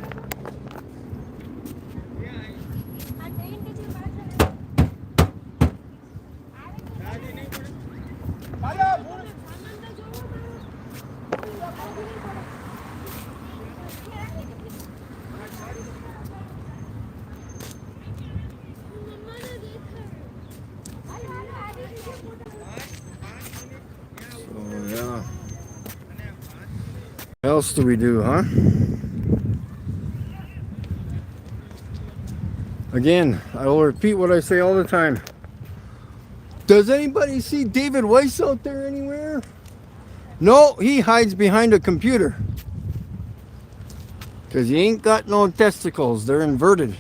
What else do we do, huh? Again, I will repeat what I say all the time. Does anybody see David Weiss out there anywhere? No, he hides behind a computer. Because he ain't got no testicles. They're inverted.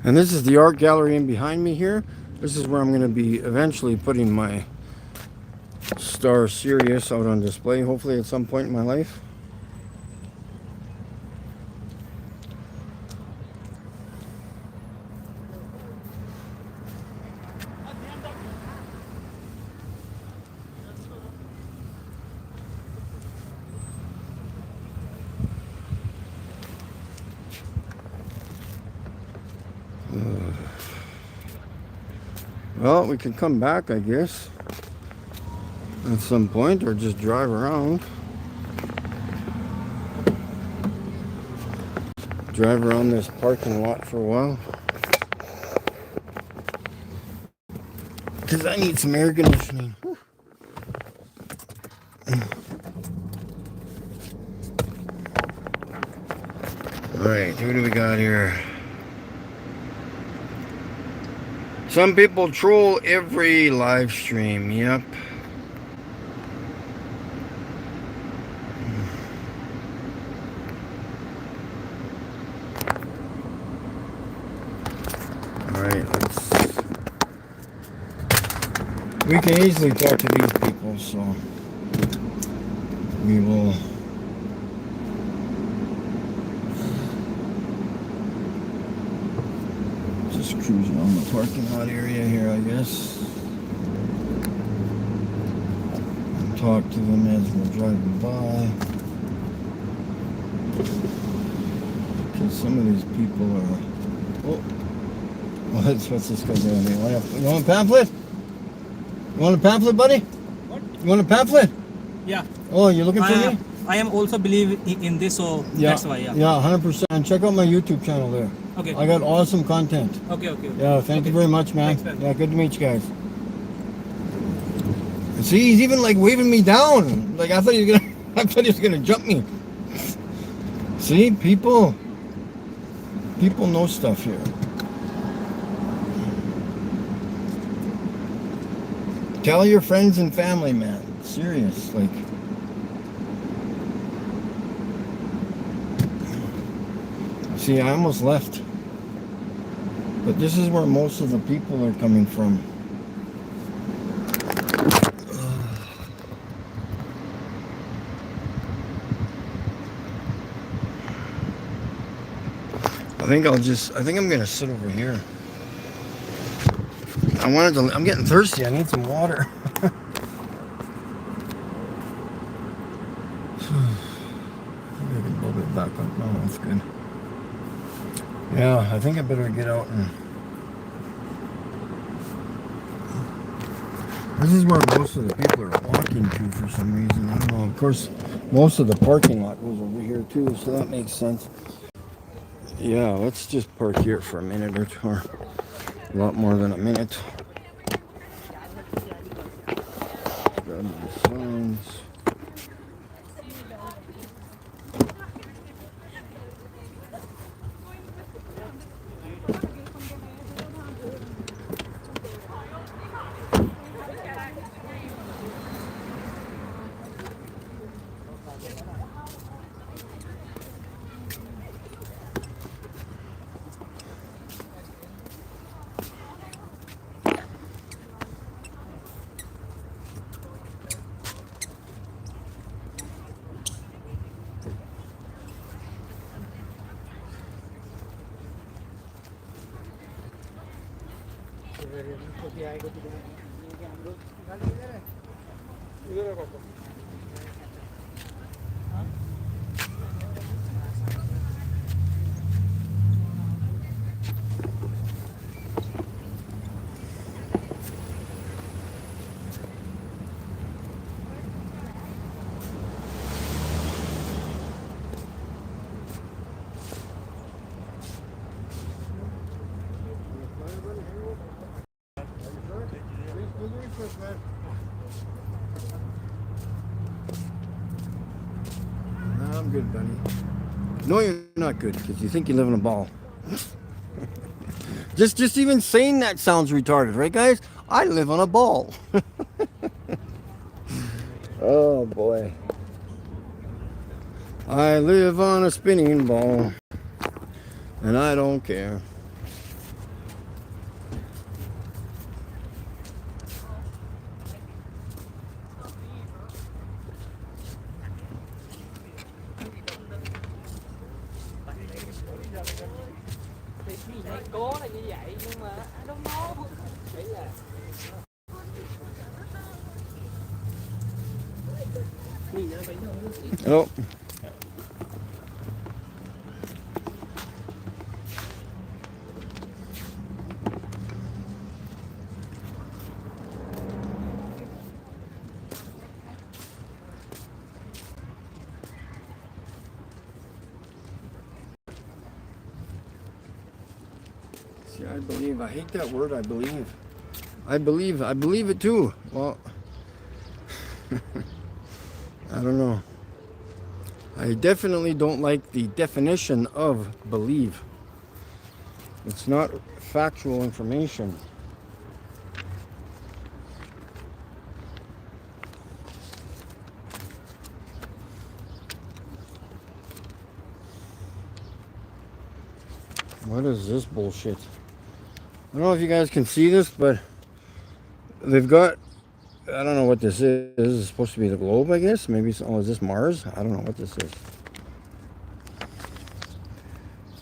And this is the art gallery in behind me here. This is where I'm going to be eventually putting my Star Sirius out on display, hopefully at some point in my life. Well, we can come back, I guess, at some point, or just drive around. Drive around this parking lot for a while. Because I need some air conditioning. Alright, who do we got here? Some people troll every live stream, yep. Alright, we can easily talk to these people, so we will just cruise around the parking lot area here, I guess, and talk to them as we're driving by. Because some of these people are, what's this guy doing here? You want a pamphlet? You want a pamphlet, buddy? What? You want a pamphlet? Yeah. Oh, you're looking for me? I am also believe in this, so that's why. Yeah. Yeah, 100%. And check out my YouTube channel there. Okay. I got awesome content. Okay. Yeah, thank you very much, man. Thanks, man. Yeah, good to meet you guys. See, he's even like waving me down. Like I thought he was gonna jump me. See, people know stuff here. Tell your friends and family, man. Serious, like. See, I almost left. But this is where most of the people are coming from. I think I'm gonna sit over here. I'm getting thirsty. I need some water. Maybe I can build it back up. No, that's good. Yeah, I think I better get out and... This is where most of the people are walking to for some reason. I don't know. Of course, most of the parking lot goes over here too, so that makes sense. Yeah, let's just park here for a minute or two, or a lot more than a minute. Grab the signs. No, I'm good, buddy. No, you're not good, because you think you live in a ball. just even saying that sounds retarded, right, guys? I live on a ball. Oh, boy. I live on a spinning ball, and I don't care. Cố là như vậy nhưng mà I don't know. Đấy là Hello. See, I believe. I hate that word, I believe. I believe it too. Well, I don't know. I definitely don't like the definition of believe. It's not factual information. What is this bullshit? I don't know if you guys can see this, but they've got, I don't know what this is. This is supposed to be the globe, I guess. Maybe it's, oh, is this Mars? I don't know what this is.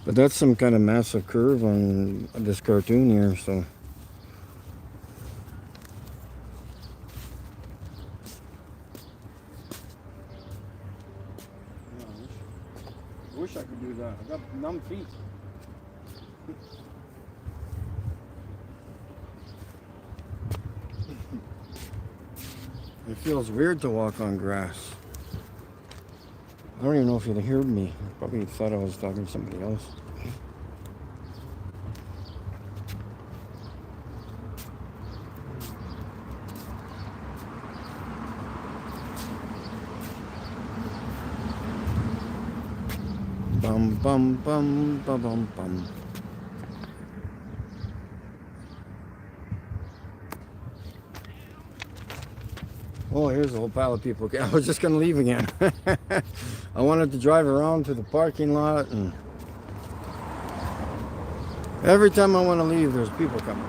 But that's some kind of massive curve on this cartoon here, so. I wish I could do that. I got numb feet. It feels weird to walk on grass. I don't even know if you'd heard me. Probably thought I was talking to somebody else. Bum bum bum bum bum bum. Oh, here's a whole pile of people. Okay, I was just gonna leave again. I wanted to drive around to the parking lot and Every time I want to leave, there's people coming.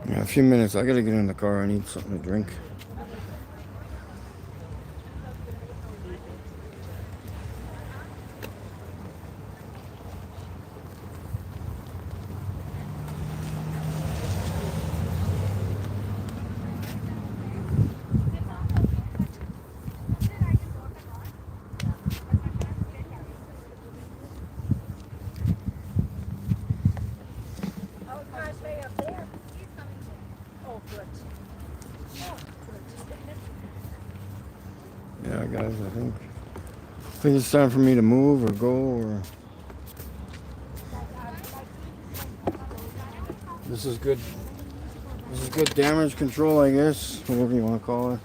Yeah, a few minutes. I gotta get in the car. I need something to drink. Yeah, guys, I think it's time for me to move or go or. This is good. This is good damage control, I guess, whatever you want to call it.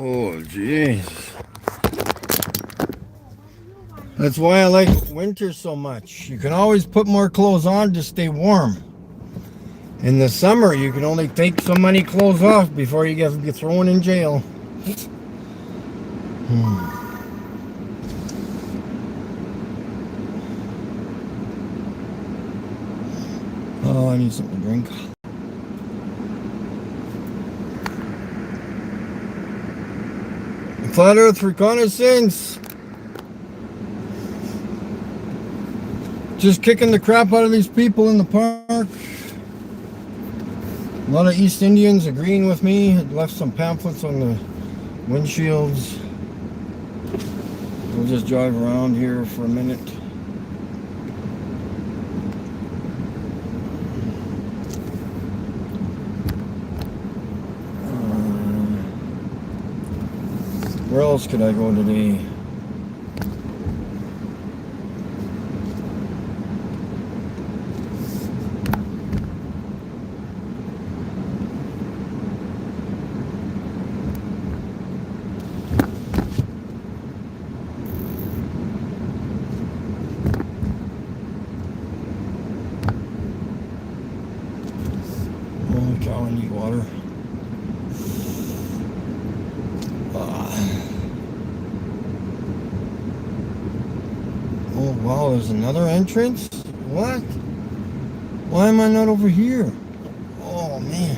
Oh, jeez. That's why I like winter so much. You can always put more clothes on to stay warm. In the summer, you can only take so many clothes off before you get thrown in jail. Oh, I need something to drink. Flat Earth Reconnaissance. Just kicking the crap out of these people in the park. A lot of East Indians agreeing with me. Had left some pamphlets on the windshields. We'll just drive around here for a minute. Where else could I go today? Holy cow, I need water. Oh wow, there's another entrance? What? Why am I not over here? Oh man.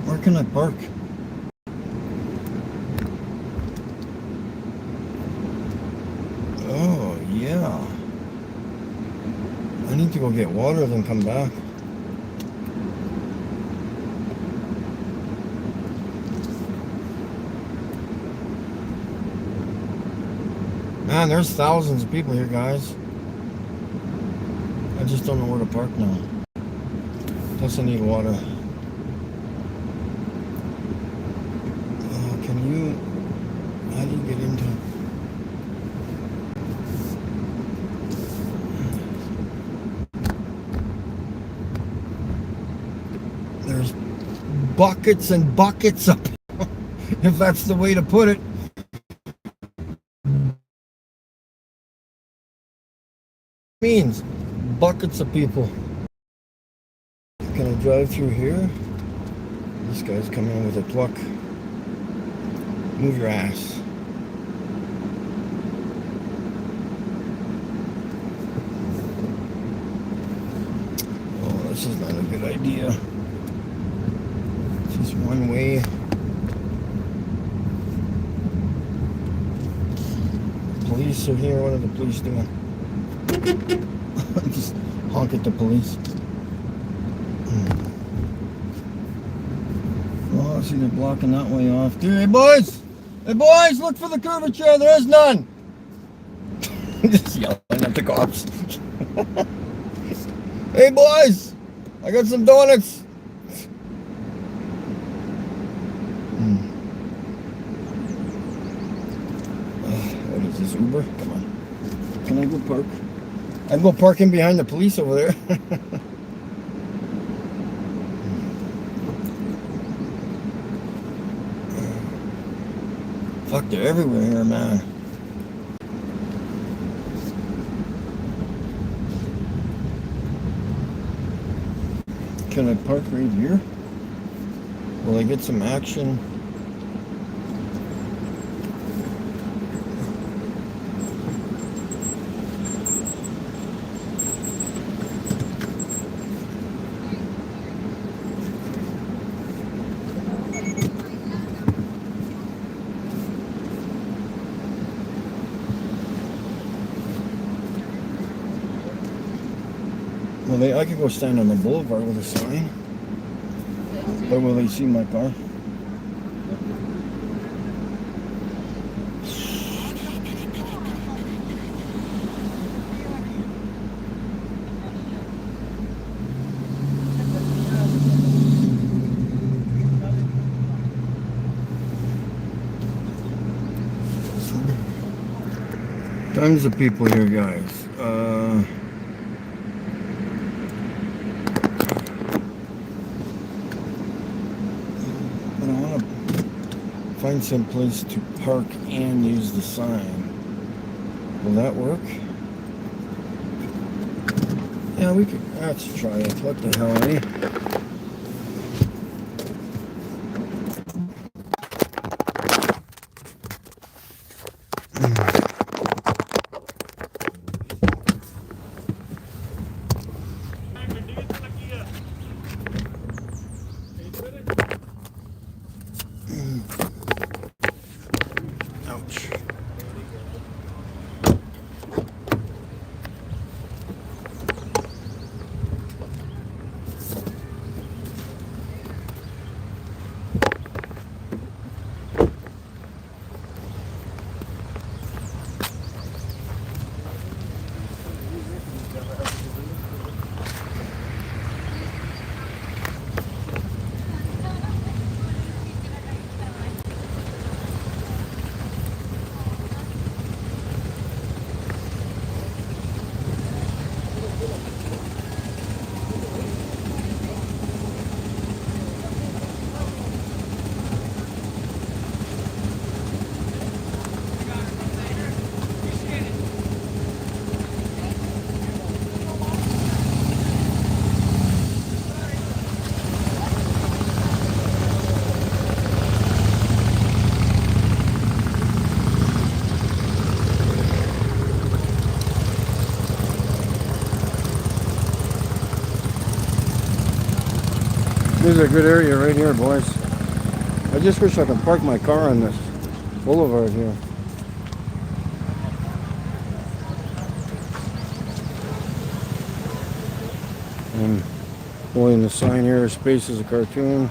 Where can I park? Oh yeah. I need to go get water then come back. Man, there's thousands of people here, guys. I just don't know where to park now. Plus I need water. How do you get into... There's buckets and buckets up, if that's the way to put it. Means buckets of people. Can I drive through here? This guy's coming in with a truck. Move your ass. This is not a good idea. It's just one way. Police are here. What are the police doing? Just honk at the police. Oh, I see they're blocking that way off. Hey boys! Hey boys, look for the curvature. There is none. Just yelling at the cops. Hey boys! I got some donuts. What is this, Uber? Come on. Can I go park? I can go parking behind the police over there. Fuck, they're everywhere here, man. Can I park right here? Will I get some action? Well, I could go stand on the boulevard with a sign. But will they see my car? Tons of people here, guys. But I want to find some place to park and use the sign. Will that work? Yeah, we could. Let's try it. What the hell, eh? Ouch. This is a good area right here, boys. I just wish I could park my car on this boulevard here. And holding the sign here, space is a cartoon.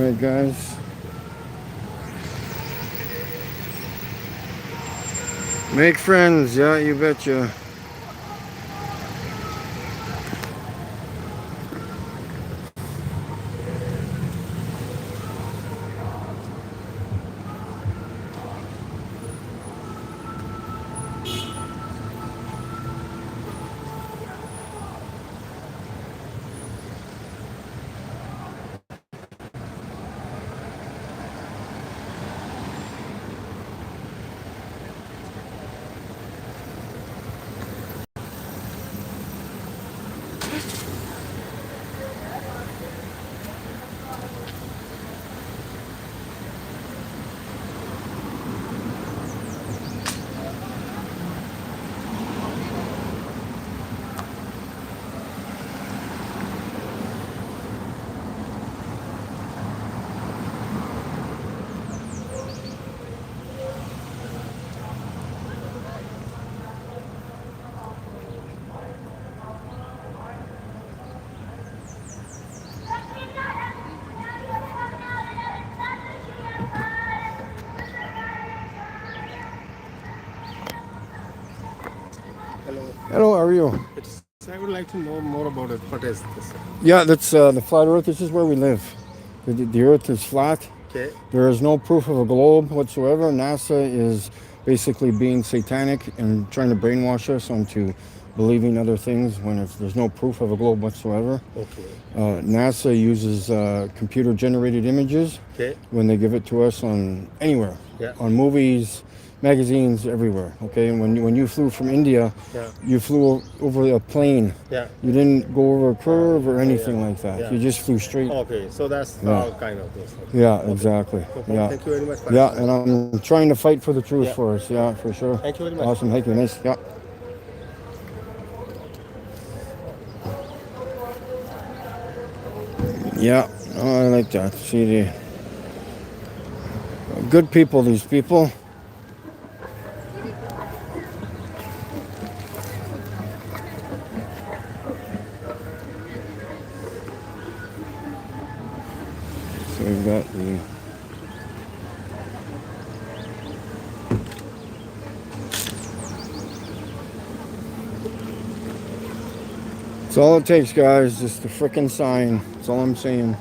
Alright, guys. Make friends, yeah, you betcha. Hello. Hello, how are you? I would like to know more about it. What is this? Yeah, that's the flat earth. This is where we live. The earth is flat. Okay. There is no proof of a globe whatsoever. NASA is basically being satanic and trying to brainwash us onto believing other things when there's no proof of a globe whatsoever. Okay. NASA uses computer generated images Okay. when they give it to us on anywhere, Yeah. on movies, magazines, everywhere. Okay, and when you flew from India, Yeah. you flew over a plane. Yeah. You didn't go over a curve or anything like that. Yeah. You just flew straight. Okay. So that's Yeah. all kind of this. Yeah, exactly. No problem. Yeah. Thank you very much. For Yeah, and I'm trying to fight for the truth Yeah. for us. Yeah, for sure. Thank you very much. Awesome. Thank you. Nice. Yeah. Yeah. Oh, I like that. See the good people. These people. So we've got the. That's all it takes, guys. Just a frickin' sign. That's all I'm saying.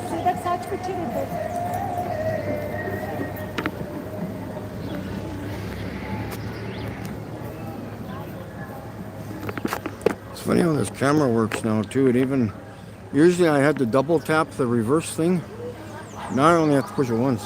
सीधा साच पीछे रहता है It's funny how this camera works now too. It even usually I had to double tap the reverse thing. Now I only have to push it once.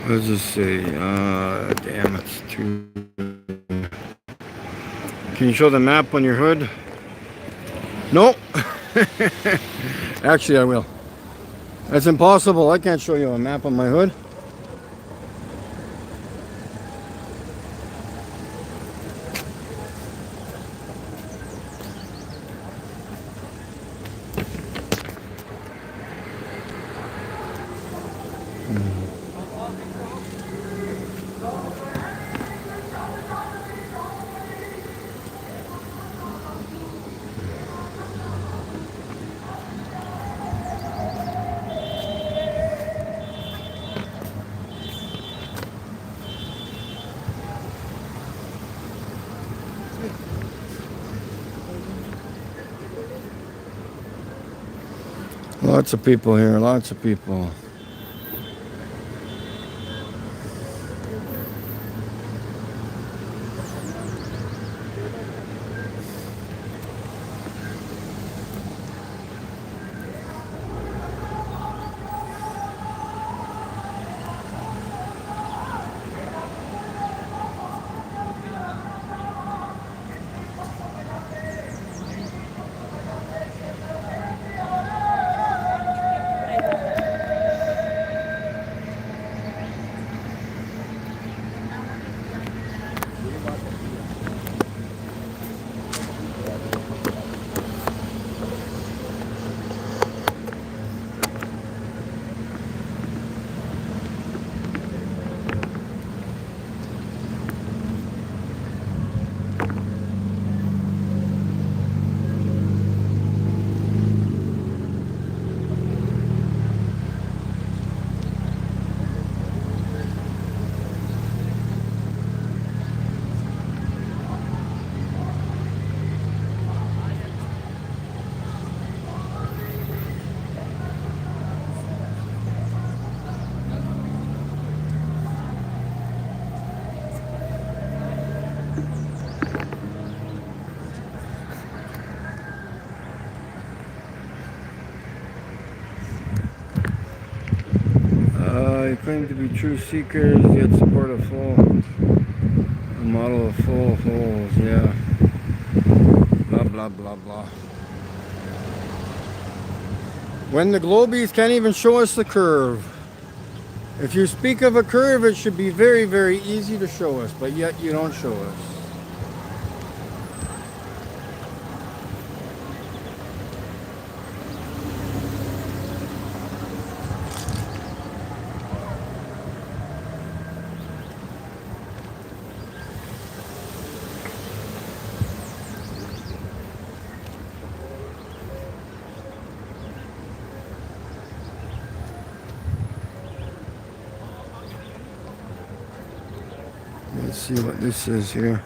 Let's just say, damn, it's too. Can you show the map on your hood? Nope. Actually, I will. That's impossible. I can't show you a map on my hood. Lots of people here, lots of people. true seekers yet support a model of full holes. Yeah. Blah blah blah blah. When the globies can't even show us the curve. If you speak of a curve, it should be very, very easy to show us, but yet you don't show us. Let's see what this is here.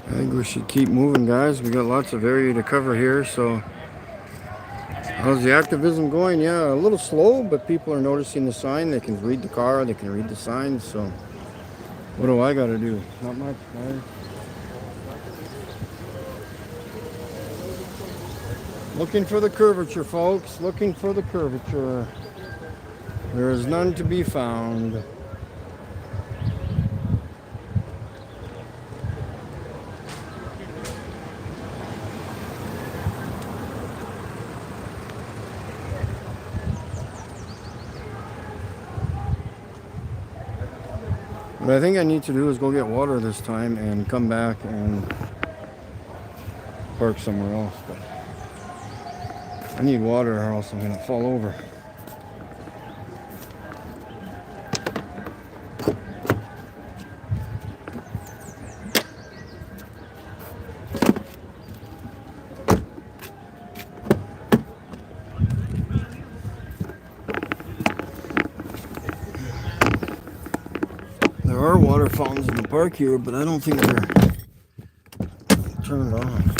I think we should keep moving, guys. We got lots of area to cover here, so how's the activism going? Yeah, a little slow, but people are noticing the sign. They can read the car, they can read the signs, so what do I gotta do? Not much, guys. Looking for the curvature, folks. Looking for the curvature. There is none to be found. What I think I need to do is go get water this time and come back and park somewhere else. But I need water or else I'm going to fall over. There are water fountains in the park here, but I don't think they're turned on.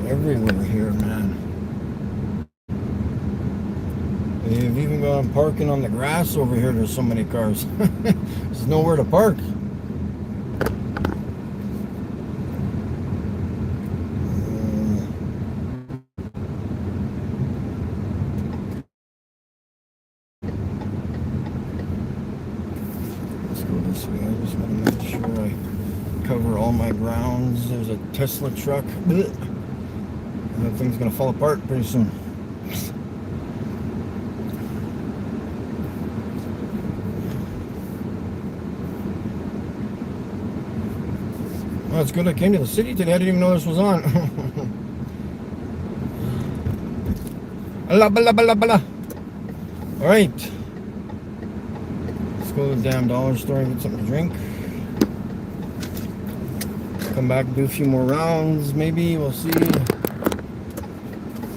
Everywhere here, man. They've even gone parking on the grass over here. There's so many cars. There's nowhere to park. Let's go this way. I just want to make sure I cover all my grounds. There's a Tesla truck. That thing's gonna fall apart pretty soon. Well, it's good I came to the city today. I didn't even know this was on. Alright. Let's go to the damn dollar store and get something to drink. Come back and do a few more rounds, maybe. We'll see.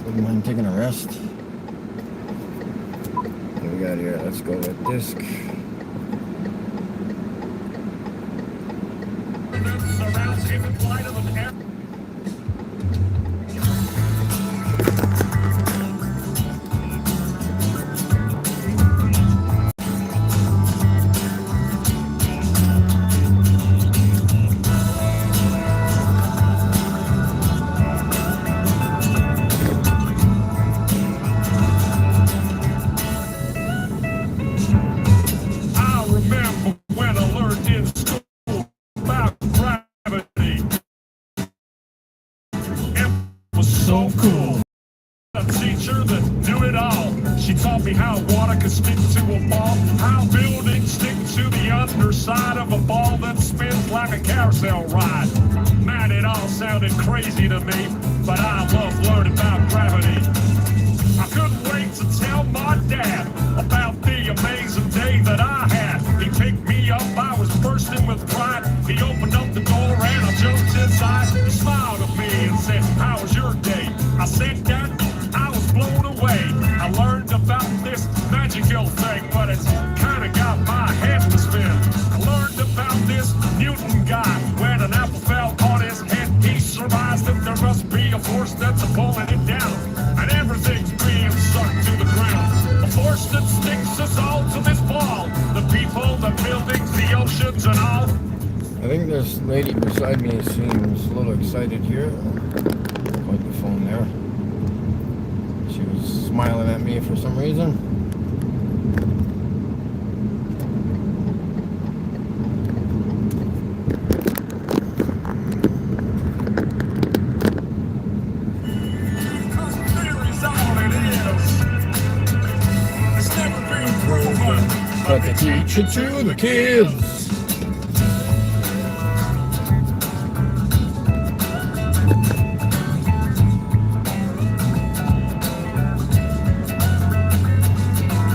Wouldn't mind taking a rest. got here? Let's go with disc. So cool. A teacher that knew it all. She taught me how water can stick to a ball, how buildings stick to the underside of a ball that spins like a carousel ride. Man, it all sounded crazy to me, but I love learning about gravity. I couldn't wait to tell my dad about the amazing day that I had. He picked me up, I was bursting with pride. He opened up the door and I jumped inside. He smiled at me and said, "How was your day?" I said, "Dad, I was blown away. I learned about this magical thing, but it's kinda got my head to spin. I learned about this Newton guy. When an apple fell on his head, he surmised that there must be a force that's pulling it down. And everything's being sucked to the ground. A force that sticks us all to this ball. The people, the buildings, the oceans, and all." I think this lady beside me seems a little excited here. Put the phone there. She was smiling at me for some reason. But they teach it to the kids.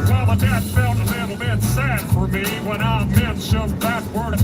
Well, my dad felt a little bit sad for me when I mentioned that word.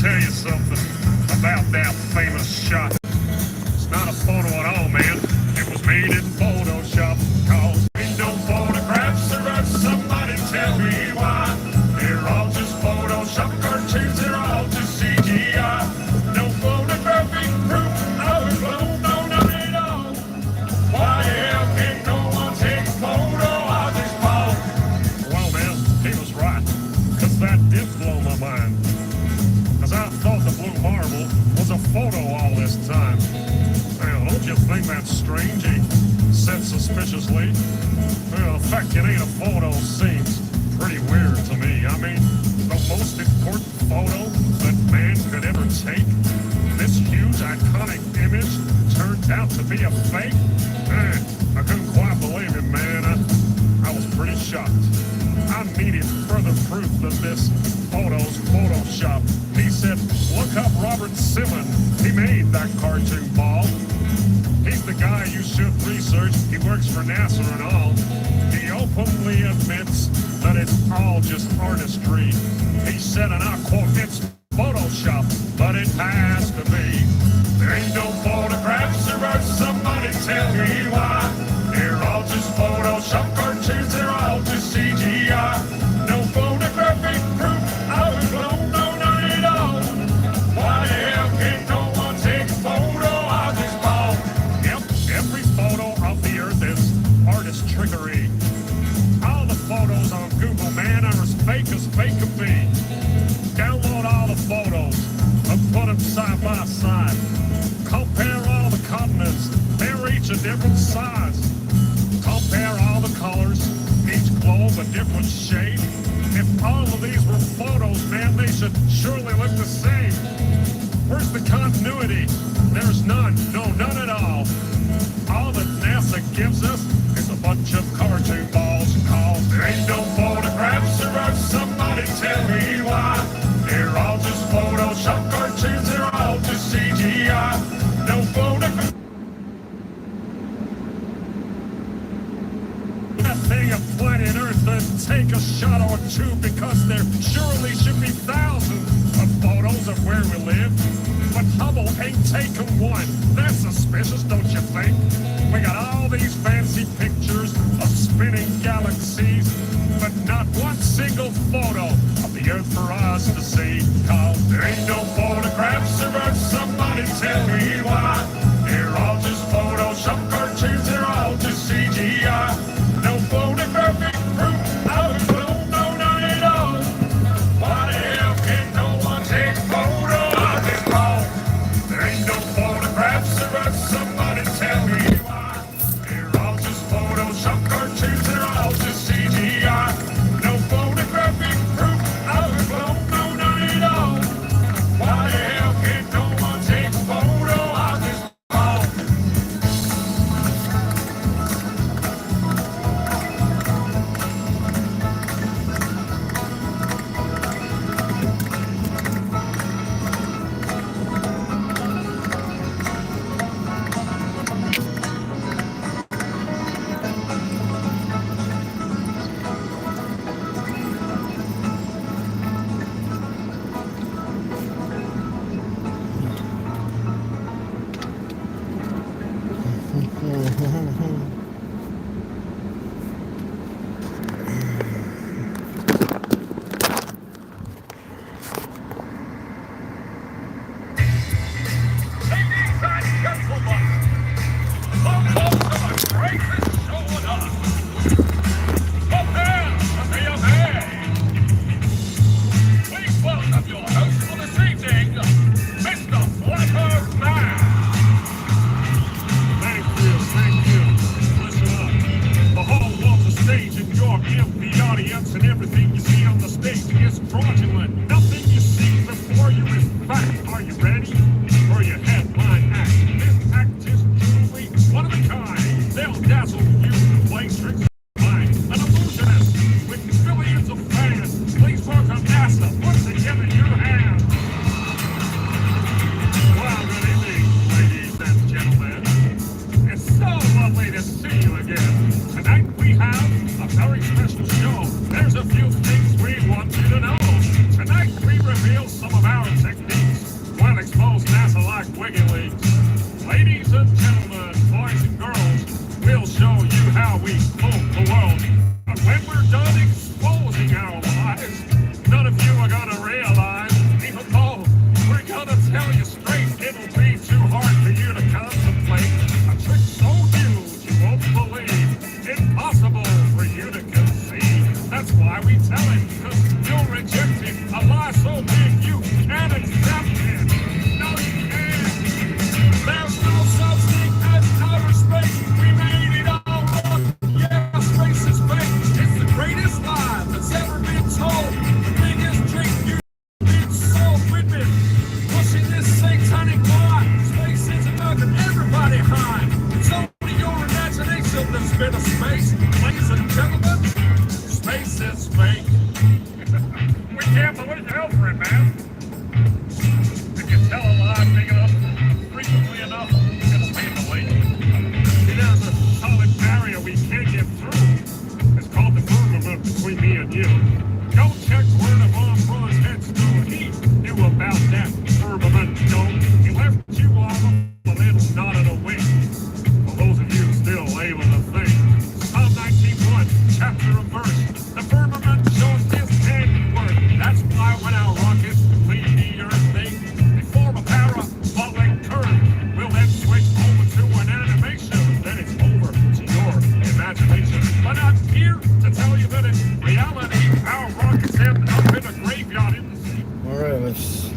Tell you something about that famous shot. It's not a photo at all, man. It was made in Photoshop. Cause ain't no photographs or somebody tell me why. They're all just Photoshop cartoons, they're all just CGI. No photographic proof of a glow, no, not at all. Why the hell can't no one take a photo of this ball? Well, man, he was right. Cause that did blow my mind. I thought the blue marble was a photo all this time. Well, don't you think that's strange? He said suspiciously. Well, the fact it ain't a photo seems pretty weird to me. I mean, the most important photo that man could ever take, this huge iconic image turned out to be a fake? I couldn't quite believe it, man. I was pretty shocked. I needed further proof that this photo's Photoshop. He said, "Look up Robert Simon. He made that cartoon ball. He's the guy you should research. He works for NASA and all. He openly admits that it's all just artistry. He said, and I quote, it's Photoshop, but it has to be. There ain't no photographs or somebody tell me why. They're all just Photoshop cartoons. They're all just CGI. No photographic proof of a glow, no, not at all. Why the hell can't no one take a photo of this ball?" Yep, every photo of the earth is artist trickery. All the photos on Google, man, are as fake can be. Download all the photos and put them side by side. Compare all the continents, they're each a different size. Compare a different shade. If all of these were photos, man, they should surely look the same. Where's the continuity? There's none. No, none at all. All that NASA gives us is a bunch of cartoon balls and calls. There ain't no photographs or somebody tell me why. They're all just Photoshop cartoons. They're all just CGI. No photographs. That thing of planet Earth and take a shot or two because there surely should be thousands of photos of where we live. But Hubble ain't taken one. That's suspicious, don't you think? We got all these fancy pictures of spinning galaxies, but not one single photo of the Earth for us to see. Cause there ain't no photographs of Earth. Somebody tell me why. They're all just Photoshop cartoons. They're all just CGI. No photographic proof of a globe, no, none at all. Why the hell can no one take a photo of it all? There ain't no photographs of us, somebody tell me why. They're all just Photoshop cartoons, they're all just CGI. No photographic proof of a globe, no, none at all. Why the hell can no one take a photo of this all? Ladies and gentlemen, welcome to the greatest show on earth. Prepare to be amazed. Please welcome your host for this evening, Mr. Flatter Man. Thank you. Listen up. The whole world's a stage and you're in the audience, and everything you see on the stage is fraudulent. Nothing you see before you is fact. Are you ready for your headline act? This act is truly one of a kind. They'll dazzle you and play tricks of mind. An illusionist with billions of fans. Please welcome NASA. Put together your hands. Well, good evening, ladies and gentlemen. It's so lovely to see you again. Tonight we have a very special show. There's a few things we want you to know. Tonight we reveal some of our techniques. We'll expose NASA like WikiLeaks. Ladies and gentlemen, boys and girls, we'll show you how we fool the world. But when we're done exposing our lies, none of you are gonna realize, even though we're gonna tell you straight, it'll be too hard for you to contemplate. A trick so huge you won't believe, impossible for you to conceive. That's why we tell it, cause you'll reject it. A lie so big you can't accept it. No, you can't. There's no such thing as outer space. We made it all up. Yeah, space is fake. It's the greatest lie that's ever been told. The biggest trick you've been sold with me. Pushing this satanic lie. Space isn't nothing. Everybody high. It's only your imagination that's been a space. Ladies and gentlemen, space is fake. We can't believe hell for it, man. If you tell a lie big enough, frequently enough, it's made believe. See, there's a solid barrier we can't get through. It's called the firmament between me and you. Go check where the bomb runs headstone. He knew about that firmament, don't. He left you off a little nodded away. For those of you still able to think. Psalm 19:1, chapter and verse. The firmament shows his handiwork. That's why when our rockets leave the earth, they form a parabolic curve. We'll then switch over to an animation. Then it's over to your imagination. But I'm here to tell you that in reality, our rockets end up in a graveyard in the sea. All right, let's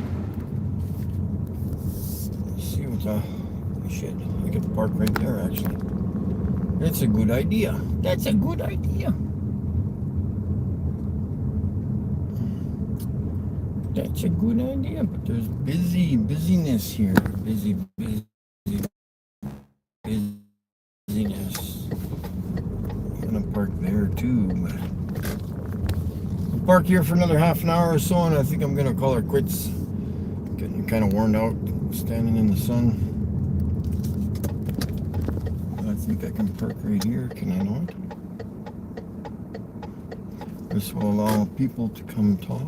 see what the shit. I could park right there, actually. That's a good idea. That's a good idea. That's a good idea, but there's busyness here. Busyness. I'm gonna park there too, but I'll park here for another half an hour or so, and I think I'm gonna call it quits. Getting kind of worn out standing in the sun. I think I can park right here, can I not? This will allow people to come talk.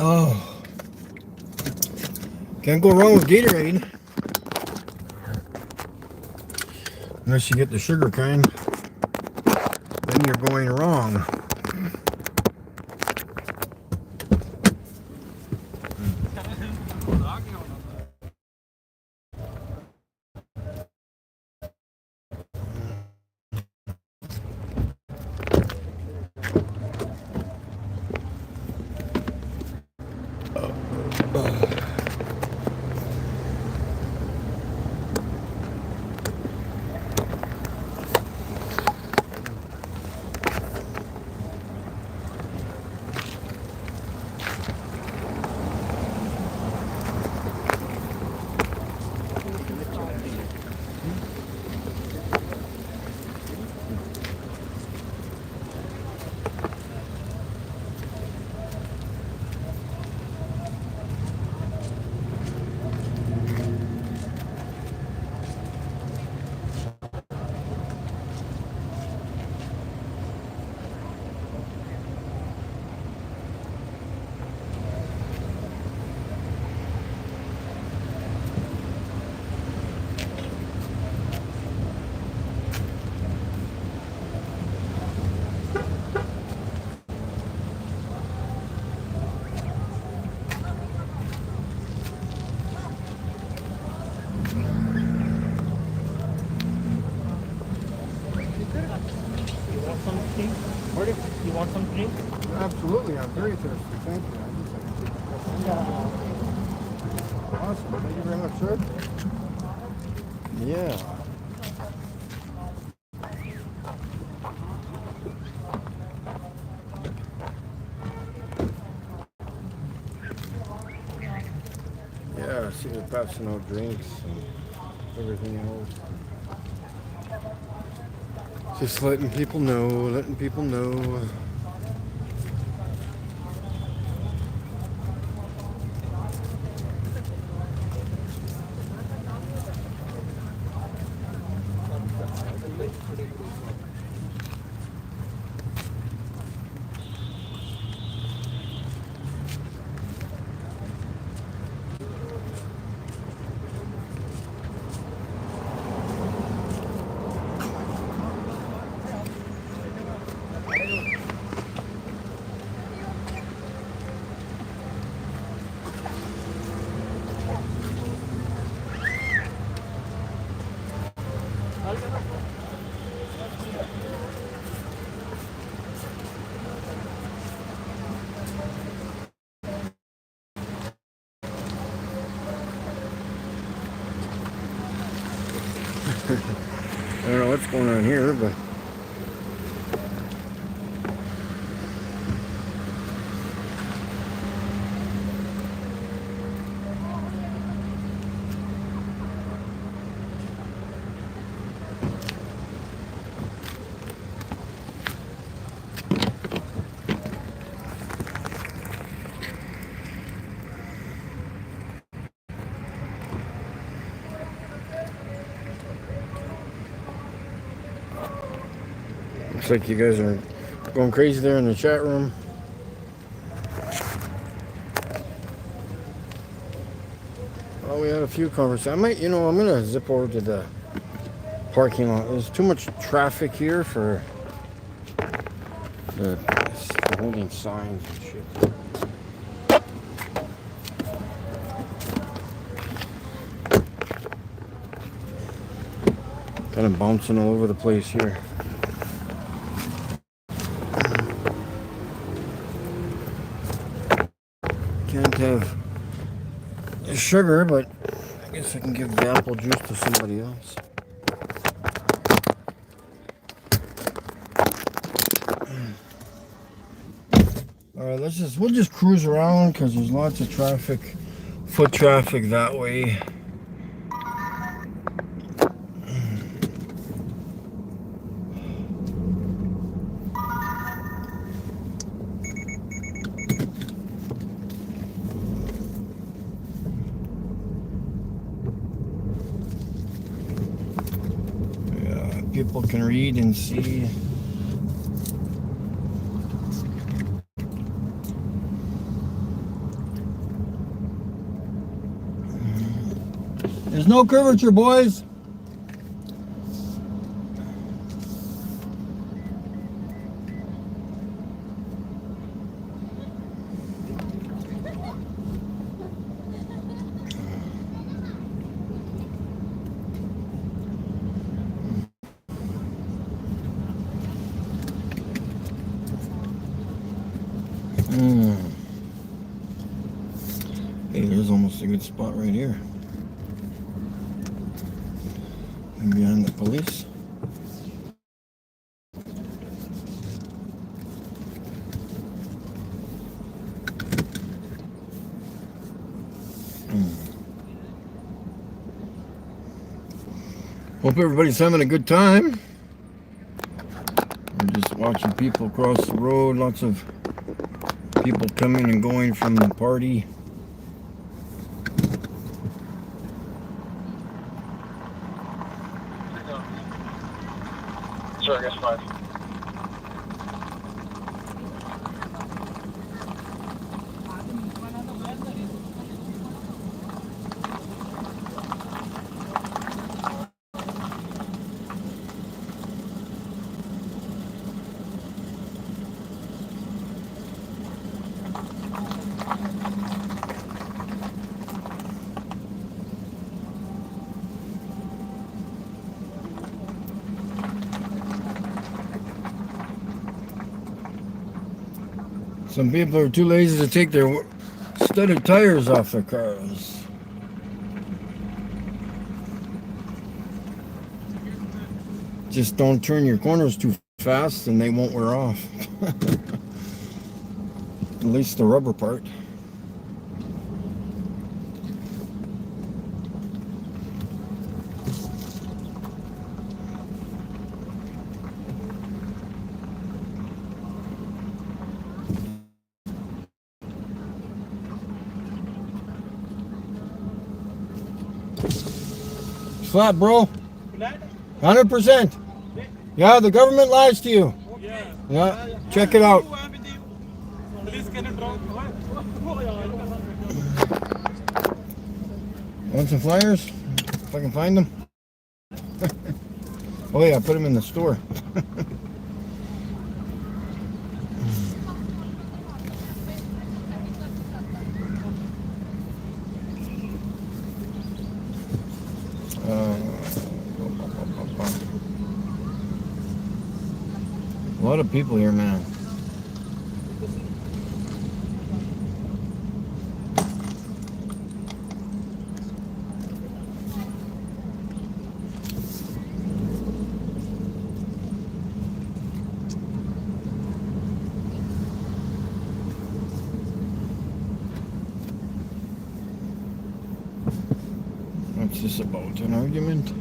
Oh, can't go wrong with Gatorade. Unless you get the sugar kind, then you're going wrong. You want some drink? Absolutely, I'm very thirsty. Thank you. Awesome. Thank you very much, sir. Yeah. Yeah, I see they're passing out drinks and everything else. Just letting people know. I don't know what's going on here, but looks like you guys are going crazy there in the chat room. Well, we had a few conversations. I'm gonna zip over to the parking lot. There's too much traffic here for the holding signs and shit. Kind of bouncing all over the place here. sugar, but I guess I can give the apple juice to somebody else. All right, we'll just cruise around because there's lots of traffic, foot traffic that way. People can read and see. There's no curvature, boys. Hey, there's almost a good spot right here. And behind the police. Hope everybody's having a good time. I'm just watching people cross the road. Lots of people coming and going from the party. Sure, I guess 5. Some people are too lazy to take their studded tires off their cars. Just don't turn your corners too fast and they won't wear off. At least the rubber part. Flat, bro. Flat? 100%. Yeah, the government lies to you. Yeah. Yeah, check it out. Please can you drop? Want some flyers? If I can find them. Oh yeah, I put them in the store. A lot of people here, man. What's this about? An argument?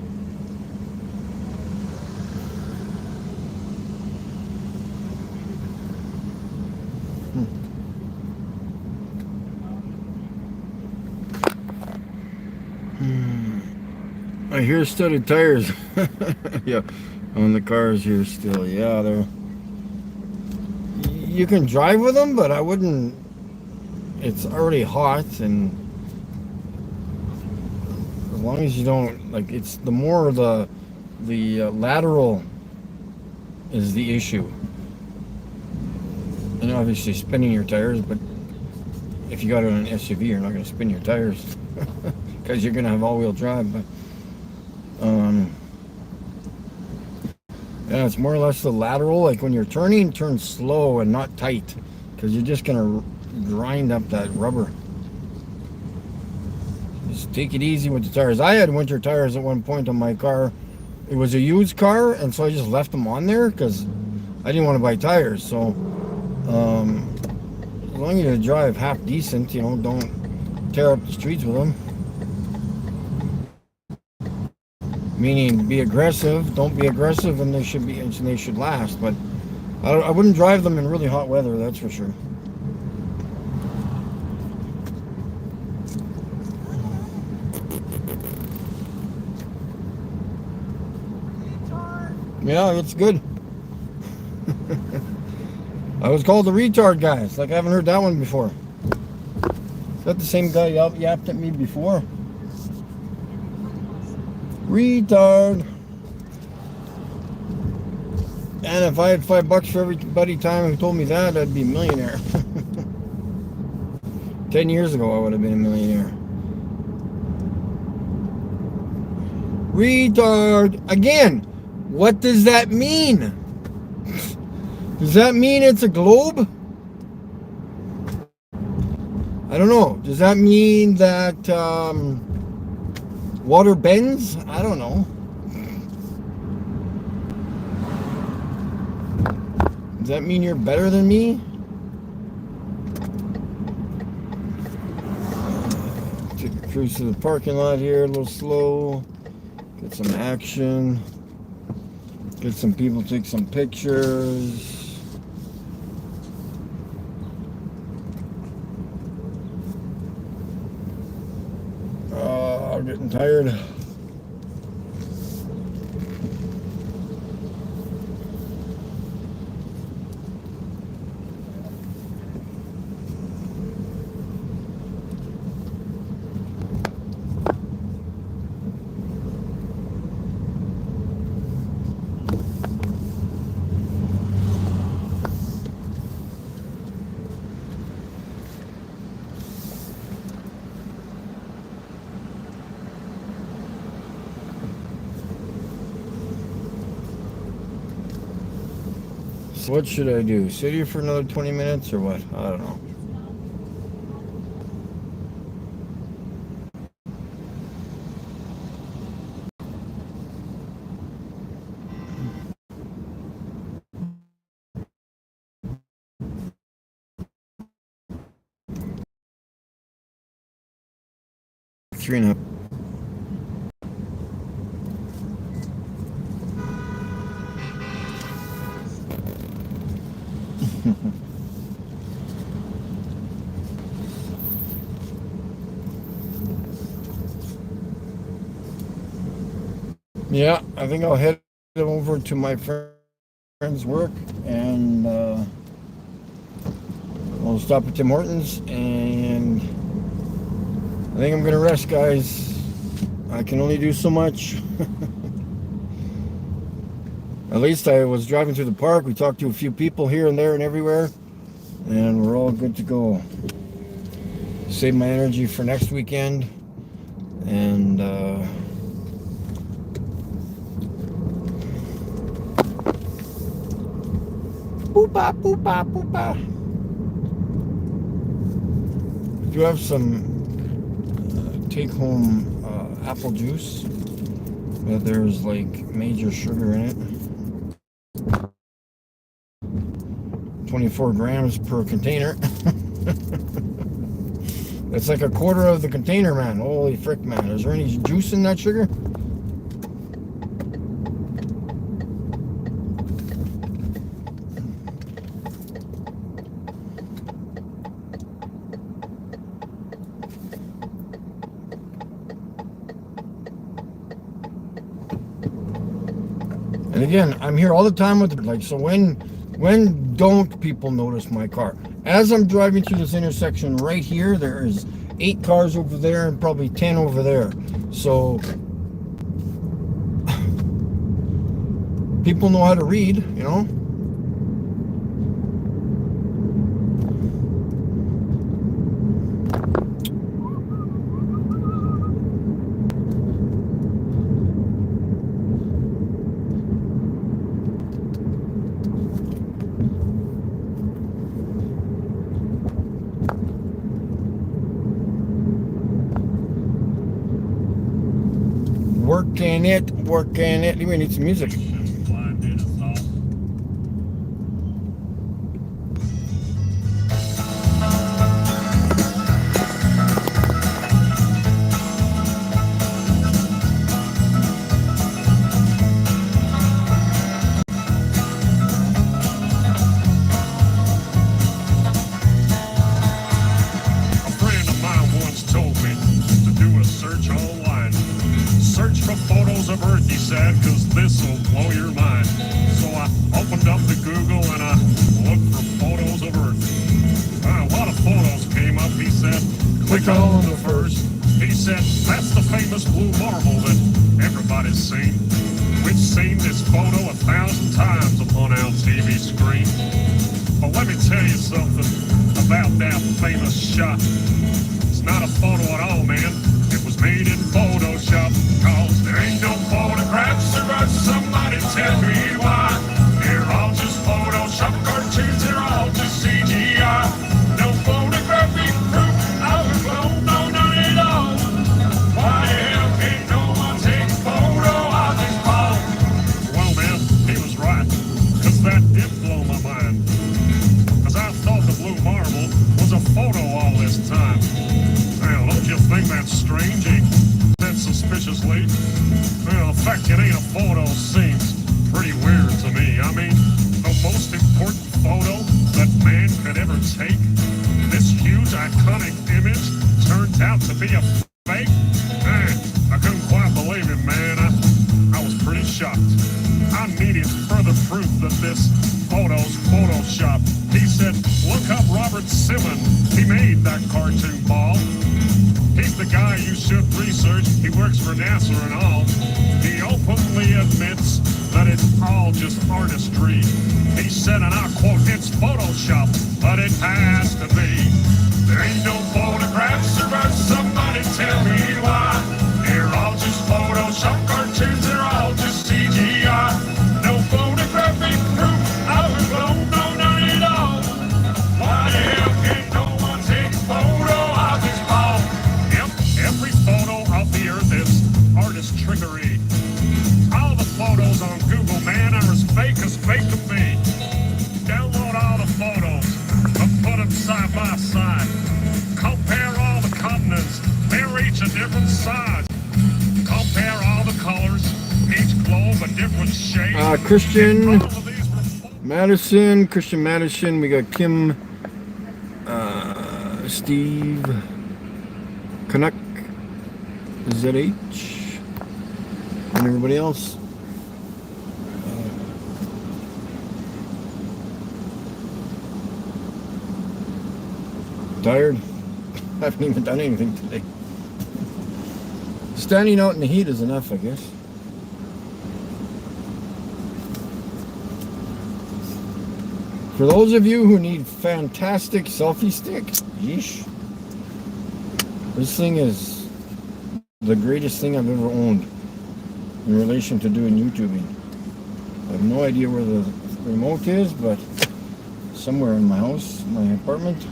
I hear studded tires. Yeah, on the cars here still. Yeah, they're. You can drive with them, but I wouldn't. It's already hot, and as long as you don't like, it's the more the lateral is the issue. And obviously spinning your tires, but if you got it on an SUV, you're not going to spin your tires because you're going to have all-wheel drive. But yeah, it's more or less the lateral. Like when you're turning, turn slow and not tight, because you're just going to grind up that rubber. take it easy with the tires. I had winter tires at one point on my car. It was a used car, and so I just left them on there because I didn't want to buy tires. So as long as you drive half decent, you know, don't tear up the streets with them. Meaning, be aggressive. Don't be aggressive, and they should last. But I wouldn't drive them in really hot weather. That's for sure. Yeah, it's good. I was called the retard guy. It's like I haven't heard that one before. Is that the same guy yapped at me before? Retard. And if I had $5 for everybody time who told me that, I'd be a millionaire. 10 years ago, I would have been a millionaire. Retard. Again, what does that mean? Does that mean it's a globe? I don't know. Does that mean that water bends? I don't know. Does that mean you're better than me? Take a cruise to the parking lot here, a little slow. Get some action. Get some people, take some pictures. I'm getting tired. So what should I do? Sit here for another 20 minutes or what? I don't know. Three and a half. Yeah, I think I'll head over to my friend's work and we'll stop at Tim Hortons, and I think I'm gonna rest, guys. I can only do so much. At least I was driving through the park. We talked to a few people here and there and everywhere, and we're all good to go. Save my energy for next weekend, and boopa, boopa, boopa. Do have some take-home apple juice, but there's like major sugar in it. 24 grams per container. It's like a quarter of the container, man. Holy frick, man. Is there any juice in that sugar? And again, I'm here all the time with like, so when don't people notice my car? As I'm driving through this intersection right here, there is 8 cars over there and probably 10 over there. So people know how to read, you know? Working it, working it. We need some music. Blinded us all. A friend of mine once told me to do a search online. Search for photos of Earth, he said, cause this'll blow your mind. So I opened up the Google and I looked for photos of Earth. A lot of photos came up, he said. Click on the first. He said, that's the famous blue marble that everybody's seen. We've seen this photo 1,000 times upon our TV screen. But let me tell you something about that famous shot. It's not a photo at all, man. It was made in Photoshop. Cause there ain't no photographs of us. Somebody tell me why. They're all just Photoshop cartoons. They're all just CGI. No photographic proof of a clone. No, none at all. Why the hell can't no one take a photo of this ball? Well, man, he was right. Cause that did blow my mind. Cause I thought the blue marble was a photo all this time. Now, don't you think that's strange? He said suspiciously. Well, the fact it ain't a photo seems pretty weird to me. I mean, the most important photo that man could ever take, this huge iconic image turns out to be a fake? Man, I couldn't quite believe it, man. I was pretty shocked. I needed further proof that this photo's Photoshop. He said, look up Robert Simon. He made that cartoon ball. He's the guy you should research. He works for NASA and all. He openly admits that it's all just artistry. He said, and I quote, it's Photoshop, but it has to be. There ain't no photographs of us. Somebody tell me why. They're all just Photoshop cartoons. They're all just CGI. No photographic proof of a clone. No, none at all. Why the hell can't no one take a photo of this ball? Yep, every photo of the Earth is artist trickery. All the photos on Google, man, are as fake can be. Download all the photos and put them side by side. Compare all the continents, they're each a different size. Compare all the colors, each globe a different shape. Christian All of these were Madison, we got Kim, Steve, Canuck, ZH, and everybody else. Tired? I haven't even done anything today. Standing out in the heat is enough, I guess. For those of you who need fantastic selfie sticks, yeesh. This thing is the greatest thing I've ever owned in relation to doing YouTubing. I have no idea where the remote is, but somewhere in my house, my apartment.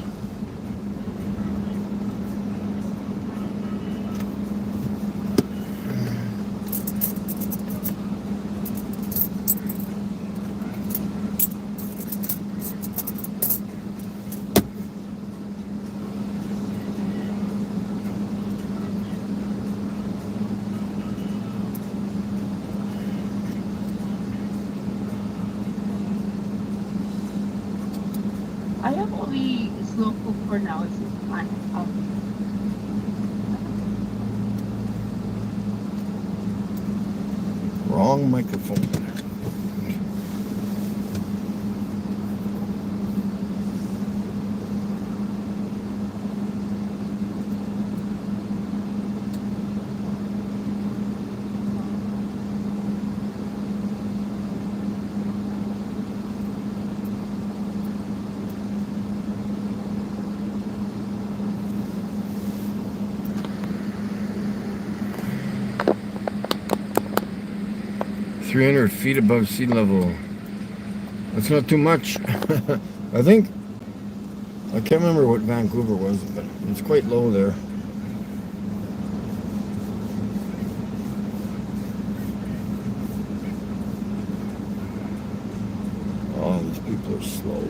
I have only slow cook for now. It's fine. Wrong microphone. $300 above sea level. That's not too much. I think, I can't remember what Vancouver was, but it's quite low there. People are slow.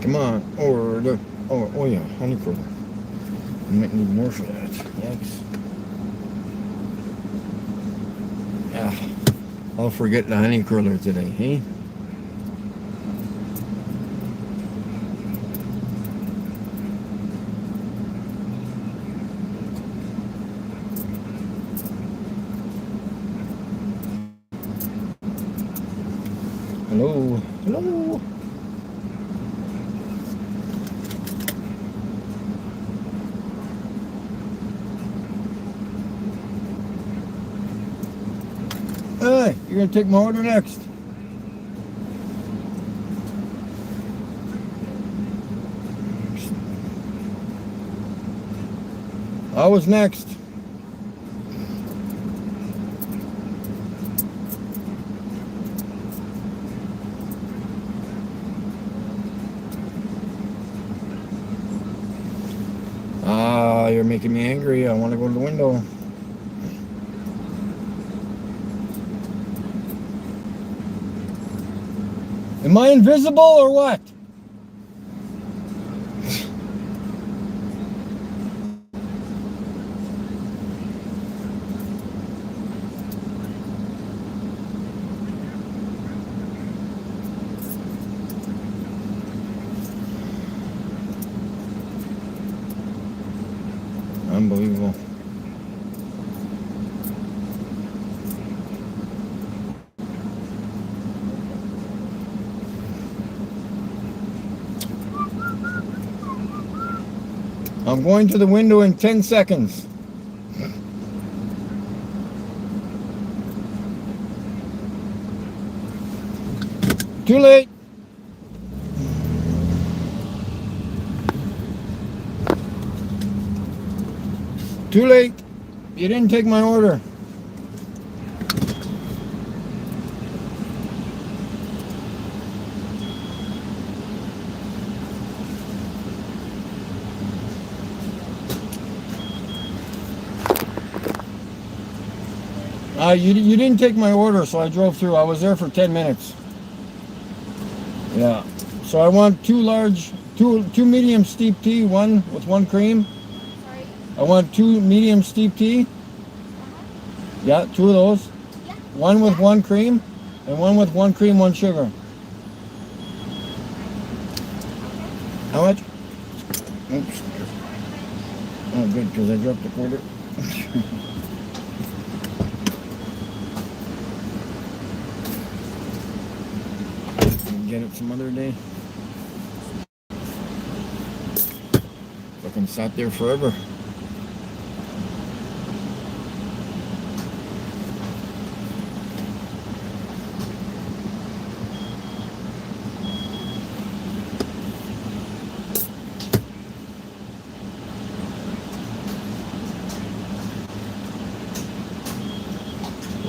Come on, order. Oh yeah, honeycomb. I might need more for that. Yikes. Yeah, I'll forget the honey curler today, hey? Hello, hello. Hey, you're gonna take my order next. I was next. You're making me angry. I want to go to the window. Am I invisible or what? Unbelievable. I'm going to the window in 10 seconds. Too late. Too late. You didn't take my order. You didn't take my order, so I drove through. I was there for 10 minutes. Yeah. So I want two medium steep tea, one with one cream. Sorry. I want 2 medium steep tea. Yeah, 2 of those. Yeah. One with 1 cream, and one with 1 cream, 1 sugar. How much? Oops. Oh, good, because I dropped the quarter. Get it some other day. Fucking sat there forever.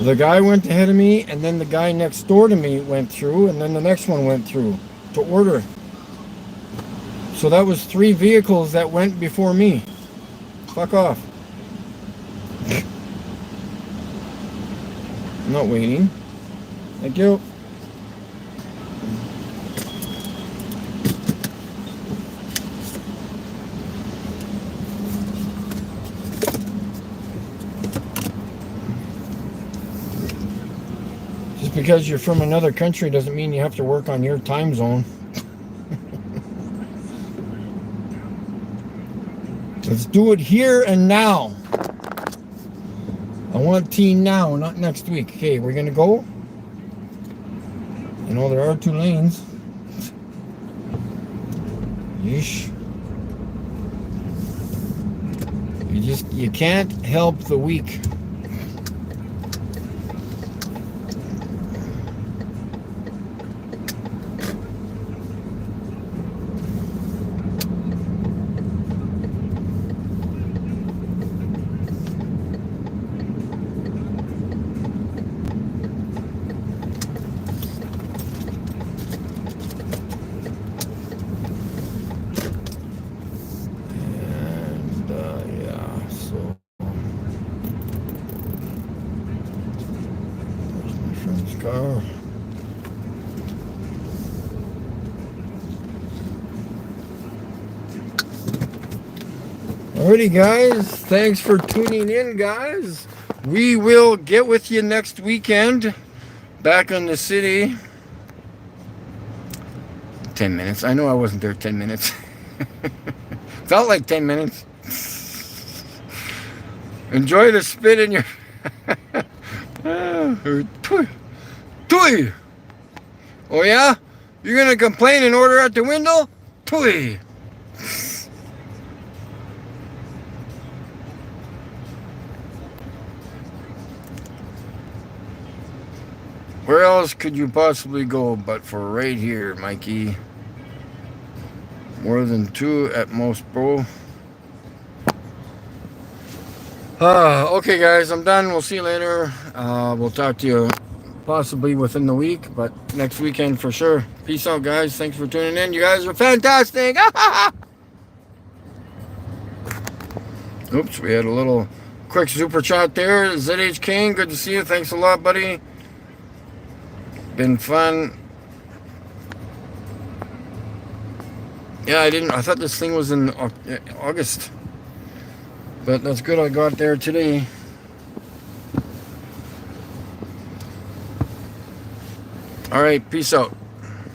The guy went ahead of me, and then the guy next door to me went through, and then the next one went through to order. So that was 3 vehicles that went before me. Fuck off. I'm not waiting. Thank you. Just because you're from another country doesn't mean you have to work on your time zone. Let's do it here and now. I want tea now, not next week. Okay, we're gonna go. You know, there are 2 lanes. Yeesh. You can't help the weak. Alrighty, guys. Thanks for tuning in, guys. We will get with you next weekend. Back on the city. 10 minutes. I know I wasn't there 10 minutes. Felt like 10 minutes. Enjoy the spit in your... Tui! Oh yeah? You're gonna complain and order at the window? Tui! Where else could you possibly go but for right here, Mikey? More than 2 at most, bro. Okay, guys, I'm done. We'll see you later. We'll talk to you possibly within the week, but next weekend for sure. Peace out, guys. Thanks for tuning in. You guys are fantastic. Oops, we had a little quick super chat there. ZH King, good to see you. Thanks a lot, buddy. Been fun. Yeah, I thought this thing was in August. But that's good I got there today. All right, peace out.